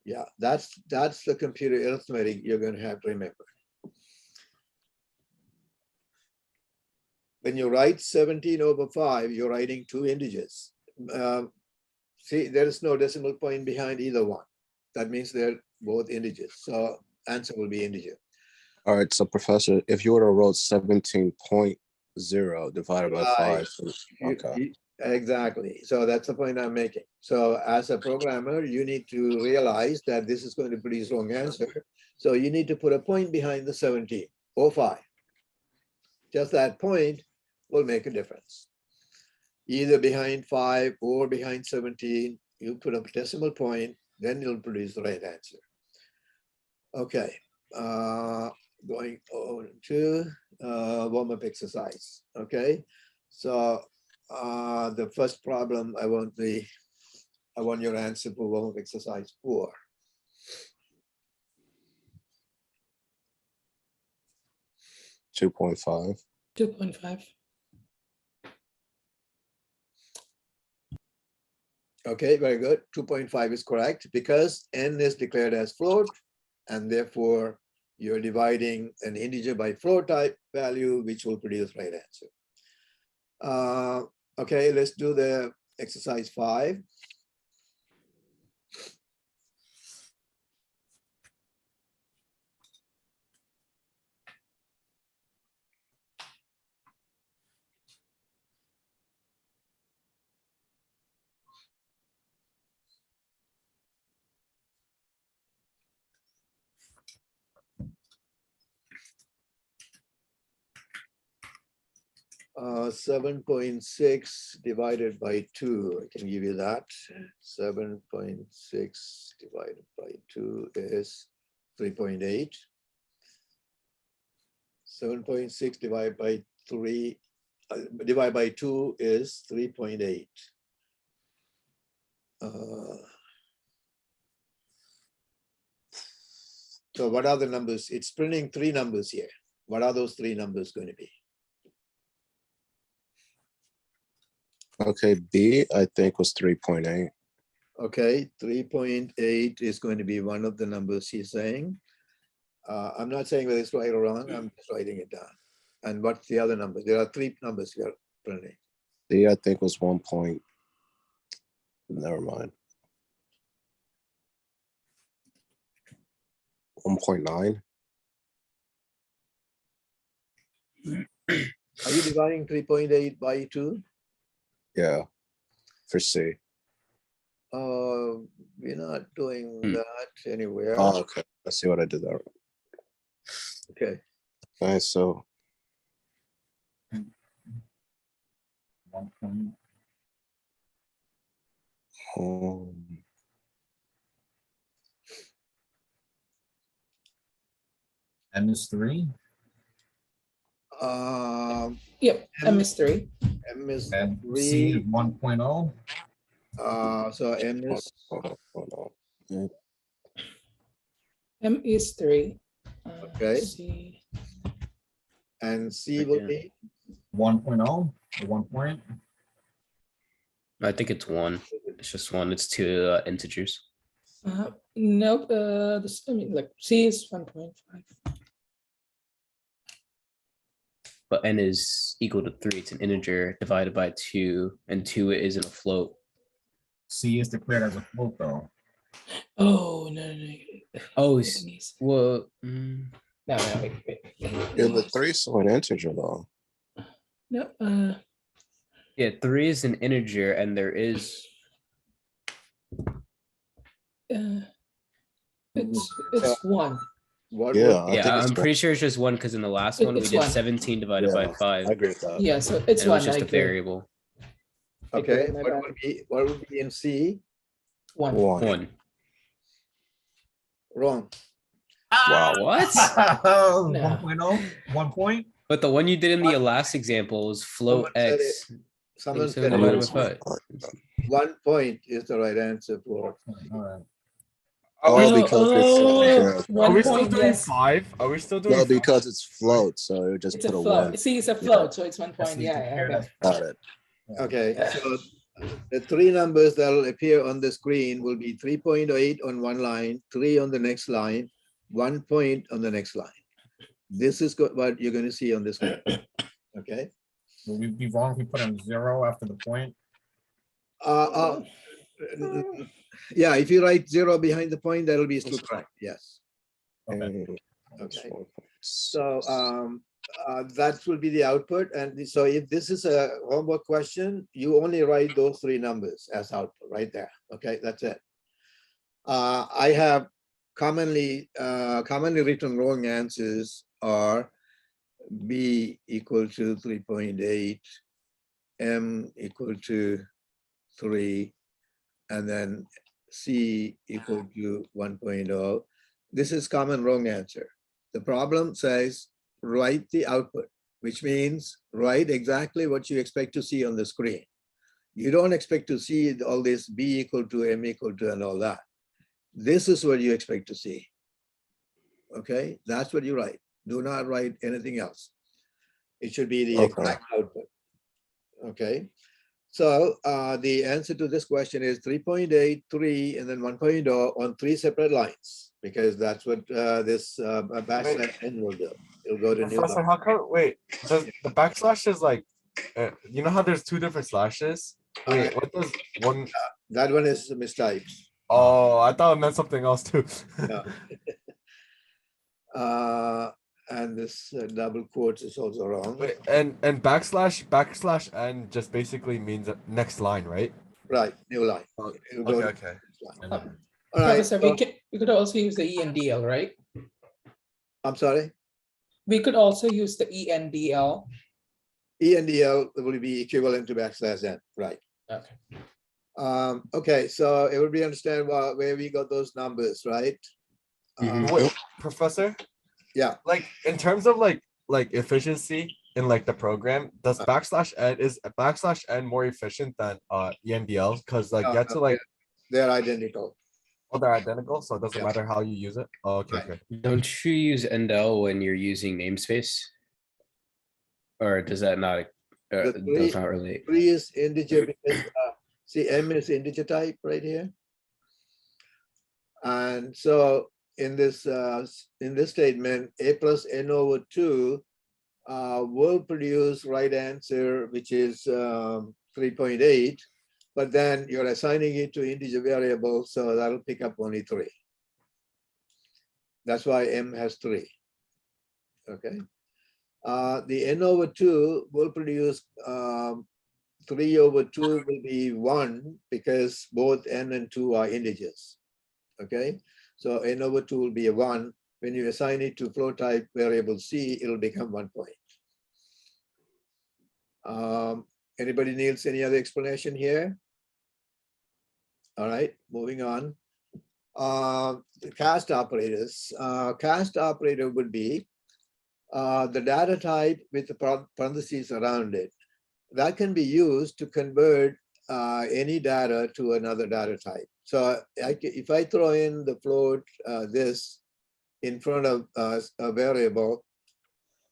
Yeah, that's the computer arithmetic you're going to have to remember. When you write 17/5, you're writing 2 integers. See, there is no decimal point behind either one. That means they're both integers. So answer will be integer. All right. So professor, if you were to wrote 17.0 divided by 5. Okay. Exactly. So that's the point I'm making. So as a programmer, you need to realize that this is going to produce wrong answer. So you need to put a point behind the 17/5. Just that point will make a difference. Either behind 5 or behind 17, you put a decimal point, then you'll produce the right answer. Okay, going on to warm-up exercise. Okay, so the first problem, I want your answer for warm-up exercise 4. $2.5. 2.5. Okay, very good. 2.5 is correct because n is declared as float, and therefore you're dividing an integer by float type value, which will produce right answer. Okay, let's do the exercise 5. Uh, 7.6 divided by 2, I can give you that. 7.6 divided by 2 is 3.8. 7.6 divided by 3, divided by 2 is 3.8. So what are the numbers? It's printing 3 numbers here. What are those 3 numbers going to be? Okay, B, I think was 3.8. Okay, 3.8 is going to be one of the numbers he's saying. I'm not saying whether it's right or wrong, I'm just writing it down. And what's the other number? There are 3 numbers you're printing. D, I think was 1 point. Never mind. 1.9. Are you dividing 3.8 by 2? Yeah, for C. We're not doing that anywhere. Oh, okay. Let's see what I did there. Okay. Okay, so 1 point. M is 3. Yep, M is 3. M is And C is 3. 1.0. So M is hold on. M is 3. Okay. C. and C will be 1.0 or 1 point. I think it's 1. It's just 1. It's 2 integers. Nope. This, I mean, like C is 1.5. But n is equal to 3. It's an integer divided by 2, and 2 isn't a float. C is declared as a float though. Oh no. Oh, Vietnamese. well, No, wait. Yeah, but 3 is still an integer though. No, yeah, 3 is an integer, and there is it's 1. what Yeah, would- I think yeah. it's I'm pretty sure it's just 1 because in the last one we It's did 1. 17 divided by Yeah, 5. I agree with that. Yeah, so And it's it 1. was just I a agree. variable. Okay, my what bad. would be in C? 1. 1. 1. Wrong. Wow, what? 1.0, 1 point. But the one you did in the last example is float Someone said x. Someone said 7 divided by 5. 1 point is the right answer for. All right. Oh, because it's Are 1 we still point, doing yes. 5? Are we still doing well, 5? because it's float, so it would just It's a put a float. one. See, it's a float, so it's 1 point. you Yeah, compare yeah. that. Got it. Okay, Yeah. so the three numbers that will appear on the screen will be 3.8 on one line, 3 on the next line, 1 point on the next line. This is what you're going to see on the screen. Okay. Will we be wrong if we put in 0 after the point? Yeah, if you write 0 behind the point, that'll be still correct. Yes. Okay. Okay. So that will be the output. And so if this is a homework question, you only write those 3 numbers as output right there. Okay, that's it. I have commonly written wrong answers are B equal to 3.8, M equal to 3, and then C equal to 1.0. This is common wrong answer. The problem says write the output, which means write exactly what you expect to see on the screen. You don't expect to see all this B equal to, M equal to, and all that. This is what you expect to see. Okay, that's what you write. Do not write anything else. It should be the exact output. Okay, so the answer to this question is 3.8, 3, and then 1.0 on 3 separate lines, because that's what this backslash n will do. It'll go to new Professor, line. how come? Wait, the backslash is like, you know how there's 2 different slashes? Wait, what does one? That one is mistyped. Oh, I thought it meant something else too. No. And this double quotes is also wrong. Wait, and backslash n just basically means next line, right? Right, new line. It'll go Okay, to okay. next line. And then- All right. Professor, So, we could also use the ENDL, right? I'm sorry. We could also use the ENDL. ENDL will be equivalent to backslash n, right? Okay. Okay, so everybody understand where we got those numbers, right? Wait, Professor? Yeah. Like in terms of like efficiency in like the program, does backslash n more efficient than ENDL? Because like you have to like they're identical. oh, they're identical, so it doesn't Yeah. matter how you use it. Oh, okay, Right. okay. Don't you use endl when you're using namespace? Or does that not The does not relate? 3 is integer because see m is integer type right here. And so in this statement, a plus n over 2 will produce right answer, which is 3.8, but then you're assigning it to integer variable, so that'll pick up only 3. That's why m has 3. Okay. The n over 2 will produce 3 over 2 will be 1 because both n and 2 are integers. Okay, so n over 2 will be a 1. When you assign it to flow type variable C, it'll become 1 point. Anybody needs any other explanation here? All right, moving on. The cast operators. Cast operator would be the data type with the parentheses around it. That can be used to convert any data to another data type. So if I throw in the float this in front of a variable,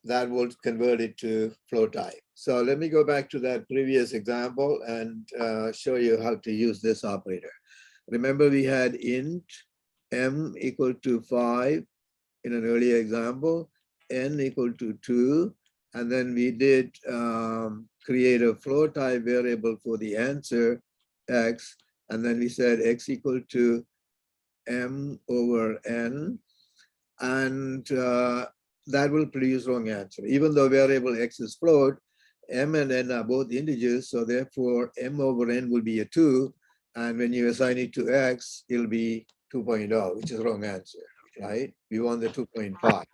that will convert it to float type. So let me go back to that previous example and show you how to use this operator. Remember we had int m equal to 5 in an earlier example, n equal to 2, and then we did create a float type variable for the answer x, and then we said x equal to m over n, and that will produce wrong answer. Even though variable x is float, m and n are both integers, so therefore m over n will be a 2, and when you assign it to x, it'll be 2.0, which is wrong answer, right? We want the 2.5.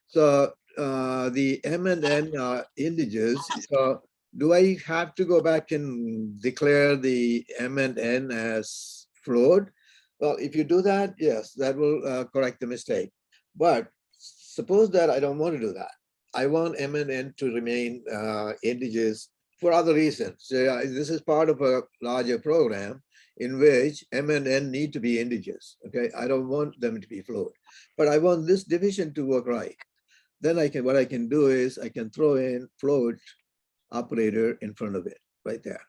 So the m and n are integers. So do I have to go back and declare the m and n as float? Well, if you do that, yes, that will correct the mistake. But suppose that I don't want to do that. I want m and n to remain integers for other reasons. So, this is part of a larger program in which m and n need to be integers. Okay, I don't want them to be float, but I want this division to work right. Then what I can do is I can throw in float operator in front of it right there.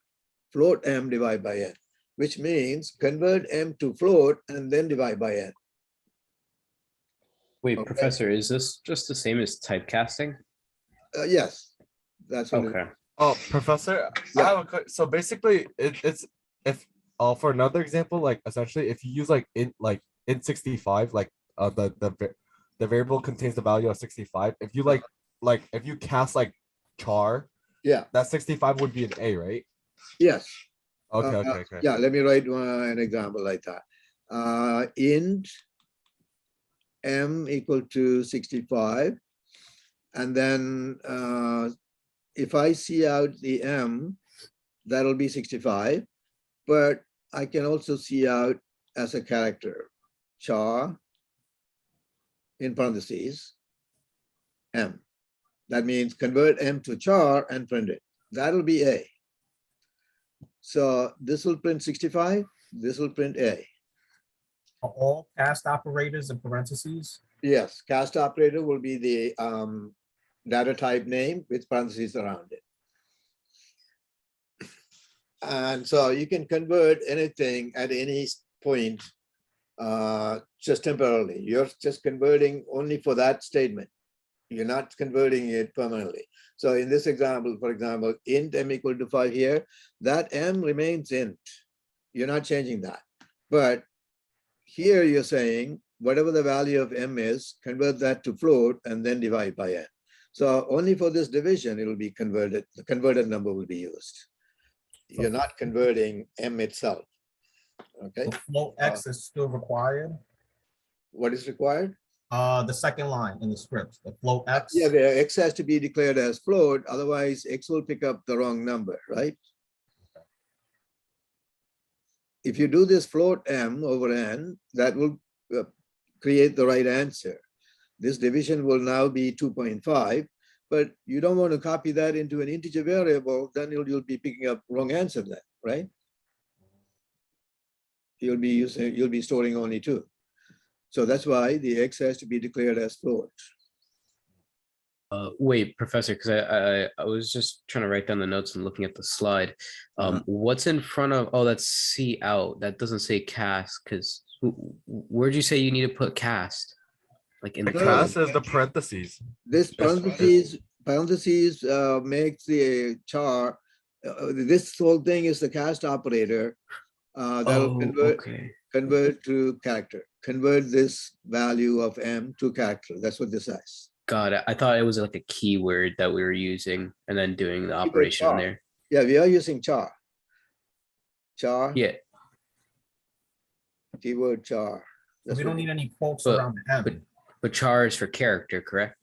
Float m divided by n, which means convert m to float and then divide by n. Wait, Okay. Professor, is this just the same as typecasting? Yes, that's what. Okay. Oh, Professor, Yeah. so basically it's if for another example, like essentially if you use like int 65, like the variable contains the value of 65. If you like if you cast like char, Yeah. that 65 would be an A, right? Yes. Okay. Yeah, let me write an example like that. Int m equal to 65. And then if I see out the m, that'll be 65. But I can also see out as a character, char in parentheses, m. That means convert m to char and print it. That'll be A. So this will print 65, this will print A. Are all cast operators in parentheses? Yes, cast operator will be the data type name with parentheses around it. And so you can convert anything at any point just temporarily. You're just converting only for that statement. You're not converting it permanently. So in this example, for example, int m equal to 5 here, that m remains int. You're not changing that. But here you're saying whatever the value of m is, convert that to float and then divide by n. So only for this division, it will be converted. The converted number will be used. You're not converting m itself. Okay. The float x is still required. What is required? The second line in the script, the float x. Yeah, the x has to be declared as float, otherwise x will pick up the wrong number, right? If you do this float m over n, that will create the right answer. This division will now be 2.5, but you don't want to copy that into an integer variable, then you'll be picking up wrong answer then, right? You'll be storing only 2. So that's why the x has to be declared as float. Wait, Professor, because I was just trying to write down the notes and looking at the slide. What's in front of, oh, that's C out. That doesn't say cast, because where'd you say you need to put cast? Like in The the cast code? is the parentheses. This parentheses makes the char. This whole thing is the cast operator that'll convert to character. Convert this value of m to character. That's what this says. Got it. I thought it was like a keyword that we were using and then doing the operation char. there. Yeah, we are using char. Char. Yeah. Keyword char. We don't need any quotes around the m. But char is for character, correct?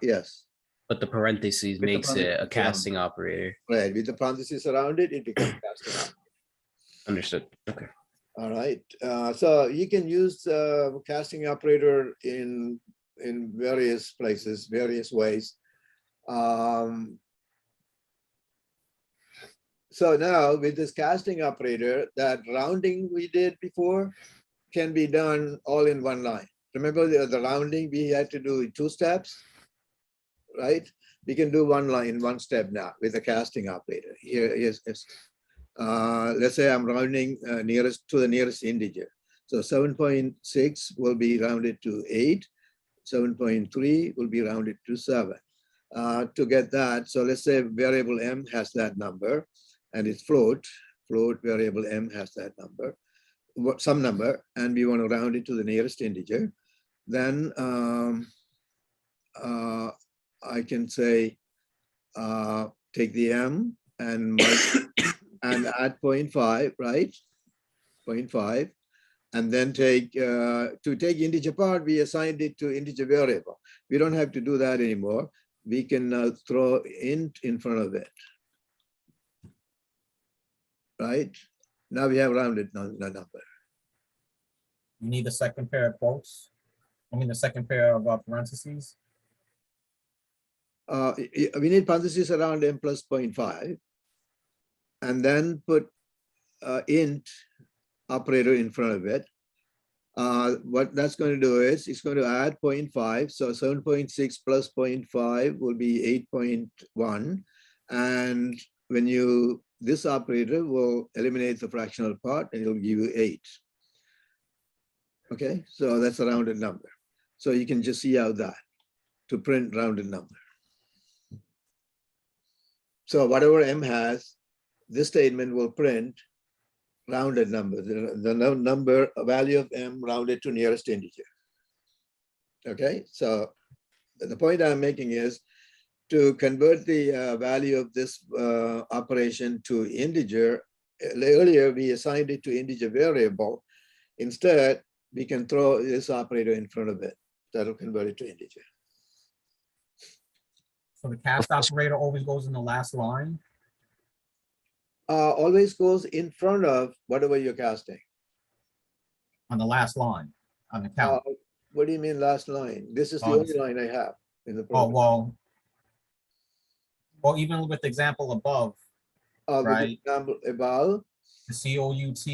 Yes. But the parentheses makes it a casting operator. Right, with the parentheses around it, it becomes casting operator. Understood. Okay. All right. So you can use casting operator in various places, various ways. So now with this casting operator, that rounding we did before can be done all in one line. Remember the rounding we had to do in 2 steps, right? We can do one line, one step now with the casting operator. Here is, let's say I'm rounding nearest to the nearest integer. So 7.6 will be rounded to 8. 7.3 will be rounded to 7. To get that, so let's say variable m has that number and it's float variable m has that number, some number, and we want to round it to the nearest integer. Then I can say take the m and add 0.5, right? 0.5. And then to take integer part, we assigned it to integer variable. We don't have to do that anymore. We can throw int in front of it. Right? Now we have rounded the number. You need the second pair of quotes. I mean, the second pair of parentheses. We need parentheses around m plus 0.5, and then put int operator in front of it. What that's going to do is it's going to add 0.5. So 7.6 plus 0.5 will be 8.1. And when you, this operator will eliminate the fractional part and it'll give you 8. Okay, so that's a rounded number. So you can just see out that to print rounded number. So whatever m has, this statement will print rounded number, the number value of m rounded to nearest integer. Okay, so the point I'm making is to convert the value of this operation to integer. Earlier we assigned it to integer variable. Instead, we can throw this operator in front of it. That'll convert it to integer. So the cast operator always goes in the last line. Always goes in front of whatever you're casting. On the last line, on the count. What do you mean last line? This is the only line I have in the Oh, program. well, even with the example above, right? Example above. The COUT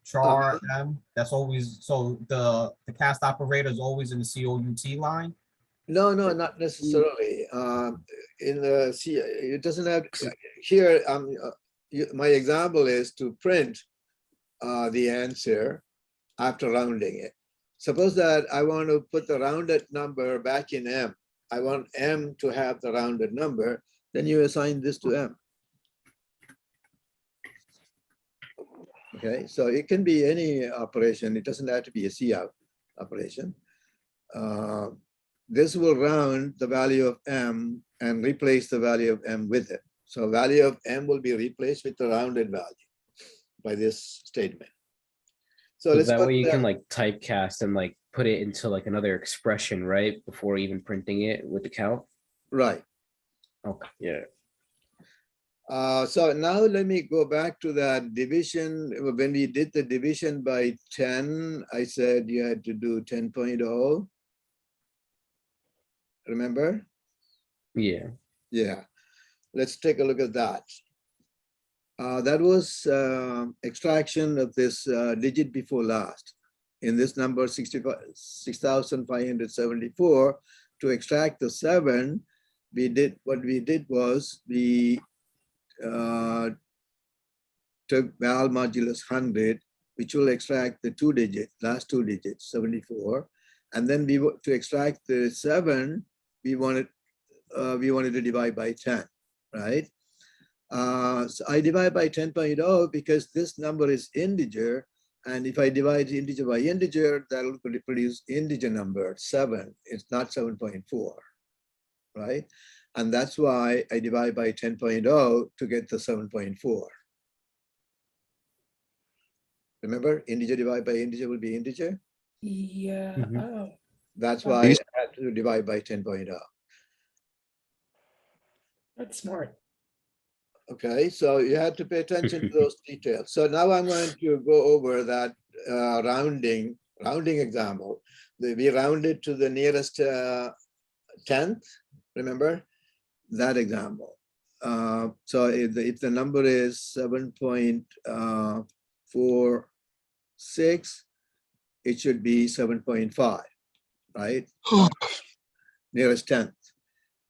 char m, that's always, so the cast operator is always in the COUT line. No, not necessarily. In the it doesn't have here. My example is to print the answer after rounding it. Suppose that I want to put the rounded number back in m. I want m to have the rounded number. Then you assign this to m. Okay, so it can be any operation. It doesn't have to be a cout operation. This will round the value of m and replace the value of m with it. So value of m will be replaced with the rounded value by this statement. So let's that go way you to can like typecast and like put it into like another expression, right? Before even printing it with the count. right. Okay, yeah. So now let me go back to that division. When we did the division by 10, I said you had to do 10.0. Remember? Yeah. Yeah. Let's take a look at that. That was extraction of this digit before last. In this number 6,574, to extract the 7, what we did was we took val modulus 100, which will extract the last two digits, 74. And then to extract the 7, we wanted to divide by 10, right? So I divide by 10.0 because this number is integer. And if I divide integer by integer, that will produce integer number 7. It's not 7.4, right? And that's why I divide by 10.0 to get the 7.4. Remember, integer divided by integer will be integer. Yeah. Oh, That's why I had to divide by 10.0. that's smart. Okay, so you have to pay attention to those details. So now I'm going to go over that rounding example. We rounded to the nearest 10th, remember? That example. So if the number is 7.46, it should be 7.5, right? Nearest 10th.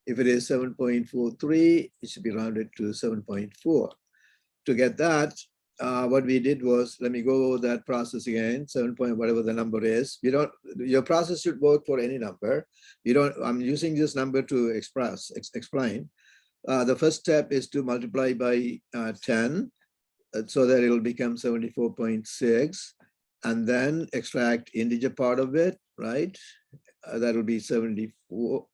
If it is 7.43, it should be rounded to 7.4. To get that, what we did was, let me go over that process again, 7 point whatever the number is. Your process should work for any number. I'm using this number to explain. The first step is to multiply by 10 so that it will become 74.6, and then extract integer part of it, right? That will be 74.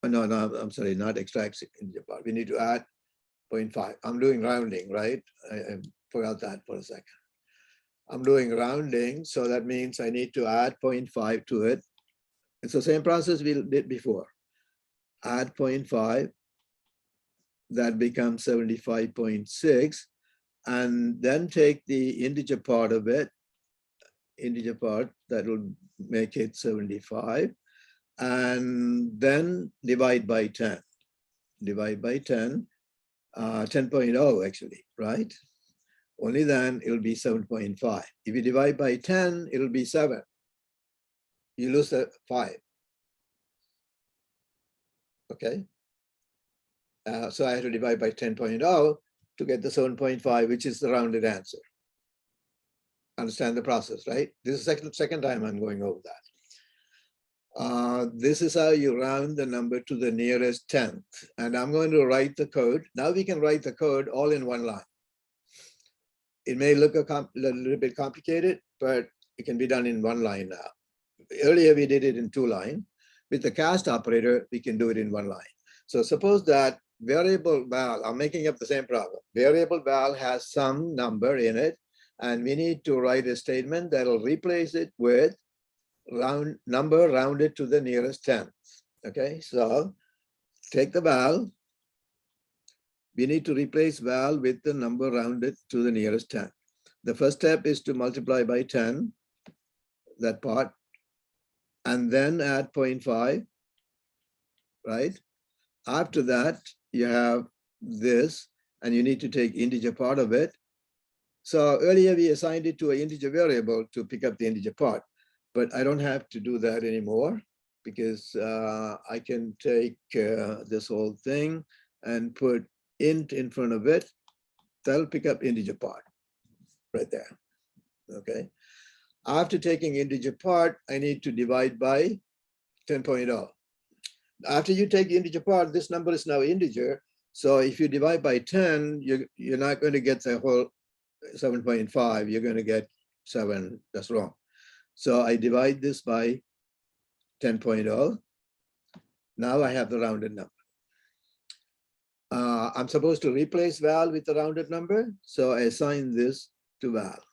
No, I'm sorry, not extract integer part. We need to add 0.5. I'm doing rounding, right? I forgot that for a second. I'm doing rounding, so that means I need to add 0.5 to it. It's the same process we did before. Add 0.5, that becomes 75.6, and then take the integer part of it integer part, that will make it 75. And then divide by 10. Divide by 10, 10.0 actually, right? Only then it'll be 7.5. If you divide by 10, it'll be 7. You lose the 5. Okay. So I have to divide by 10.0 to get the 7.5, which is the rounded answer. Understand the process, right? This is the second time I'm going over that. This is how you round the number to the nearest 10th. And I'm going to write the code. Now we can write the code all in one line. It may look a little bit complicated, but it can be done in one line now. Earlier, we did it in 2 lines. With the cast operator, we can do it in 1 line. So suppose that variable val, I'm making up the same problem. Variable val has some number in it, and we need to write a statement that'll replace it with number rounded to the nearest 10th. Okay, so take the val. We need to replace val with the number rounded to the nearest 10th. The first step is to multiply by 10, that part, and then add 0.5, right? After that, you have this, and you need to take integer part of it. So earlier we assigned it to an integer variable to pick up the integer part, but I don't have to do that anymore because I can take this whole thing and put int in front of it. That'll pick up integer part right there, okay? After taking integer part, I need to divide by 10.0. After you take the integer part, this number is now integer. So if you divide by 10, you're not going to get the whole 7.5. You're going to get 7. That's wrong. So I divide this by 10.0. Now I have the rounded number. I'm supposed to replace val with the rounded number. So I assign this to val.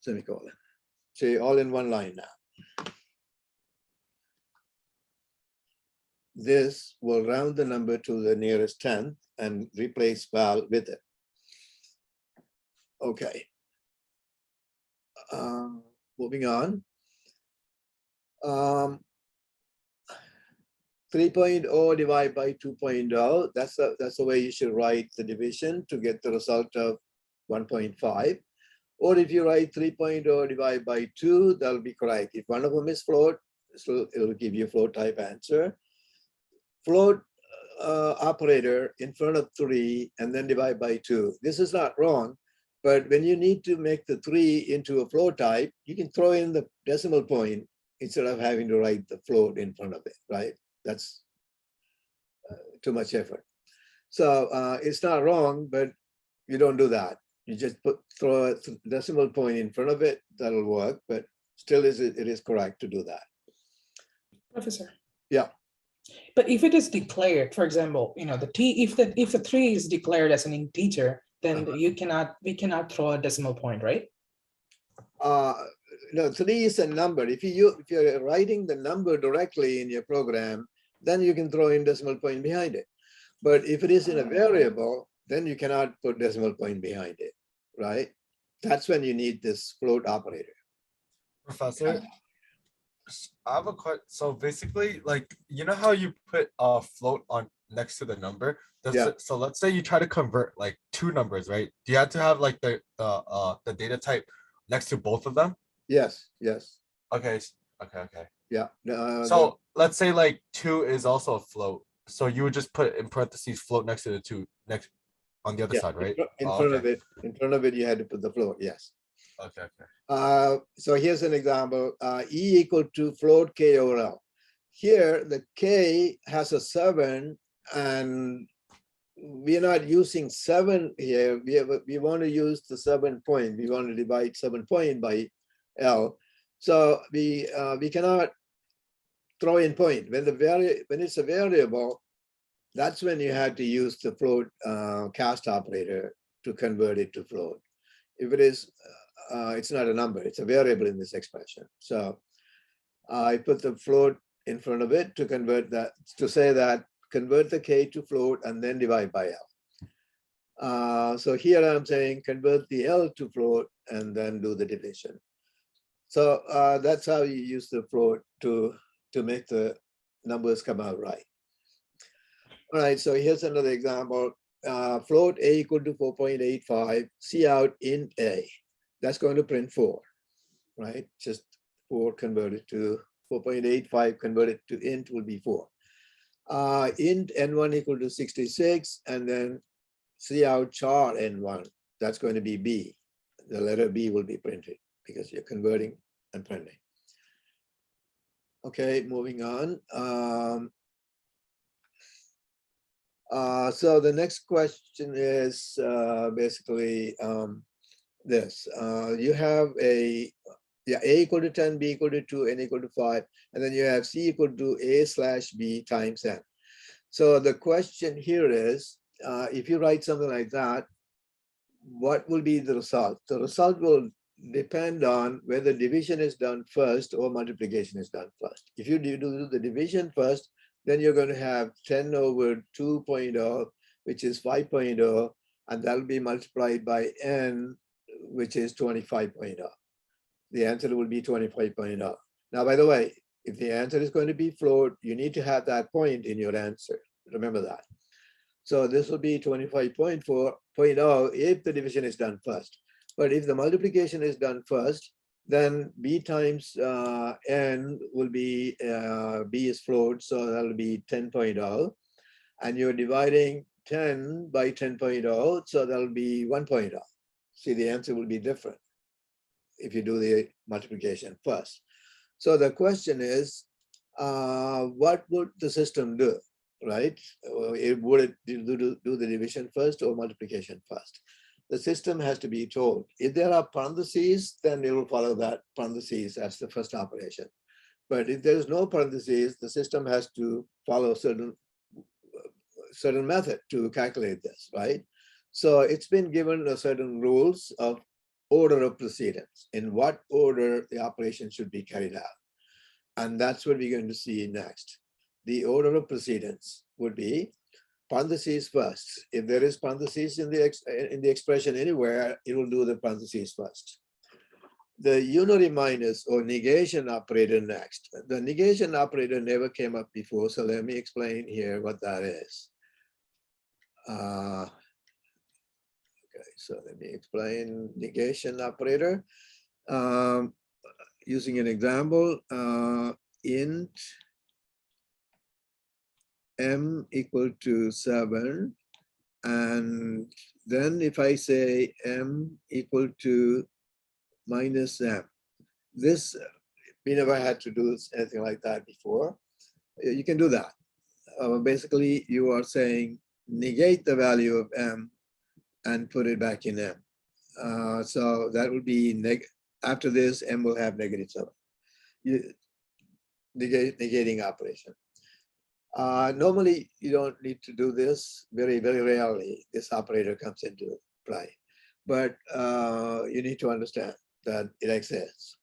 Semicolon. See, all in one line now. This will round the number to the nearest 10th and replace val with it. Okay. Moving on. 3.0 divided by 2.0. That's the way you should write the division to get the result of 1.5. Or if you write 3.0 divided by 2, that'll be correct. If one of them is float, so it'll give you a float type answer. Float operator in front of 3 and then divide by 2. This is not wrong, but when you need to make the 3 into a float type, you can throw in the decimal point instead of having to write the float in front of it, right? That's too much effort. So it's not wrong, but you don't do that. You just throw a decimal point in front of it, that'll work, but still it is correct to do that. Professor. Yeah. But if it is declared, for example, you know, if the 3 is declared as an integer, then we cannot throw a decimal point, right? No, 3 is a number. If you're writing the number directly in your program, then you can throw in decimal point behind it. But if it is in a variable, then you cannot put decimal point behind it, right? That's when you need this float operator. Professor, I have a question. So basically, like, you know how you put a float on next to the number? So let's say you try to convert like 2 numbers, right? Do you have to have like the data type next to both of them? Yes, yes. Okay. Yeah. So let's say like 2 is also a float. So you would just put in parentheses float next to the 2 next on the other side, right? In front of it, you had to put the float, yes. Okay. So here's an example, E equal to float K over L. Here, the K has a 7 and we're not using 7 here. We want to use the 7 point. We want to divide 7 point by L. So we cannot throw in point. When it's a variable, that's when you have to use the float cast operator to convert it to float. If it is, it's not a number, it's a variable in this expression. So I put the float in front of it to convert that, to say that convert the K to float and then divide by L. So here I'm saying convert the L to float and then do the division. So that's how you use the float to make the numbers come out right. All right, so here's another example. Float a equal to 4.85, see out int a. That's going to print 4, right? Just 4 converted to 4.85 converted to int will be 4. Int n1 equal to 66, and then see out char n1. That's going to be b. The letter b will be printed because you're converting and printing. Okay, moving on. So the next question is basically this. You have a equal to 10, b equal to 2, n equal to 5, and then you have c equal to a/b times n. So the question here is, if you write something like that, what will be the result? The result will depend on whether division is done first or multiplication is done first. If you do the division first, then you're going to have 10 over 2.0, which is 5.0, and that'll be multiplied by n, which is 25.0. The answer will be 25.0. Now, by the way, if the answer is going to be float, you need to have that point in your answer. Remember that. So this will be 25.4.0 if the division is done first. But if the multiplication is done first, then b times n will be, b is float, so that'll be 10.0. And you're dividing 10 by 10.0, so that'll be 1.0. See, the answer will be different if you do the multiplication first. So the question is, what would the system do, right? Would it do the division first or multiplication first? The system has to be told. If there are parentheses, then it will follow that parentheses as the first operation. But if there is no parentheses, the system has to follow certain method to calculate this, right? So it's been given a certain rules of order of precedence, in what order the operation should be carried out. And that's what we're going to see next. The order of precedence would be parentheses first. If there is parentheses in the expression anywhere, it will do the parentheses first. The unary minus or negation operator next. The negation operator never came up before, so let me explain here what that is. Okay, so let me explain negation operator. Using an example, int m equal to 7, and then if I say m equal to minus m, this, we never had to do anything like that before. You can do that. Basically, you are saying negate the value of m and put it back in m. So that would be after this, m will have -7. Negating operation. Normally, you don't need to do this. Very, very rarely, this operator comes into play. But you need to understand that it exists.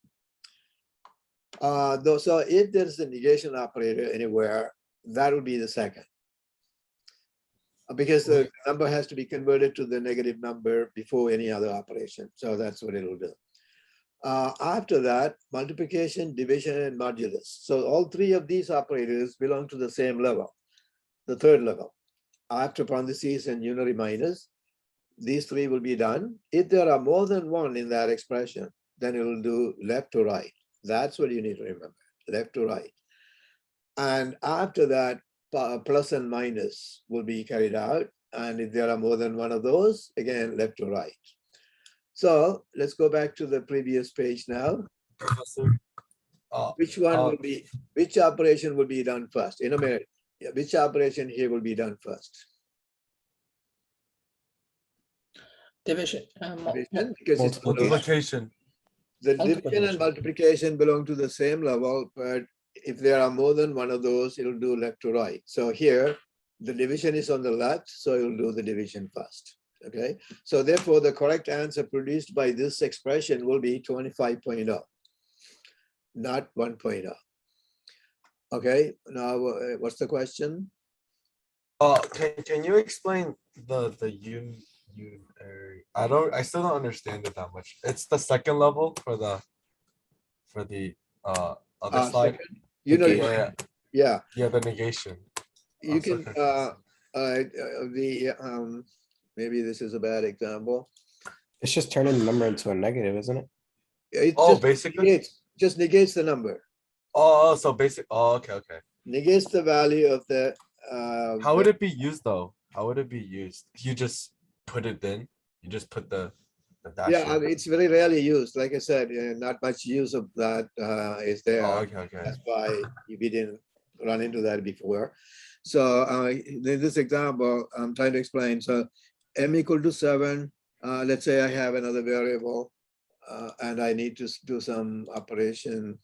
So if there's a negation operator anywhere, that would be the second. Because the number has to be converted to the negative number before any other operation. So that's what it'll do. After that, multiplication, division, and modulus. So all three of these operators belong to the same level, the third level. After parentheses and unary minus, these three will be done. If there are more than one in that expression, then it will do left to right. That's what you need to remember, left to right. And after that, plus and minus will be carried out. And if there are more than one of those, again, left to right. So let's go back to the previous page now. Which operation will be done first? In a minute, which operation here will be done first? Division. Division, because it's Multiplication. the division and multiplication belong to the same level, but if there are more than one of those, it'll do left to right. So here, the division is on the left, so it'll do the division first. Okay, so therefore the correct answer produced by this expression will be 25.0, not 1.0. Okay, now what's the question? Can you explain the unary I still don't understand it that much. It's the second level for the other slide. Second, you know, Yeah, yeah, yeah, the negation. you I'm so can, confused. maybe this is a bad example. It's just turning the number into a negative, isn't it? It Oh, just basically. just negates the number, Oh, so basic. Oh, okay, okay. negates the value of the. How would it be used though? How would it be used? You just put it in. You just put the dash. Yeah, in. it's very rarely used. Like I said, not much use of that is there. Oh, okay, okay. That's why we didn't run into that before. So in this example, I'm trying to explain. So m equal to 7. Let's say I have another variable and I need to do some operation.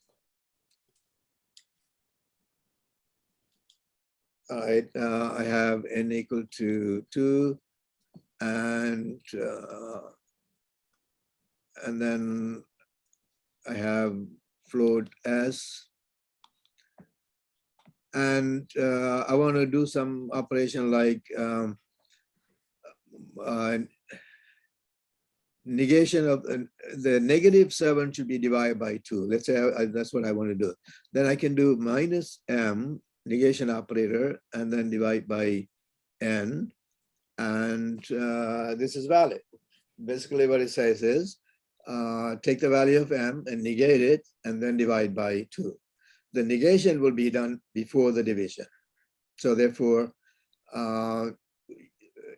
All right, I have n equal to 2 and then I have float s. And I want to do some operation like negation of the -7 should be divided by 2. Let's say that's what I want to do. Then I can do minus m negation operator and then divide by n. And this is valid. Basically what it says is take the value of m and negate it and then divide by 2. The negation will be done before the division. So therefore,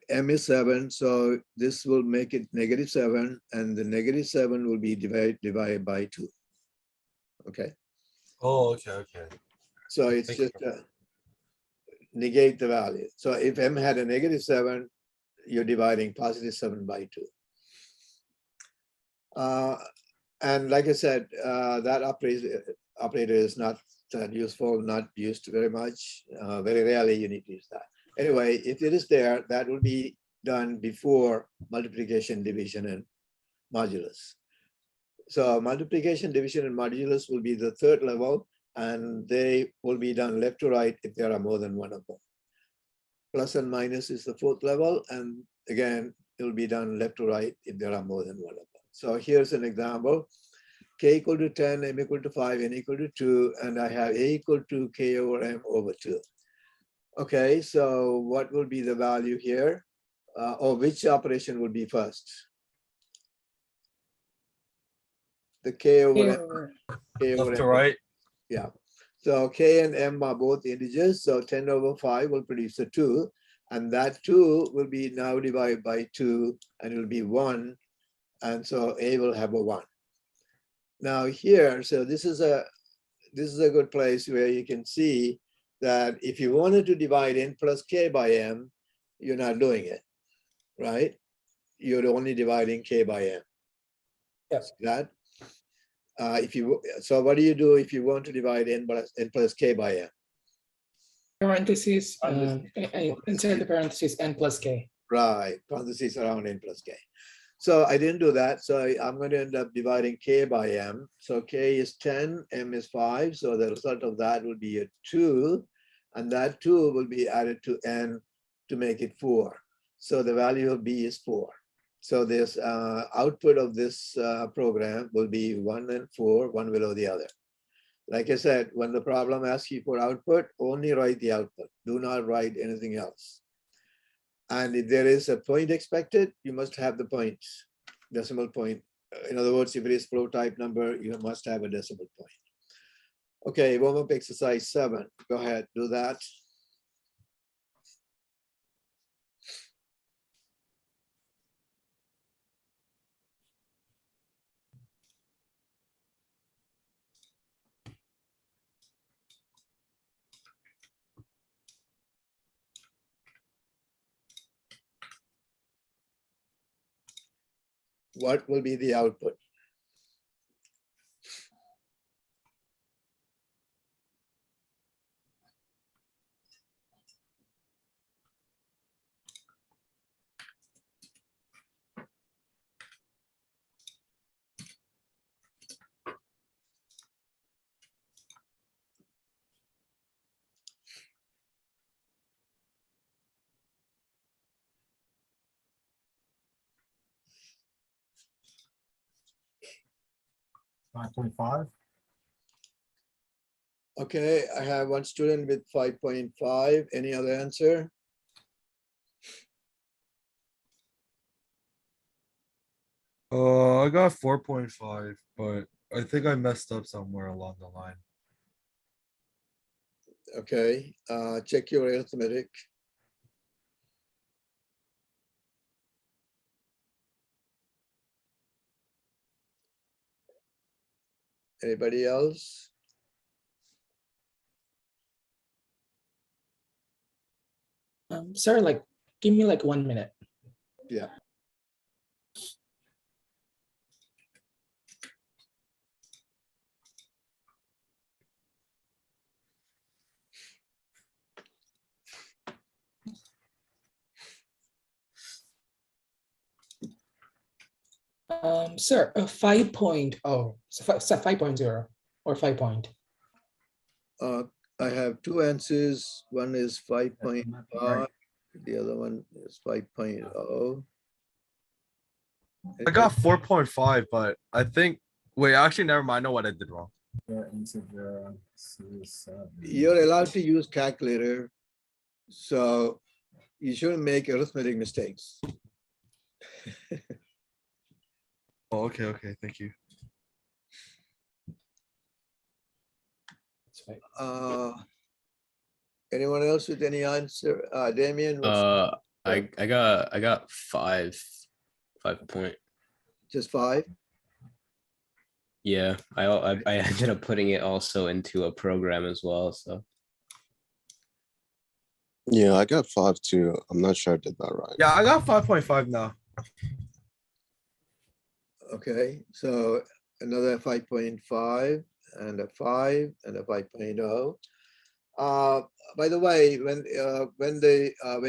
m is 7, so this will make it -7, and the -7 will be divided by 2. Okay. Oh, okay, okay. So it's Thank just negate the value. So if m had a -7, you're dividing +7 by 2. And like I said, that operator is not that useful, not used very much. Very rarely you need to use that. Anyway, if it is there, that will be done before multiplication, division, and modulus. So multiplication, division, and modulus will be the third level, and they will be done left to right if there are more than one of them. Plus and minus is the fourth level, and again, it will be done left to right if there are more than one of them. So here's an example. K equal to 10, m equal to 5, n equal to 2, and I have a equal to k over m over 2. Okay, so what will be the value here? Or which operation will be first? The k over m. K over Left to m. right. Yeah. So k and m are both integers. So 10 over 5 will produce a 2. And that 2 will be now divided by 2 and it will be 1. And so a will have a 1. Now here, so this is a good place where you can see that if you wanted to divide n plus k by m, you're not doing it, right? You're only dividing k by m. Yes. That so what do you do if you want to divide n plus k by m? Parentheses, inside the parentheses, n plus k. Right, parentheses around n plus k. So I didn't do that. So I'm going to end up dividing k by m. So k is 10, m is 5. So the result of that will be a 2. And that 2 will be added to n to make it 4. So the value of b is 4. So this output of this program will be 1 and 4, one below the other. Like I said, when the problem asks you for output, only write the output. Do not write anything else. And if there is a point expected, you must have the points, decimal point. In other words, if it is flow type number, you must have a decimal point. Okay, warm-up exercise 7. Go ahead, do that. What will be the output? 5.5. Okay, I have one student with 5.5. Any other answer? I got 4.5, but I think I messed up somewhere along the line. Okay, check your arithmetic. Anybody else? Sir, like, give me like 1 minute. Yeah. Sir, 5.0, so 5.0 or 5 point. I have two answers. One is 5.5. Right. The other one is 5.0. I got 4.5, but I think, wait, actually, never mind. I know what I did wrong. You're allowed to use calculator, so you shouldn't make arithmetic mistakes. Oh, okay, thank you. Anyone else with any answer? Damien, what's I got 5 point. just 5? Yeah, I ended up putting it also into a program as well. So Yeah, I got 5 too. I'm not sure I did that right. Yeah, I got 5.5 now. Okay, so another 5.5 and a 5 and a 5.0. By the way, when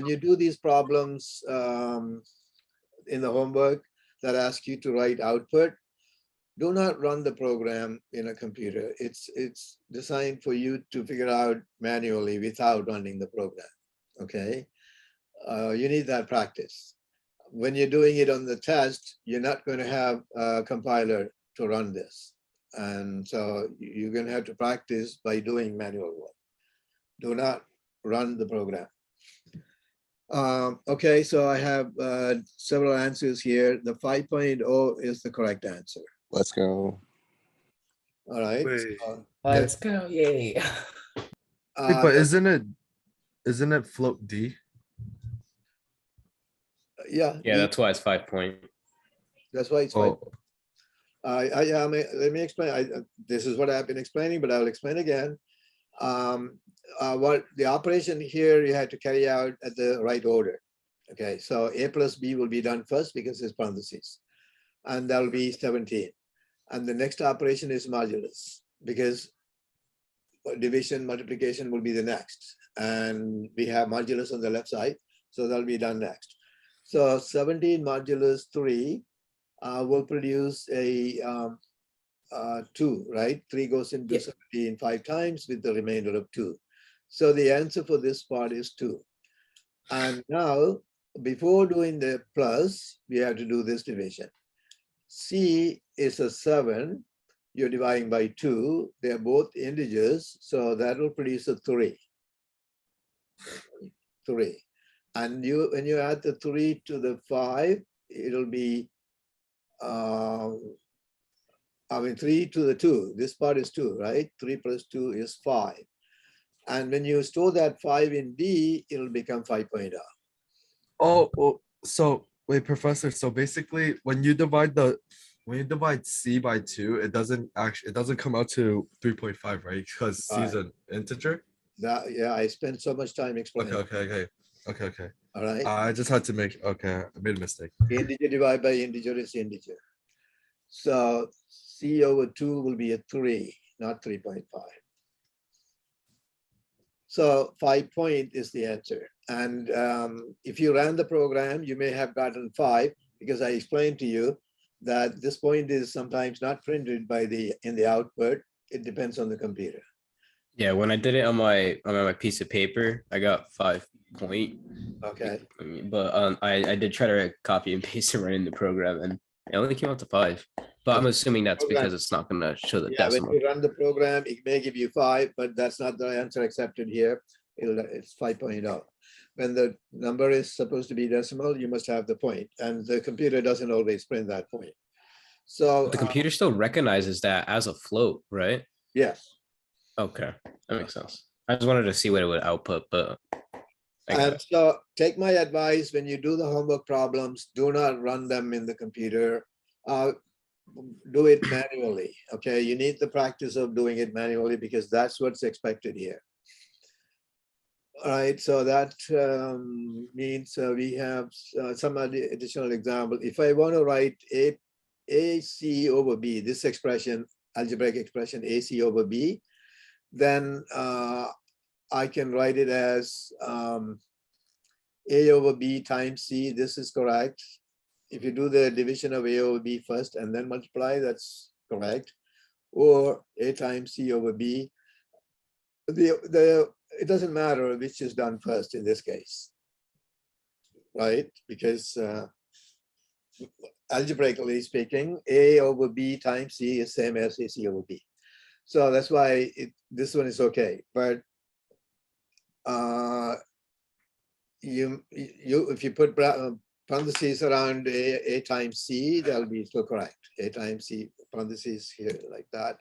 you do these problems in the homework that ask you to write output, do not run the program in a computer. It's designed for you to figure out manually without running the program. Okay, you need that practice. When you're doing it on the test, you're not going to have a compiler to run this. And so you're going to have to practice by doing manual work. Do not run the program. Okay, so I have several answers here. The 5.0 is the correct answer. Let's go. All right. Wait. Let's go, yay. But isn't it float D? Yeah, that's why it's 5 point. that's why it's Oh, I mean, let me explain. This is what I've been explaining, but I'll explain again. What the operation here you had to carry out at the right order. Okay, so A plus B will be done first because it's parentheses, and that'll be 17. And the next operation is modulus because division multiplication will be the next, and we have modulus on the left side, so that'll be done next. So 17 modulus 3 will produce a 2, right? 3 goes into Yeah. 17 5 times with the remainder of 2. So the answer for this part is 2. And now, before doing the plus, we have to do this division. C is a 7. You're dividing by 2. They're both integers, so that will produce a 3. 3. And when you add the 3 to the 5, it'll be 3 to the 2. This part is 2, right? 3 plus 2 is 5. And when you store that 5 in D, it'll become 5.0. Oh, so wait, Professor. So basically, when you divide C by 2, it doesn't come out to 3.5, right? Because C is an integer. Yeah, I spent so much time explaining. Okay. All right. I just had to make. Okay, I made a mistake. Integer divided by integer is integer. So C over 2 will be a 3, not 3.5. So 5 point is the answer. And if you ran the program, you may have gotten 5 because I explained to you that this point is sometimes not printed in the output. It depends on the computer. Yeah, when I did it on my piece of paper, I got 5 point. Okay. But I did try to copy and paste it right in the program, and it only came out to 5. But I'm assuming that's Program. because it's not gonna show the Yeah, when decimal. you run the program, it may give you 5, but that's not the answer accepted here. It's 5.0. When the number is supposed to be decimal, you must have the point, and the computer doesn't always print that point. So But the computer still recognizes that as a float, right? yes. Okay, that makes sense. I just wanted to see what it would output, but I got And it. so take my advice, when you do the homework problems, do not run them in the computer. Do it manually, okay? You need the practice of doing it manually because that's what's expected here. All right, so that means we have some additional example. If I want to write AC over B, this expression, algebraic expression AC over B, then I can write it as A over B times C. This is correct. If you do the division of A over B first and then multiply, that's correct. Or A times C over B. It doesn't matter which is done first in this case, right? Because algebraically speaking, A over B times C is same as AC over B. So that's why this one is okay. But if you put parentheses around A times C, that'll be still correct. A times C, parentheses here like that.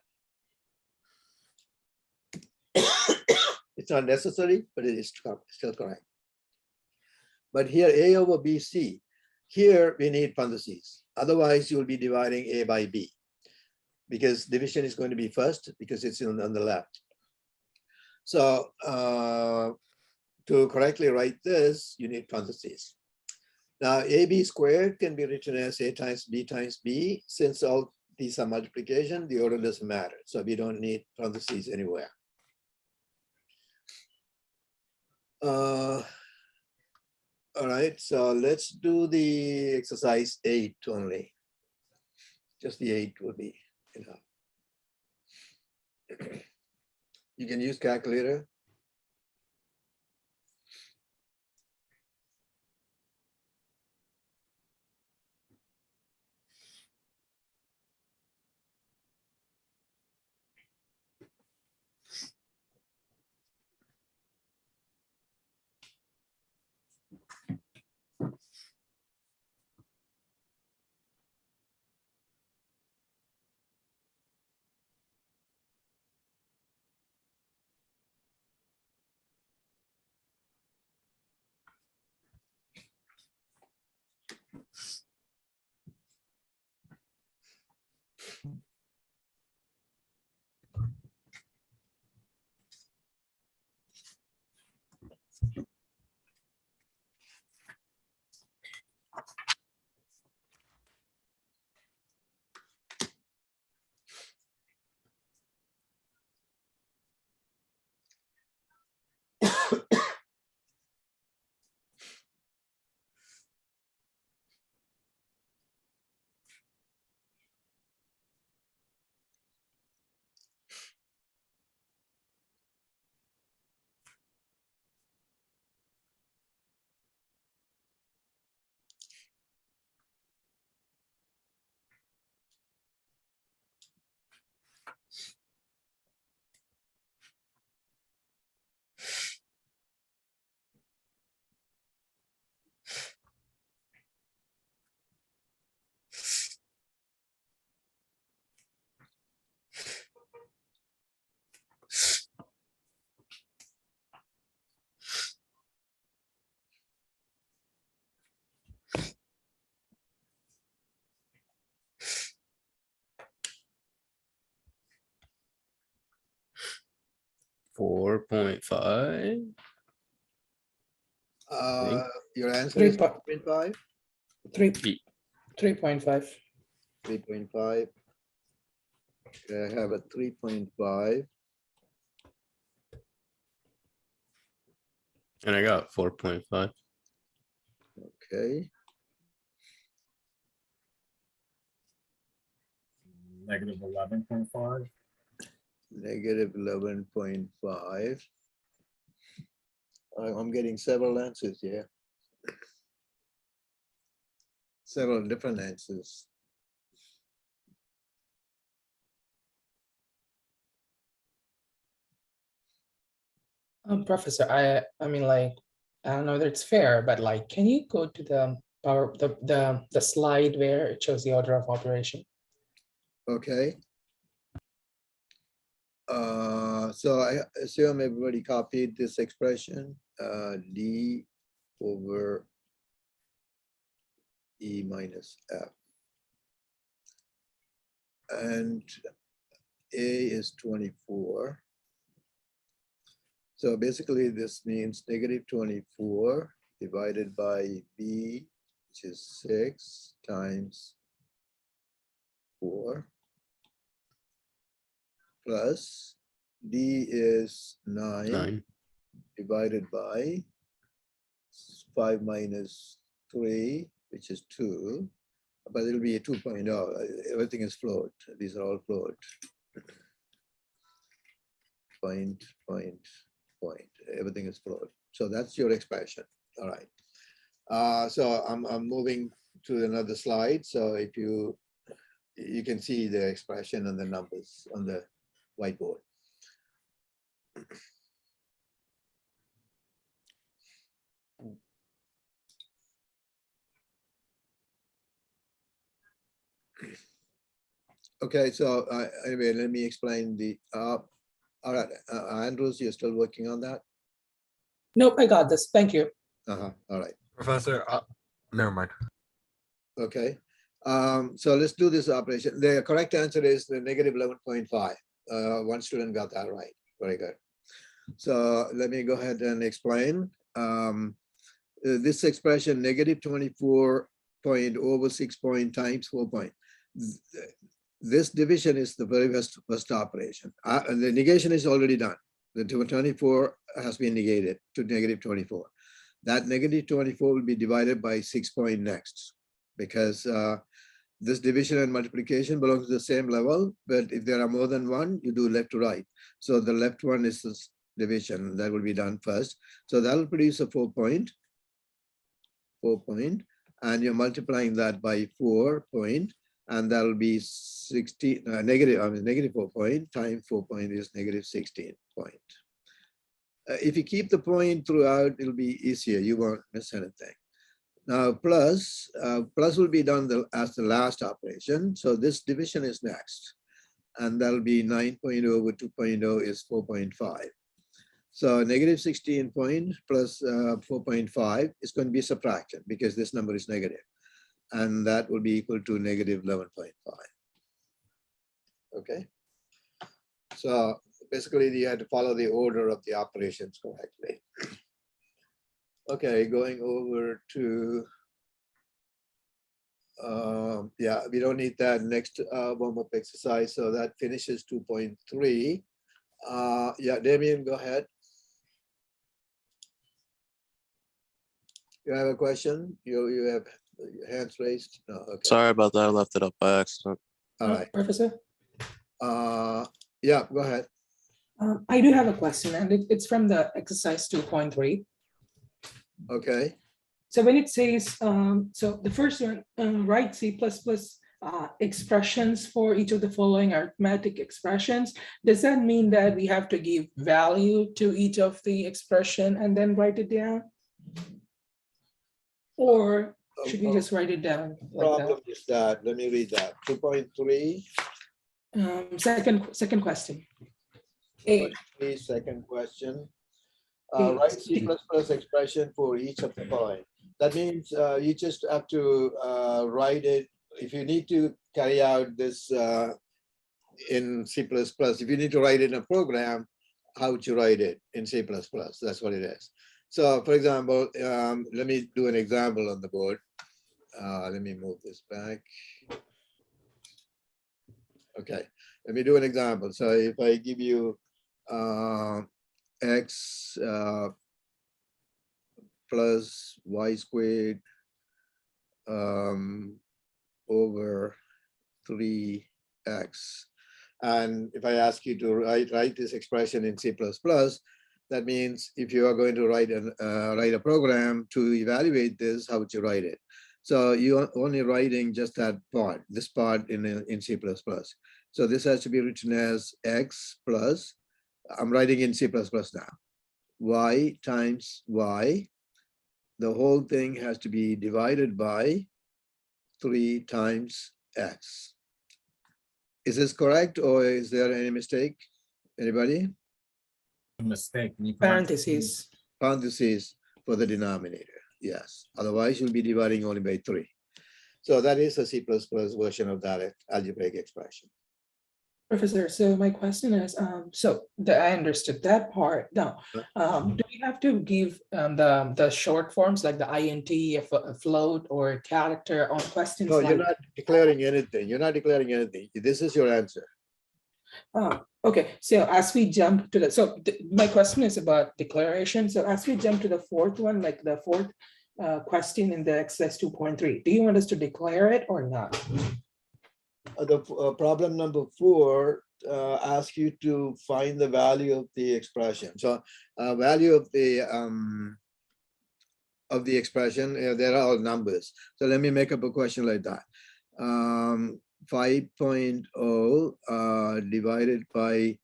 It's not necessary, but it is still correct. But here, A over BC, here we need parentheses. Otherwise, you'll be dividing A by B because division is going to be first because it's on the left. So to correctly write this, you need parentheses. Now, AB squared can be written as A times B. Since all these are multiplication, the order doesn't matter. So we don't need parentheses anywhere. All right, so let's do the exercise 8 only. Just the 8 will be enough. You can use calculator. $4.5. Your answer Three is po- 3.5. 3.5. 3.5. I have a 3.5. And I got 4.5. Okay. Negative 11.5. Negative 11.5. I'm getting several answers here. Several different answers. Professor, I mean, like, I don't know whether it's fair, but like, can you go to the the slide where it shows the order of operation? Okay. So I assume everybody copied this expression, D over E minus F. And A is 24. So basically this means negative 24 divided by B, which is 6 times 4, plus D is 9 divided by 5 minus 3, which is 2, but it'll be a 2.0. Everything is float. These are all float. Point. Everything is float. So that's your expression. All right. So I'm moving to another slide. So if you can see the expression and the numbers on the whiteboard. Okay, so anyway, let me explain the, all right, Andrews, you're still working on that? Nope, I got this. Thank you. All right. Professor, never mind. Okay, so let's do this operation. The correct answer is the negative 11.5. One student got that right. Very good. So let me go ahead and explain. This expression, negative 24 point over 6 point times 4 point. This division is the very first operation. The negation is already done. The 24 has been negated to negative 24. That negative 24 will be divided by 6 point next, because this division and multiplication belongs to the same level, but if there are more than one, you do left to right. So the left one is this division that will be done first. So that will produce a 4 point, and you're multiplying that by 4 point, and that will be 60 negative 4 point times 4 point is negative 16 point. If you keep the point throughout, it'll be easier. You won't miss anything. Now plus will be done as the last operation. So this division is next, and that'll be 9.0 over 2.0 is 4.5. So negative 16 point plus 4.5 is going to be subtraction because this number is negative, and that will be equal to negative 11.5. Okay. So basically you had to follow the order of the operations correctly. Okay, going over to, yeah, we don't need that next warm-up exercise. So that finishes 2.3. Yeah, Damien, go ahead. You have a question? You have your hands raised? No, okay. Sorry about that. I left it up by accident. All right. Professor? Yeah, go ahead. I do have a question, and it's from the exercise 2.3. Okay. So when it says, so the first one, write C++ expressions for each of the following arithmetic expressions, does that mean that we have to give value to each of the expression and then write it down? Or should we just write it down? Like Problem is that, let me read that. 2.3. Second question. A. Second question. Write C++ expression for each of the following. That means you just have to write it. If you need to carry out this in C++, if you need to write it in a program, how would you write it in C++? That's what it is. So for example, let me do an example on the board. Let me move this back. Okay, let me do an example. So if I give you x plus y squared over 3x, and if I ask you to write this expression in C++, that means if you are going to write a program to evaluate this, how would you write it? So you're only writing just that part, this part in C++. So this has to be written as x plus, I'm writing in C++ now, y times y. The whole thing has to be divided by 3 times x. Is this correct, or is there any mistake? Anybody? Mistake. You put Parentheses. Parentheses for the denominator. Yes. Otherwise, you'll be dividing only by 3. So that is a C++ version of that algebraic expression. Professor, so my question is, I understood that part. Now, do we have to give the short forms like the int, a float, or a character on questions? No, you're like, not declaring anything. You're not declaring anything. This is your answer. Okay, so as we jump to my question is about declaration. So as we jump to the fourth one, like the fourth question in the exercise 2.3, do you want us to declare it or not? The problem number 4 asks you to find the value of the expression. So value of the expression, there are all numbers. So let me make up a question like that. 5.0 divided by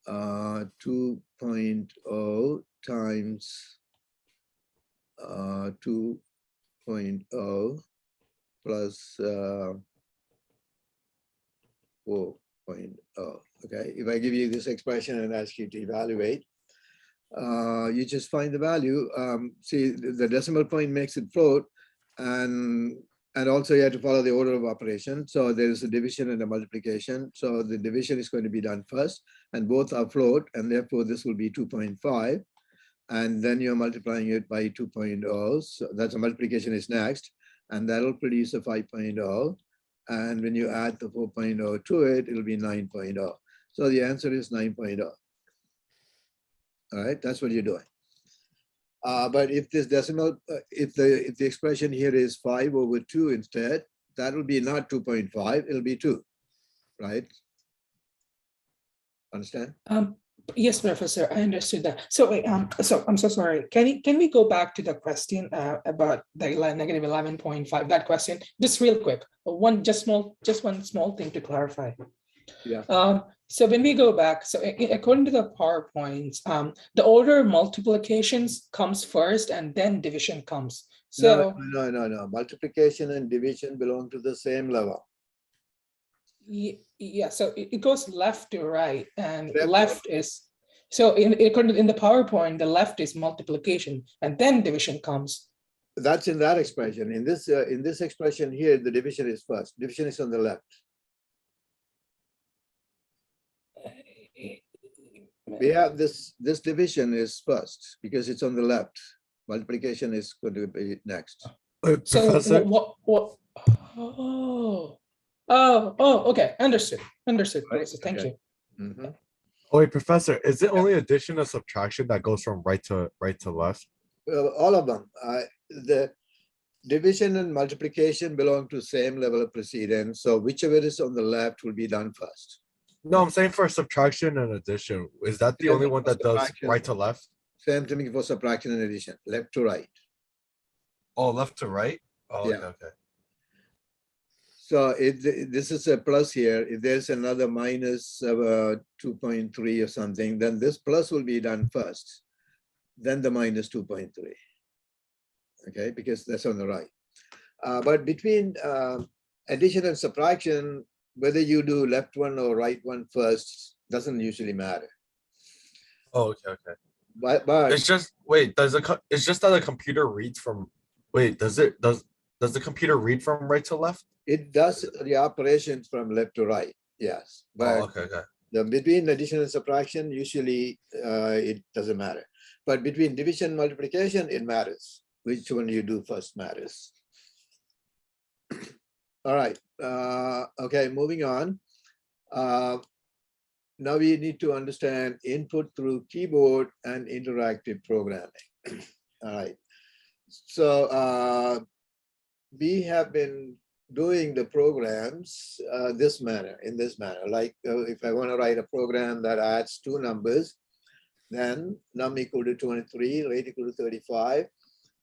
2.0 times 2.0 plus 4.0. Okay, if I give you this expression and ask you to evaluate, you just find the value. See, the decimal point makes it float, and also you have to follow the order of operation. So there is a division and a multiplication. So the division is going to be done first, and both are float, and therefore this will be 2.5. And then you're multiplying it by 2.0. So that's a multiplication is next, and that'll produce a 5.0. And when you add the 4.0 to it, it'll be 9.0. So the answer is 9.0. All right, that's what you're doing. But if this decimal, if the expression here is 5/2 instead, that will be not 2.5, it'll be 2, right? Understand? Yes, Professor, I understood that. So wait, so I'm so sorry. Can we go back to the question about the negative 11.5? That question, just real quick. Just one small thing to clarify. Yeah. So when we go back, so according to the PowerPoints, the order of multiplications comes first and then division comes. So no. Multiplication and division belong to the same level. yeah, so it goes left to right, and left is, so in the PowerPoint, the left is multiplication and then division comes. That's in that expression. In this expression here, the division is first. Division is on the left. We have this division is first because it's on the left. Multiplication is going to be next. So Professor? what? Oh, okay, understood. Right, Professor. Thank okay. you. Mm-hmm. Oh wait, Professor, is it only addition or subtraction that goes from right to left? All of them. The division and multiplication belong to same level of precedence. So whichever is on the left will be done first. No, I'm saying for subtraction and addition. Is that the Yeah, only one that does subtraction. right to left? Same thing for subtraction and addition, left to right. Oh, left to right? Oh, Yeah. okay. So this is a plus here. If there's another minus 2.3 or something, then this plus will be done first, then the minus 2.3. Okay, because that's on the right. But between addition and subtraction, whether you do left one or right one first doesn't usually matter. Oh, okay. But It's just wait. It's just that the computer reads from. Wait, does the computer read from right to left? it does the operations from left to right. Yes, but Oh, okay. between addition and subtraction, usually it doesn't matter. But between division and multiplication, it matters. Which one you do first matters. All right. Okay, moving on. Now we need to understand input through keyboard and interactive programming. All right. So we have been doing the programs in this manner. Like if I want to write a program that adds two numbers, then num equal to 23, rate equal to 35,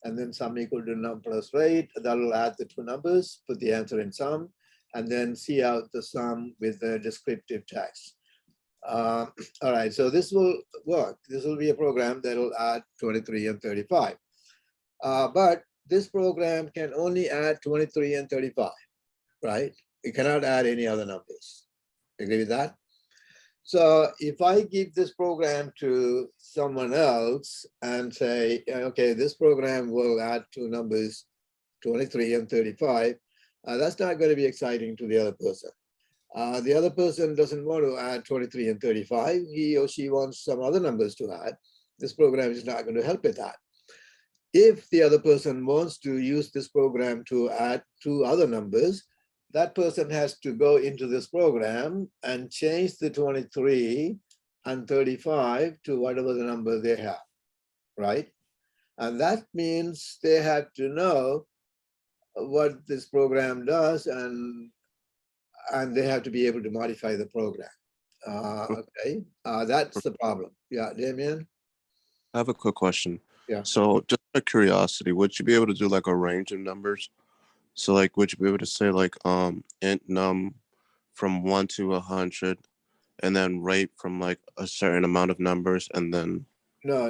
and then sum equal to num plus rate. That will add the two numbers, put the answer in sum, and then see out the sum with the descriptive text. All right, so this will work. This will be a program that will add 23 and 35. But this program can only add 23 and 35, right? It cannot add any other numbers. Agree with that? So if I give this program to someone else and say, okay, this program will add two numbers, 23 and 35, that's not going to be exciting to the other person. The other person doesn't want to add 23 and 35. He or she wants some other numbers to add. This program is not going to help with that. If the other person wants to use this program to add two other numbers, that person has to go into this program and change the 23 and 35 to whatever the number they have, right? And that means they have to know what this program does, and they have to be able to modify the program. Okay, that's the problem. Yeah, Damien? I have a quick question. Yeah. So just out of curiosity, would you be able to do like a range of numbers? So like, would you be able to say like int num from 1 to 100, and then rate from like a certain amount of numbers, and then? No,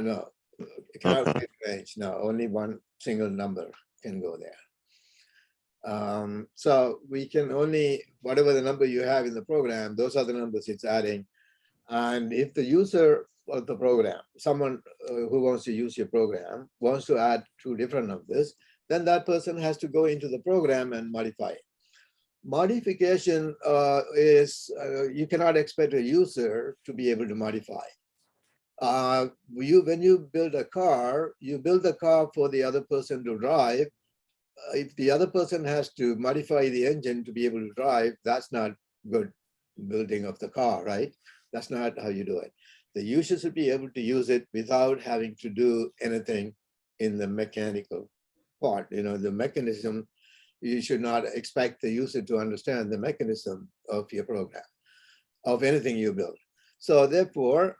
it cannot Okay. be range. No, only one single number can go there. So we can only, whatever the number you have in the program, those are the numbers it's adding. And if the user of the program, someone who wants to use your program, wants to add two different numbers, then that person has to go into the program and modify it. Modification is, you cannot expect a user to be able to modify. When you build a car, you build the car for the other person to drive. If the other person has to modify the engine to be able to drive, that's not good building of the car, right? That's not how you do it. The user should be able to use it without having to do anything in the mechanical part. You know, the mechanism, you should not expect the user to understand the mechanism of your program, of anything you build. So therefore,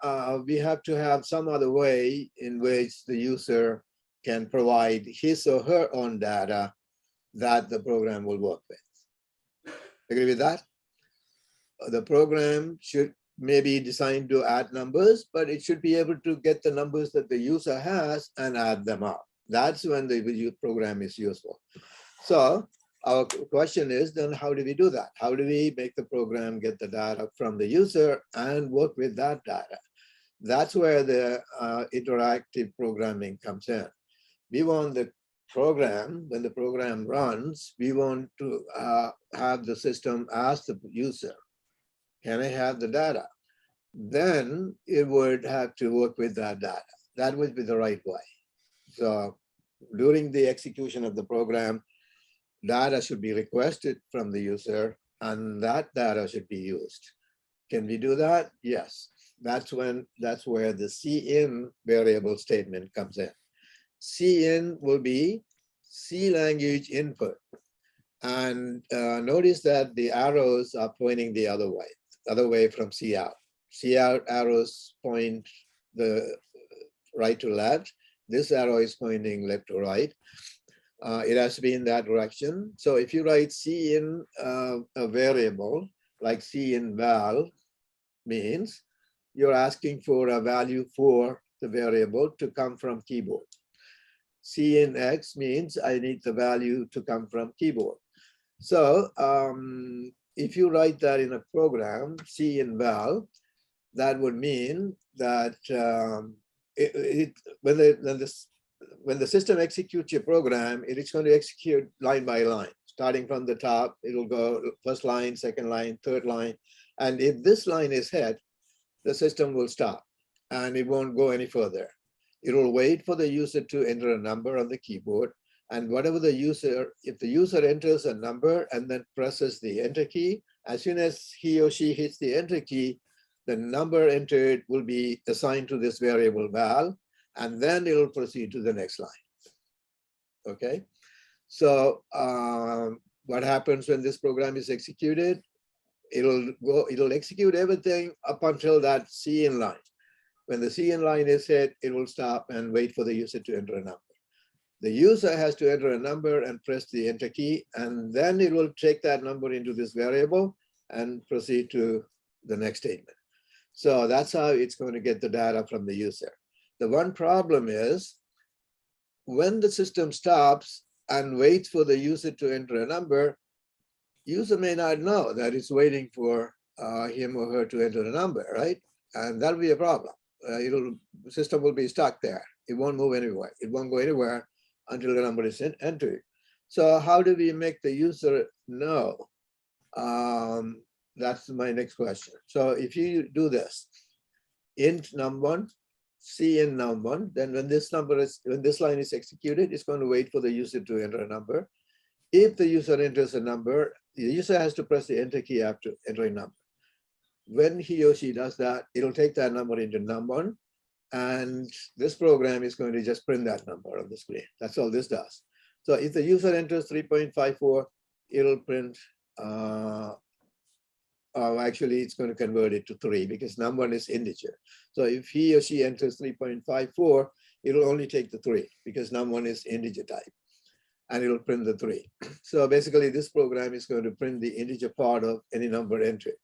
we have to have some other way in which the user can provide his or her own data that the program will work with. Agree with that? The program should maybe designed to add numbers, but it should be able to get the numbers that the user has and add them up. That's when the program is useful. So our question is then, how do we do that? How do we make the program get the data from the user and work with that data? That's where the interactive programming comes in. We want the program, when the program runs, we want to have the system ask the user, can I have the data? Then it would have to work with that data. That would be the right way. So during the execution of the program, data should be requested from the user and that data should be used. Can we do that? Yes. That's where the cin variable statement comes in. Cin will be C language input. And notice that the arrows are pointing the other way from cout. Cout arrows point the right to left. This arrow is pointing left to right. It has to be in that direction. So if you write cin a variable like cin val means you're asking for a value for the variable to come from keyboard. Cin x means I need the value to come from keyboard. So if you write that in a program, cin val, that would mean that when the system executes your program, it is going to execute line by line. Starting from the top, it'll go first line, second line, third line. And if this line is hit, the system will stop and it won't go any further. It will wait for the user to enter a number on the keyboard. And whatever the user, if the user enters a number and then presses the enter key, as soon as he or she hits the enter key, the number entered will be assigned to this variable val, and then it will proceed to the next line. Okay, so what happens when this program is executed? It'll execute everything up until that cin line. When the cin line is hit, it will stop and wait for the user to enter a number. The user has to enter a number and press the enter key, and then it will take that number into this variable and proceed to the next statement. So that's how it's going to get the data from the user. The one problem is when the system stops and waits for the user to enter a number, user may not know that it's waiting for him or her to enter a number, right? And that'll be a problem. The system will be stuck there. It won't move anywhere. It won't go anywhere until the number is entered. So how do we make the user know? That's my next question. So if you do this, int num1, C in num1, then when this line is executed, it's going to wait for the user to enter a number. If the user enters a number, the user has to press the enter key after entering number. When he or she does that, it'll take that number into num1, and this program is going to just print that number on the screen. That's all this does. So if the user enters 3.54, it'll print, actually it's going to convert it to 3 because num1 is integer. So if he or she enters 3.54, it'll only take the 3 because num1 is integer type, and it'll print the 3. So basically this program is going to print the integer part of any number entered.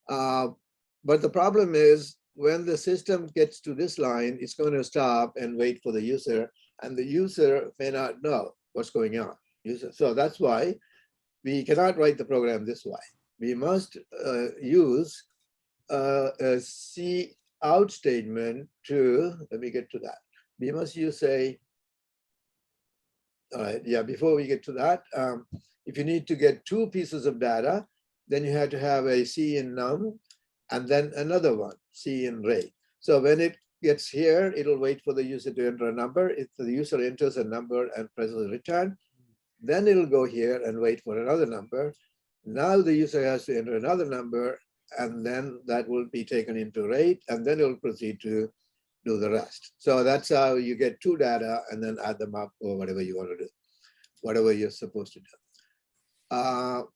But the problem is when the system gets to this line, it's going to stop and wait for the user, and the user may not know what's going on. So that's why we cannot write the program this way. We must use a C out statement to, let me get to that. We must use a, all right, yeah, before we get to that, if you need to get 2 pieces of data, then you have to have a C in num and then another one, C in rate. So when it gets here, it'll wait for the user to enter a number. If the user enters a number and presses return, then it'll go here and wait for another number. Now the user has to enter another number, and then that will be taken into rate, and then it'll proceed to do the rest. So that's how you get 2 data and then add them up or whatever you want to do, whatever you're supposed to do.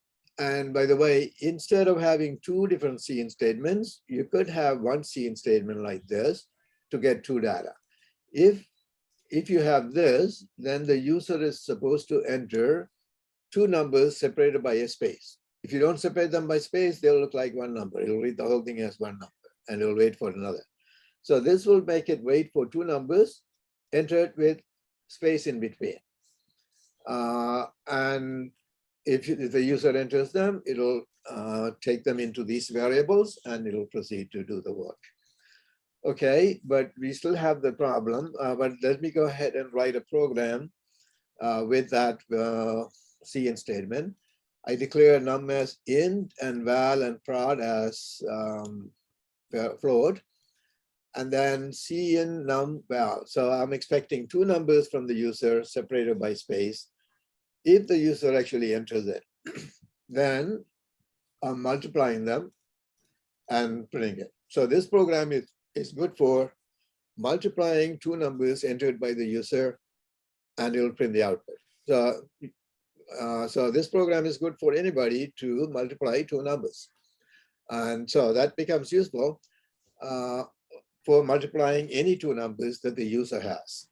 And by the way, instead of having 2 different C/in statements, you could have 1 C/in statement like this to get 2 data. If you have this, then the user is supposed to enter 2 numbers separated by a space. If you don't separate them by space, they'll look like 1 number. It'll read the whole thing as 1 number, and it'll wait for another. So this will make it wait for 2 numbers entered with space in between. And if the user enters them, it'll take them into these variables, and it'll proceed to do the work. Okay, but we still have the problem. But let me go ahead and write a program with that C/in statement. I declare num as int and val and prod as float, and then C/in num val. So I'm expecting 2 numbers from the user separated by space. If the user actually enters it, then I'm multiplying them and printing it. So this program is good for multiplying 2 numbers entered by the user, and it'll print the output. So this program is good for anybody to multiply 2 numbers. And so that becomes useful for multiplying any 2 numbers that the user has.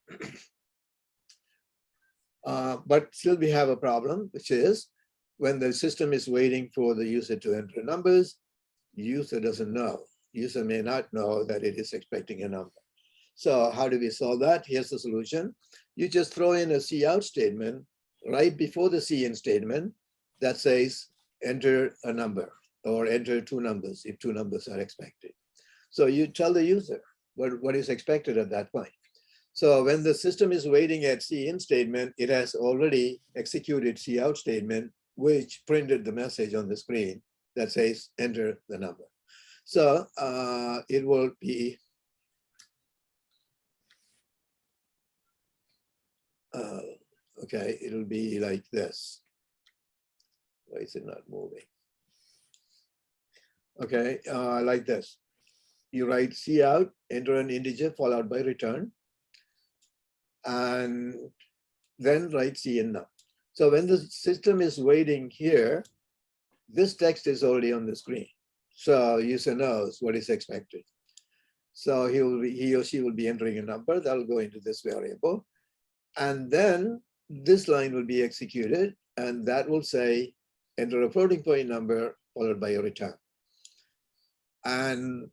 But still we have a problem, which is when the system is waiting for the user to enter numbers, the user doesn't know. User may not know that it is expecting a number. So how do we solve that? Here's the solution. You just throw in a C out statement right before the C/in statement that says enter a number or enter 2 numbers if 2 numbers are expected. So you tell the user what is expected at that point. So when the system is waiting at C/in statement, it has already executed C out statement, which printed the message on the screen that says enter the number. So it will be okay, it'll be like this. Why is it not moving? Okay, like this. You write C out, enter an integer followed by return, and then write C/in num. So when the system is waiting here, this text is already on the screen. So user knows what is expected. So he or she will be entering a number that will go into this variable. And then this line will be executed, and that will say, enter a floating point number followed by a return. And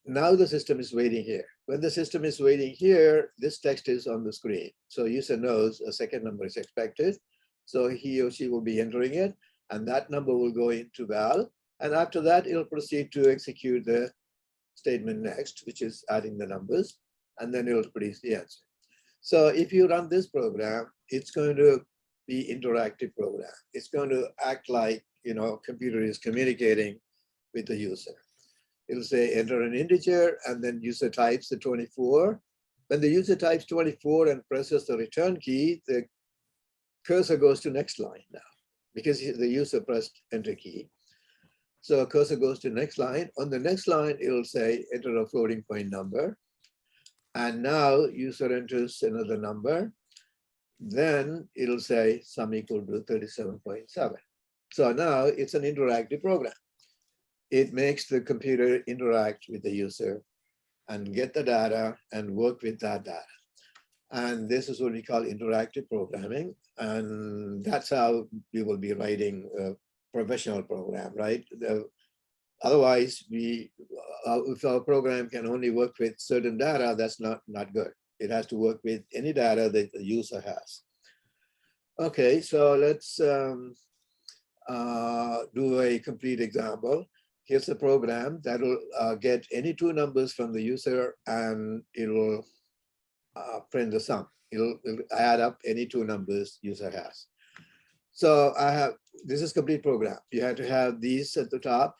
now the system is waiting here. When the system is waiting here, this text is on the screen. So user knows a second number is expected. So he or she will be entering it, and that number will go into val. And after that, it'll proceed to execute the statement next, which is adding the numbers, and then it'll produce the answer. So if you run this program, it's going to be interactive program. It's going to act like, computer is communicating with the user. It'll say enter an integer, and then user types the 24. When the user types 24 and presses the return key, the cursor goes to next line now, because the user pressed enter key. So cursor goes to next line. On the next line, it'll say enter a floating point number. And now user enters another number. Then it'll say sum equal to 37.7. So now it's an interactive program. It makes the computer interact with the user and get the data and work with that data. And this is what we call interactive programming. And that's how we will be writing a professional program, right? Otherwise, if our program can only work with certain data, that's not good. It has to work with any data that the user has. Okay, so let's do a complete example. Here's a program that will get any two numbers from the user, and it'll print the sum. It'll add up any two numbers user has. So this is complete program. You have to have these at the top,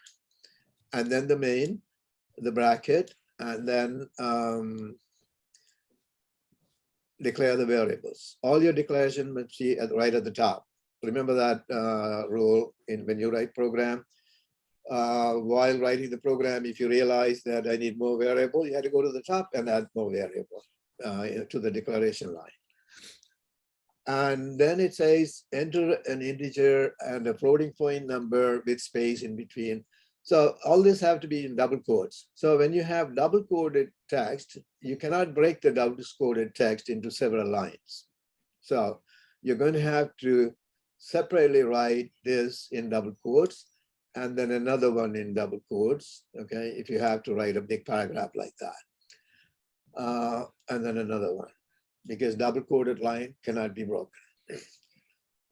and then the main, the bracket, and then declare the variables. All your declaration must be right at the top. Remember that rule when you write program. While writing the program, if you realize that I need more variable, you have to go to the top and add more variable to the declaration line. And then it says enter an integer and a floating point number with space in between. So all this have to be in double quotes. So when you have double quoted text, you cannot break the double quoted text into several lines. So you're going to have to separately write this in double quotes, and then another one in double quotes, okay, if you have to write a big paragraph like that. And then another one, because double quoted line cannot be broken.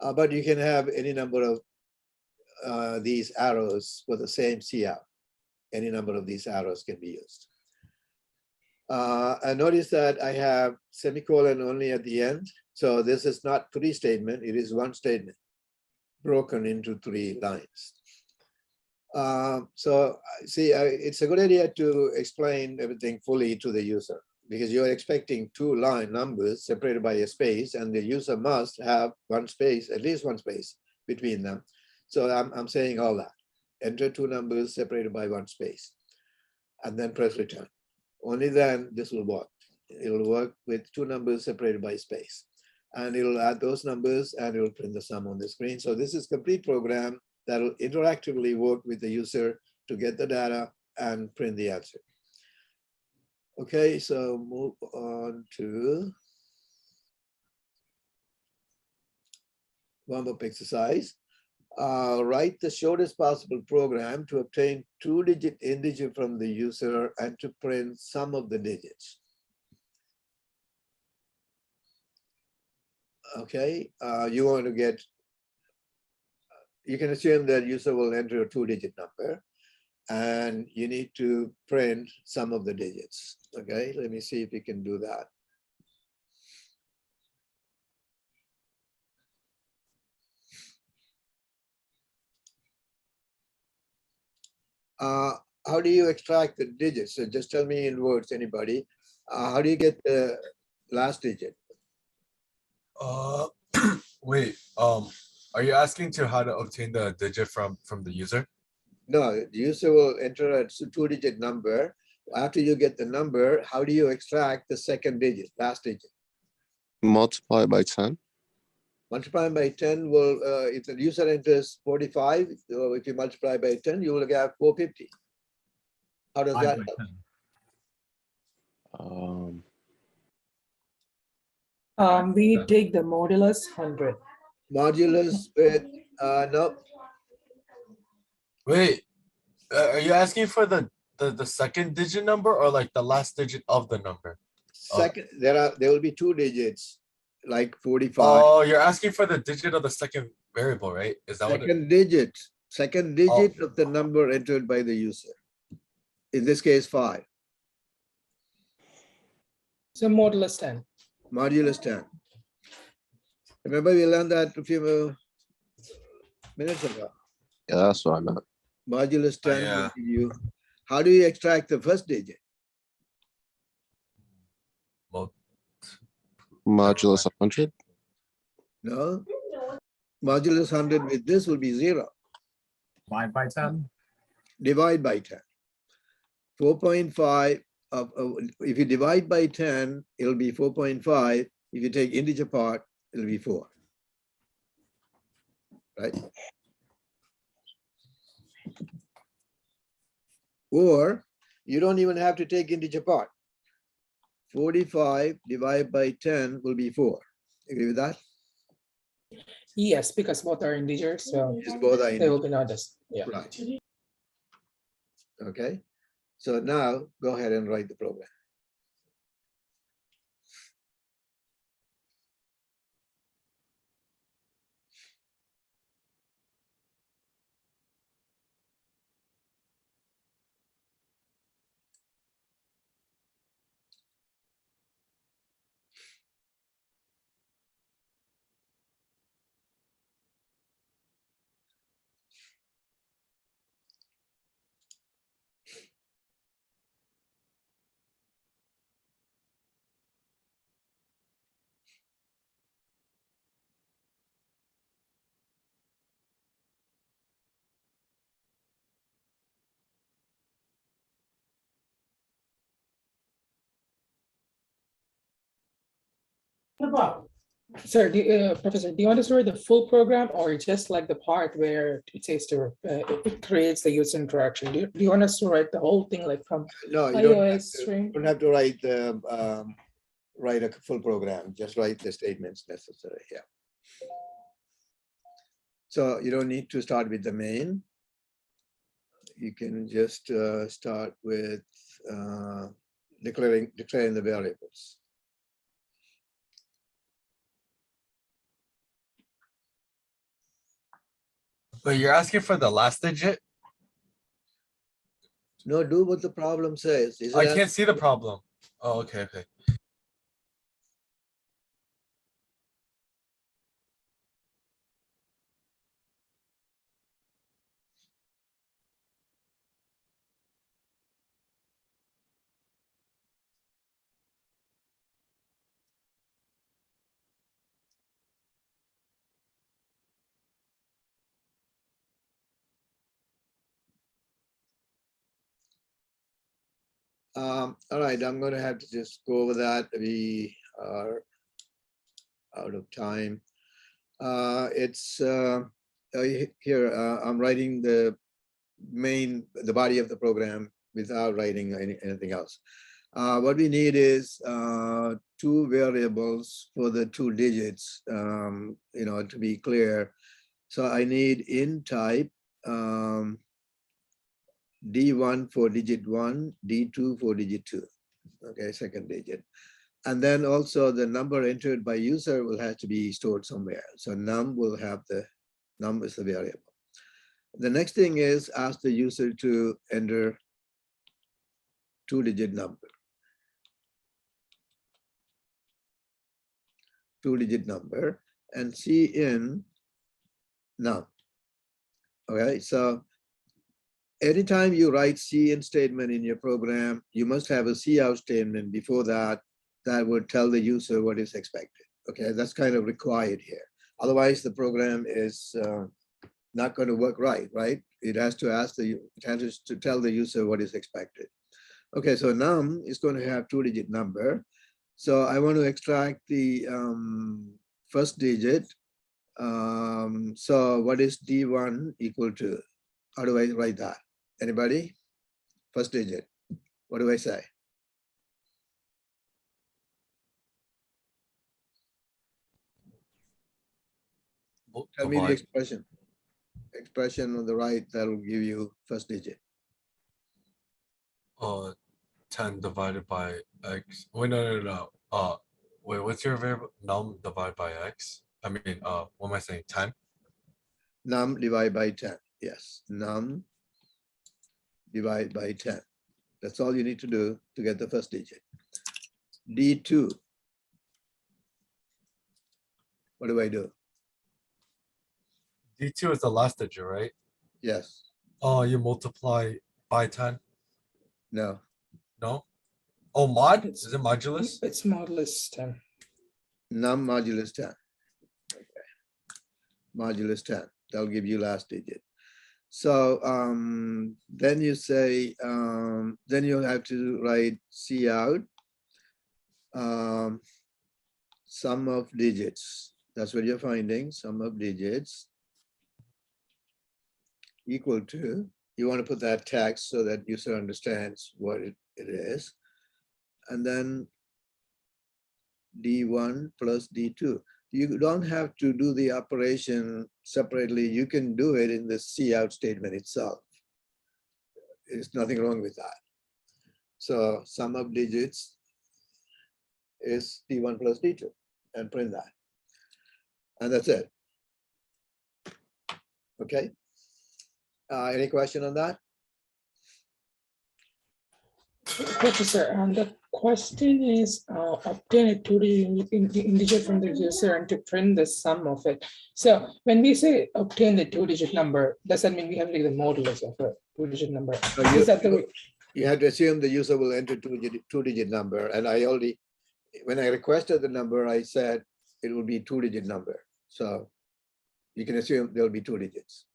But you can have any number of these arrows for the same CL. Any number of these arrows can be used. I notice that I have semicolon only at the end. So this is not three statement, it is one statement broken into three lines. So see, it's a good idea to explain everything fully to the user, because you're expecting two line numbers separated by a space, and the user must have one space, at least one space between them. So I'm saying all that. Enter two numbers separated by one space, and then press return. Only then this will work. It will work with two numbers separated by space. And it will add those numbers, and it will print the sum on the screen. So this is complete program that will interactively work with the user to get the data and print the answer. Okay, so move on to warm-up exercise. Write the shortest possible program to obtain two-digit integer from the user and to print sum of the digits. Okay, you want to get, you can assume that user will enter a two-digit number, and you need to print sum of the digits. Okay, let me see if we can do that. How do you extract the digits? So just tell me in words, anybody. How do you get the last digit? Wait, are you asking to how to obtain the digit from the user? No, the user will enter a two-digit number. After you get the number, how do you extract the second digit, last digit? Multiply by 10. Multiplying by 10 will, if the user enters 45, so if you multiply by 10, you will get 450. How does that help? We take the modulus 100. Modulus with, no. Wait, are you asking for the the second digit number or like the last digit of the number? Second, there will be 2 digits, like 45. Oh, you're asking for the digit of the second variable, right? Is that what it? Second digit of the number entered by the user. In this case, 5. So modulus 10. Modulus 10. Remember we learned that a few minutes ago. Yeah, that's what I meant. Modulus 10 will yeah. give you. How do you extract the first digit? Modulus 100. No. Modulus 100 with this will be 0. Divide by 10. Divide by 10. 4.5 if you divide by 10, it'll be 4.5. If you take integer part, it'll be 4. Right? Or you don't even have to take integer part. 45 divided by 10 will be 4. Agree with that? Yes, because both are integers, so Yes, both are they will integers. be noticed. Yeah. Right. Okay. So now go ahead and write the program. Sir, Professor, do you want us to read the full program or just like the part where it says it creates the user interaction? Do you want us to write the whole thing like from No, you don't have iOS to, string? don't have to write the write a full program. Just write the statements necessary. Yeah. So you don't need to start with the main. You can just start with declaring the variables. But you're asking for the last digit? No, do what the problem says. Is it I can't see the problem. Oh, okay, okay. All right, I'm going to have to just go over that. We are out of time. It's here. I'm writing the body of the program without writing anything else. What we need is 2 variables for the 2 digits, to be clear. So I need in type D1 for digit 1, D2 for digit 2. Okay, second digit. And then also the number entered by user will have to be stored somewhere. So num will have num is the variable. The next thing is ask the user to enter 2-digit number. 2-digit number and see in num. Okay, so anytime you write CIN statement in your program, you must have a cout statement before that would tell the user what is expected. Okay, that's kind of required here. Otherwise, the program is not going to work right? It has to tell the user what is expected. Okay, so num is going to have 2-digit number. So I want to extract the first digit. So what is D1 equal to? How do I write that? Anybody? First digit. What do I say? Tell me the expression. Expression on the right that will give you first digit. 10 divided by x. Wait, no. Wait, what's your variable? Num divided by x? I mean, what am I saying? 10? Num divided by 10. Yes, num divide by 10. That's all you need to do to get the first digit. D2. What do I do? D2 is the last digit, right? Yes, Oh, you multiply by 10? no, No? Oh, mod? Is it modulus? It's modulus 10. num modulus 10. Okay. Modulus 10. That'll give you last digit. So then you say, then you'll have to write C out sum of digits. That's what you're finding, sum of digits equal to, you want to put that text so that user understands what it is. And then D1 plus D2. You don't have to do the operation separately. You can do it in the C out statement itself. There's nothing wrong with that. So sum of digits is D1 plus D2 and print that. And that's it. Okay. Any question on that? Professor, the question is obtain a 2D integer from the user and to print the sum of it. So when we say obtain the 2-digit number, does that mean we have to take the modulus of a 2-digit number? Is that the You have to assume the user will enter two-digit number. And I already, when I requested the number, I said it will be 2-digit number. So you can assume there'll be 2 digits.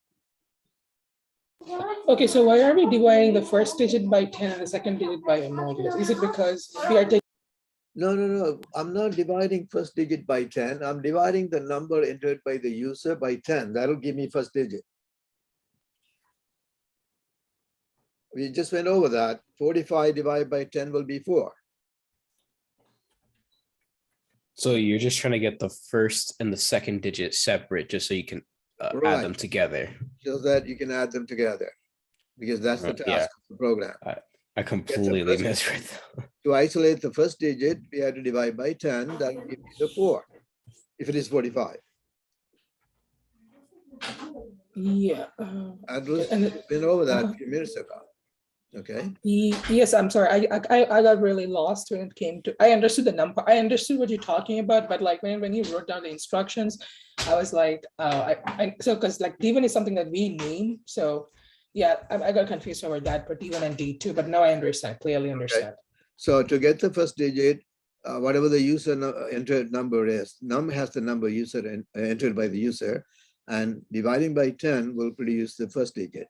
Okay, so why are we dividing the first digit by 10 and the second digit by a modulus? Is it because we are taking? No. I'm not dividing first digit by 10. I'm dividing the number entered by the user by 10. That'll give me first digit. We just went over that. 45 divided by 10 will be 4. So you're just trying to get the first and the second digit separate, just so you can add them together. So that you can add them together, because that's the task Yeah. of the program. I completely misread that. To isolate the first digit, we had to divide by 10. That will give me the 4, if it is 45. Yeah. Andrew went over that a few minutes ago. Okay. Yes, I'm sorry. I got really lost when it came to. I understood the number. I understood what you're talking about, but like when you wrote down the instructions, I was like, so because like D1 is something that we name. So yeah, I got confused over that, but D1 and D2. But now I understand. Clearly understand. So to get the first digit, whatever the user entered number is, num has the number user entered by the user, and dividing by 10 will produce the first digit.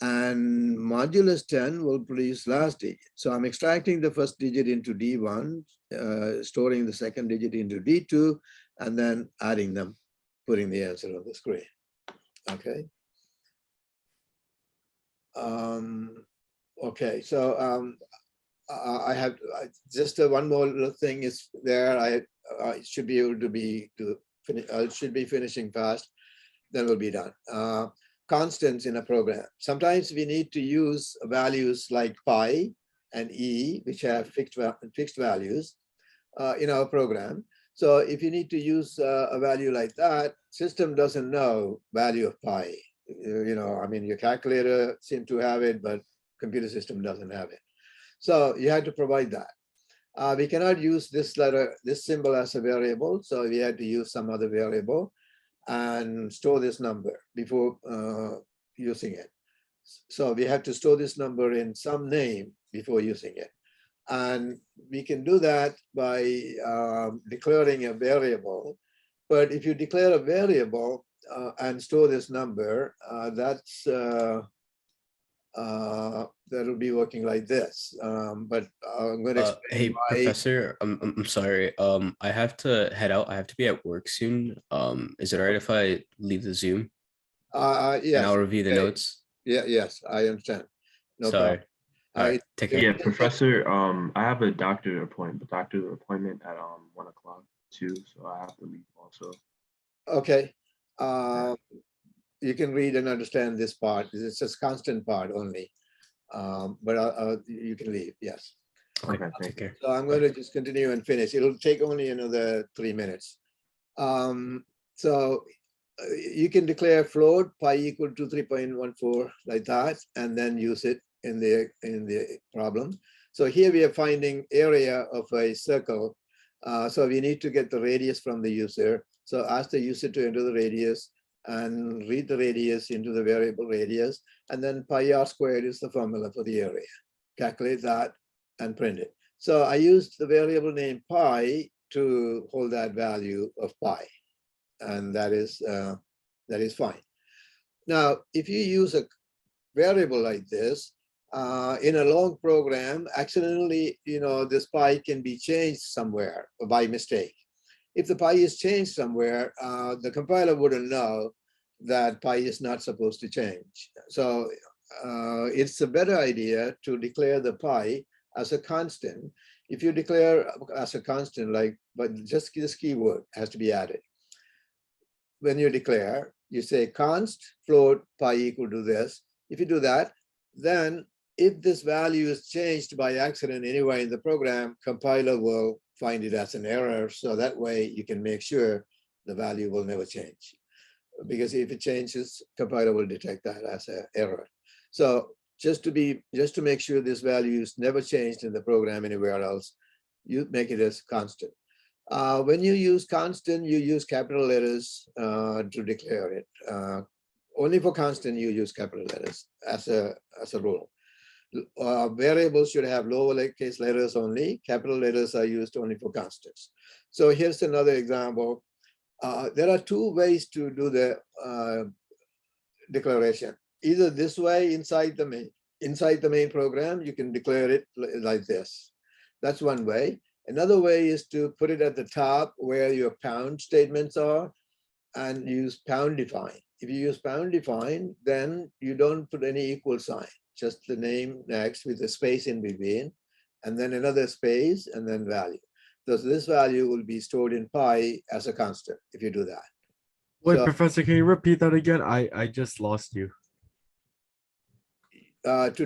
And modulus 10 will produce last digit. So I'm extracting the first digit into D1, storing the second digit into D2, and then adding them, putting the answer on the screen. Okay. Okay, so I have just one more little thing is there. I should be able to should be finishing fast. Then we'll be done. Constants in a program. Sometimes we need to use values like pi and e, which have fixed values in our program. So if you need to use a value like that, system doesn't know value of pi. I mean, your calculator seems to have it, but computer system doesn't have it. So you had to provide that. We cannot use this symbol as a variable. So we had to use some other variable and store this number before using it. So we have to store this number in some name before using it. And we can do that by declaring a variable. But if you declare a variable and store this number, that'll be working like this. But I'm going to explain hey, why. Professor, I'm sorry. I have to head out. I have to be at work soon. Is it all right if I leave the Zoom? Yes. And I'll review the notes. Yeah. Yes, I understand. No Sorry. problem. All right. Take care. Yeah, Professor. I have a doctor appointment at 1 o'clock too, so I have to leave also. Okay. You can read and understand this part. It's just constant part only. But you can leave, yes. Okay, Take thank you. care. So I'm going to just continue and finish. It'll take only another 3 minutes. So you can declare float pi equal to 3.14 like that, and then use it in the problem. So here we are finding area of a circle. So we need to get the radius from the user. So ask the user to enter the radius and read the radius into the variable radius, and then pi r squared is the formula for the area. Calculate that and print it. So I used the variable name pi to hold that value of pi, and that is fine. Now, if you use a variable like this in a long program, accidentally, this pi can be changed somewhere by mistake. If the pi is changed somewhere, the compiler wouldn't know that pi is not supposed to change. So it's a better idea to declare the pi as a constant. If you declare as a constant, but just this keyword has to be added. When you declare, you say const float pi equal to this. If you do that, then if this value is changed by accident anywhere in the program, compiler will find it as an error. So that way you can make sure the value will never change. Because if it changes, compiler will detect that as an error. So just to make sure this value is never changed in the program anywhere else, you make it as constant. When you use constant, you use capital letters to declare it. Only for constant, you use capital letters as a rule. Variables should have lowercase letters only. Capital letters are used only for constants. So here's another example. There are two ways to do the declaration. Either this way inside the main program, you can declare it like this. That's one way. Another way is to put it at the top where your pound statements are and use pound define. If you use pound define, then you don't put any equal sign, just the name next with a space in between, and then another space, and then value. So this value will be stored in pi as a constant if you do that. Wait, So, Professor, can you repeat that again? I just lost you. to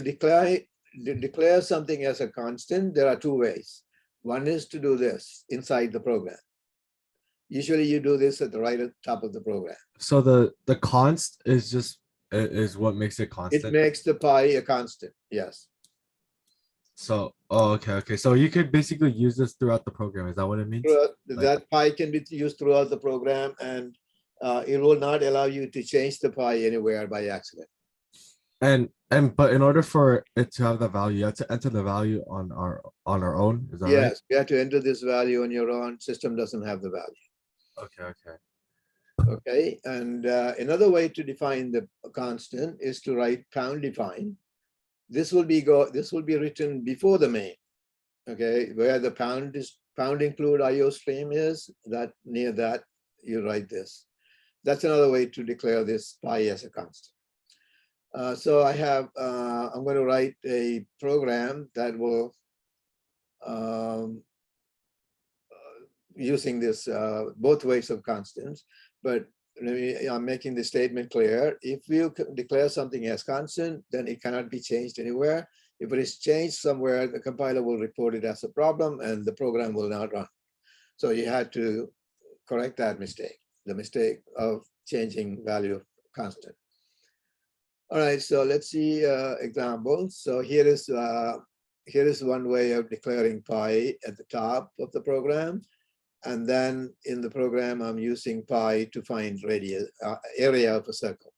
declare something as a constant, there are two ways. One is to do this inside the program. Usually you do this at the right at top of the program. So the const is what makes it constant. It makes the pi a constant, yes. So, okay. So you could basically use this throughout the program. Is that what it means? That pi can be used throughout the program, and it will not allow you to change the pi anywhere by accident. But in order for it to have the value, you have to enter the value on our own. Is that right? Yes, you have to enter this value on your own. System doesn't have the value. Okay. Okay, and another way to define the constant is to write pound define. This will be written before the main. Okay, where the pound include IO stream is, that near that you write this. That's another way to declare this pi as a constant. So I have, I'm going to write a program that will, using this both ways of constants, but I'm making the statement clear. If you declare something as constant, then it cannot be changed anywhere. If it is changed somewhere, the compiler will report it as a problem and the program will not run. So you had to correct that mistake, the mistake of changing value of constant. All right, so let's see examples. So here is one way of declaring pi at the top of the program. And then in the program, I'm using pi to find radius, area of a circle.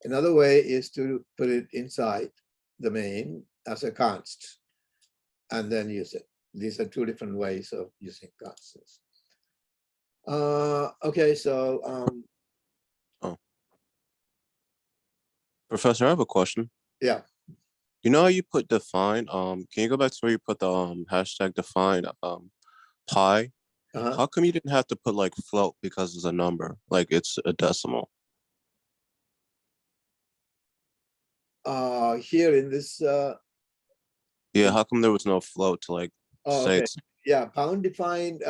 Another way is to put it inside the main as a const and then use it. These are two different ways of using constants. Okay, so Professor, I have a question. yeah. You know how you put define? Can you go back to where you put the hashtag define pi? How come you didn't have to put like float because it's a number, like it's a decimal? Here in this. Yeah, how come there was no float to like say Okay. it's Yeah, pound defined.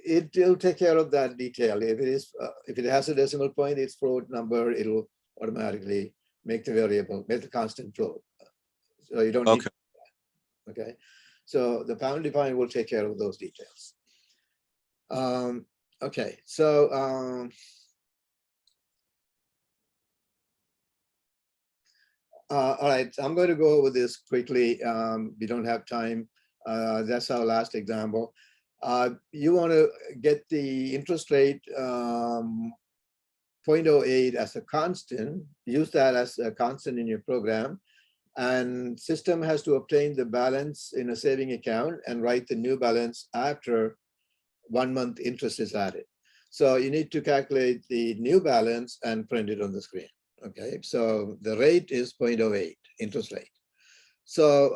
It will take care of that detail. If it has a decimal point, it's float number. It'll automatically make the variable, make the constant float. So you don't need. Okay. Okay, so the pound define will take care of those details. Okay, so all right, I'm going to go over this quickly. We don't have time. That's our last example. You want to get the interest rate 0.08 as a constant, use that as a constant in your program, and system has to obtain the balance in a saving account and write the new balance after 1 month interest is added. So you need to calculate the new balance and print it on the screen. Okay, so the rate is 0.08 interest rate. So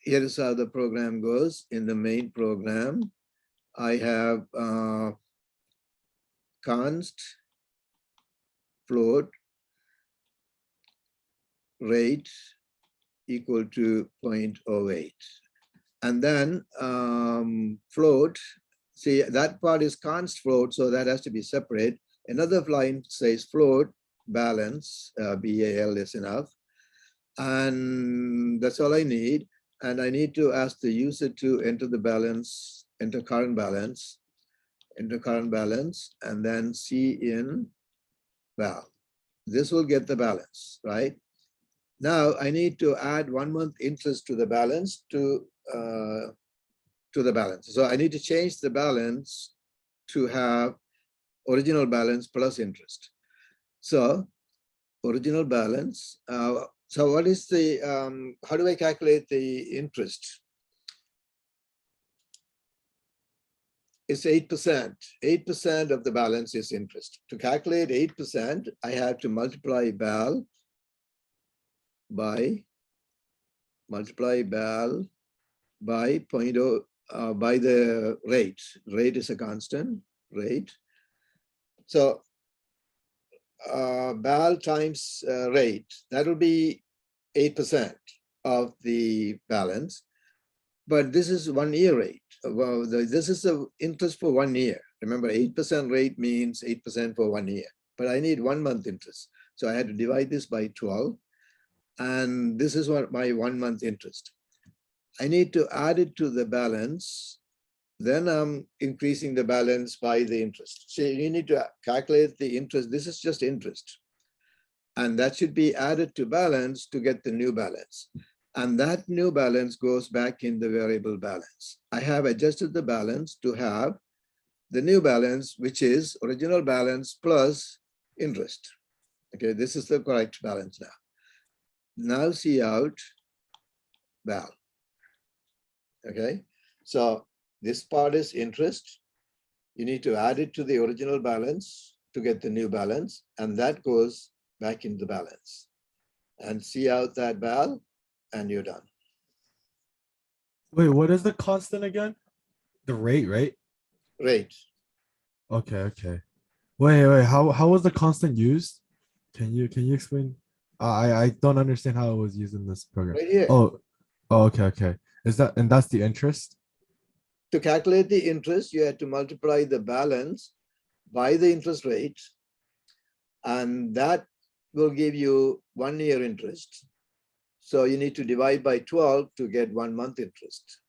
here is how the program goes. In the main program, I have const float rate equal to 0.08. And then float, see that part is const float, so that has to be separate. Another line says float balance, BAL is enough. And that's all I need. And I need to ask the user to enter the balance, enter current balance, and then C in val. This will get the balance, right? Now I need to add 1 month interest to the balance to the balance. So I need to change the balance to have original balance plus interest. So original balance. So what is the, how do I calculate the interest? It's 8%. 8% of the balance is interest. To calculate 8%, I have to multiply BAL by 0.0 by the rate. Rate is a constant rate. So BAL times rate, that will be 8% of the balance. But this is 1 year rate. Well, this is the interest for 1 year. Remember, 8% rate means 8% for 1 year. But I need 1 month interest. So I had to divide this by 12. And this is what my 1 month interest. I need to add it to the balance. Then I'm increasing the balance by the interest. So you need to calculate the interest. This is just interest. And that should be added to balance to get the new balance. And that new balance goes back in the variable balance. I have adjusted the balance to have the new balance, which is original balance plus interest. Okay, this is the correct balance now. Now see out val. Okay, so this part is interest. You need to add it to the original balance to get the new balance, and that goes back in the balance. And see out that val, and you're done. Wait, what is the constant again? The rate, right? Rate. Okay, okay. Wait, how was the constant used? Can you explain? I don't understand how it was used in this program. Right here. Oh, okay, okay. Is that, and that's the interest? To calculate the interest, you have to multiply the balance by the interest rate, and that will give you 1 year interest. So you need to divide by 12 to get 1 month interest.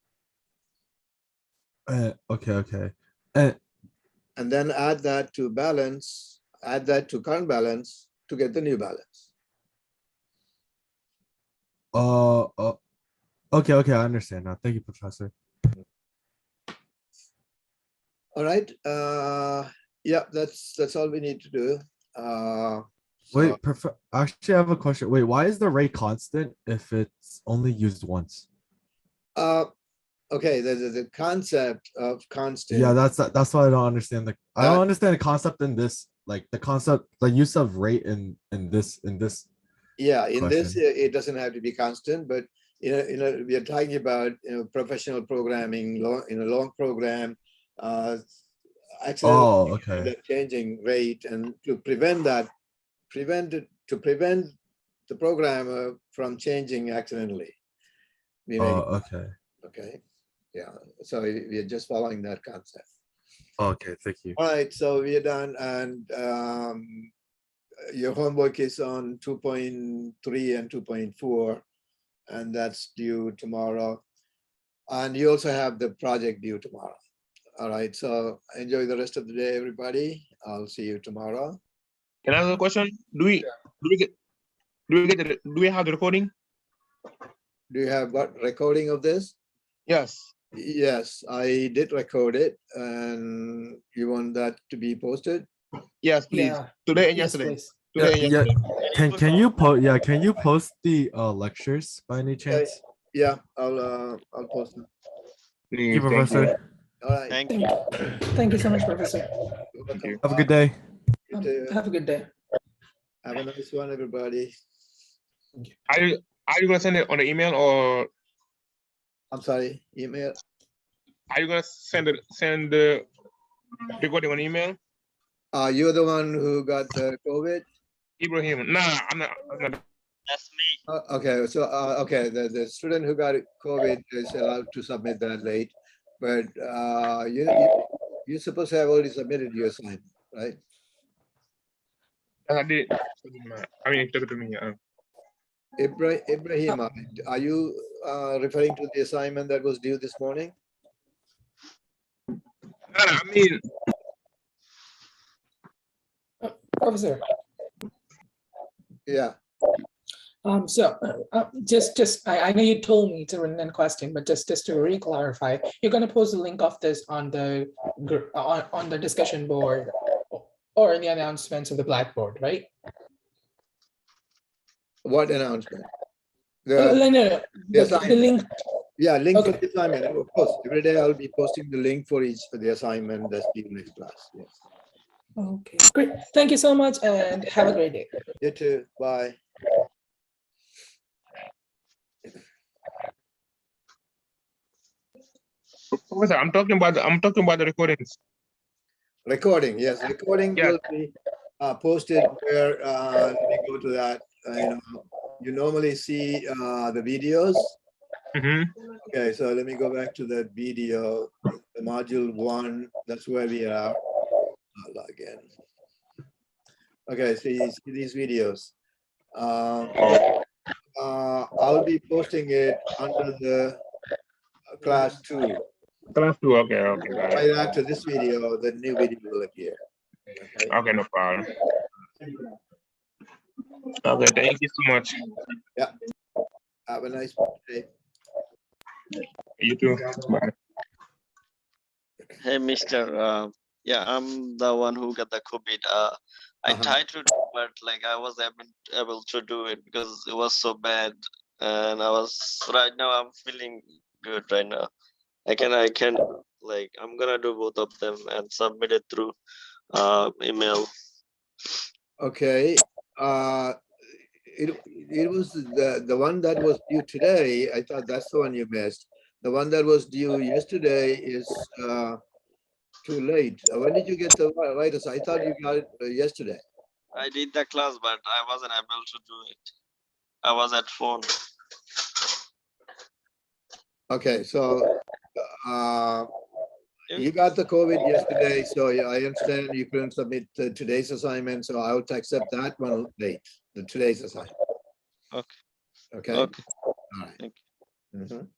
Okay, okay. And then add that to balance, add that to current balance to get the new balance. Okay, okay, I understand now. Thank you, Professor. All right. Yeah, that's all we need to do. Wait, actually, I have a question. Wait, why is the rate constant if it's only used once? Okay, the concept of constant. Yeah, that's why I don't understand I don't understand the concept in this, like the concept, the use of rate in this. Yeah, in this, question. it doesn't have to be constant, but we are talking about professional programming, long program, accidentally okay. changing rate, and to prevent that, prevent the programmer from changing accidentally. Okay. Okay, yeah. So we are just following that concept. Okay, thank you. All right, so we are done, and your homework is on 2.3 and 2.4, and that's due tomorrow. And you also have the project due tomorrow. All right, so enjoy the rest of the day, everybody. I'll see you tomorrow. Can I ask a question? Do we have the recording? Do you have what recording of this? Yes. Yes, I did record it, and you want that to be posted? Yes, please. Yeah. Today and Yes, yesterday. please. Today and Yeah, yesterday. can you post the lectures by any chance? Yeah, I'll post them. Thank you, Please, thank you. Professor. All right. Thank Thank you. you. Thank you so much, Professor. You're welcome. Have a good day. You too. Have a good day. Have a nice one, everybody. Are you gonna send it on the email, or I'm sorry, email. are you gonna send the recording on email? You're the one who got the COVID? Ibrahim. Nah, I'm not. That's me. Okay, so okay, the student who got COVID is allowed to submit that late, but you're supposed to have already submitted your assignment, right? I did. I mean, talk to me. Ibrahim, are you referring to the assignment that was due this morning? I mean, Professor. Yeah. I know you told me to run a question, but just to re-clarify, you're gonna post the link of this on the on the discussion board or in the announcements of the Blackboard, right? What announcement? No, the link. Yeah, link for Okay. the assignment. Of course, every day I'll be posting the link for the assignment that's due next class. Yes. Okay, great. Thank you so much and have a great day. You too. Bye. Professor, I'm talking about the recordings. Recording, yes, recording Yeah. will be posted where let me go to that. You normally see the videos. Okay, so let me go back to that video, the module 1. That's where we are. I'll log in. Okay, see these videos. I'll be posting it under the class 2. Class 2, okay, okay. Got it. Right after this video, the new video will appear. Okay. Okay, no problem. Okay, thank you so much. Yeah. Have a nice day. You too. Bye. Hey, Mr. Yeah, I'm the one who got the COVID. I tried to, but like I was able to do it because it was so bad, and right now I'm feeling good right now. I can like I'm gonna do both of them and submit it through email. Okay. It was the one that was due today. I thought that's the one you missed. The one that was due yesterday is too late. When did you get the virus? I thought you got it yesterday. I did the class, but I wasn't able to do it. I was at phone. Okay, so you got the COVID yesterday, so I understand you couldn't submit today's assignment, so I'll accept that one late, today's assignment. Okay. Okay. Okay. All right. Thank you.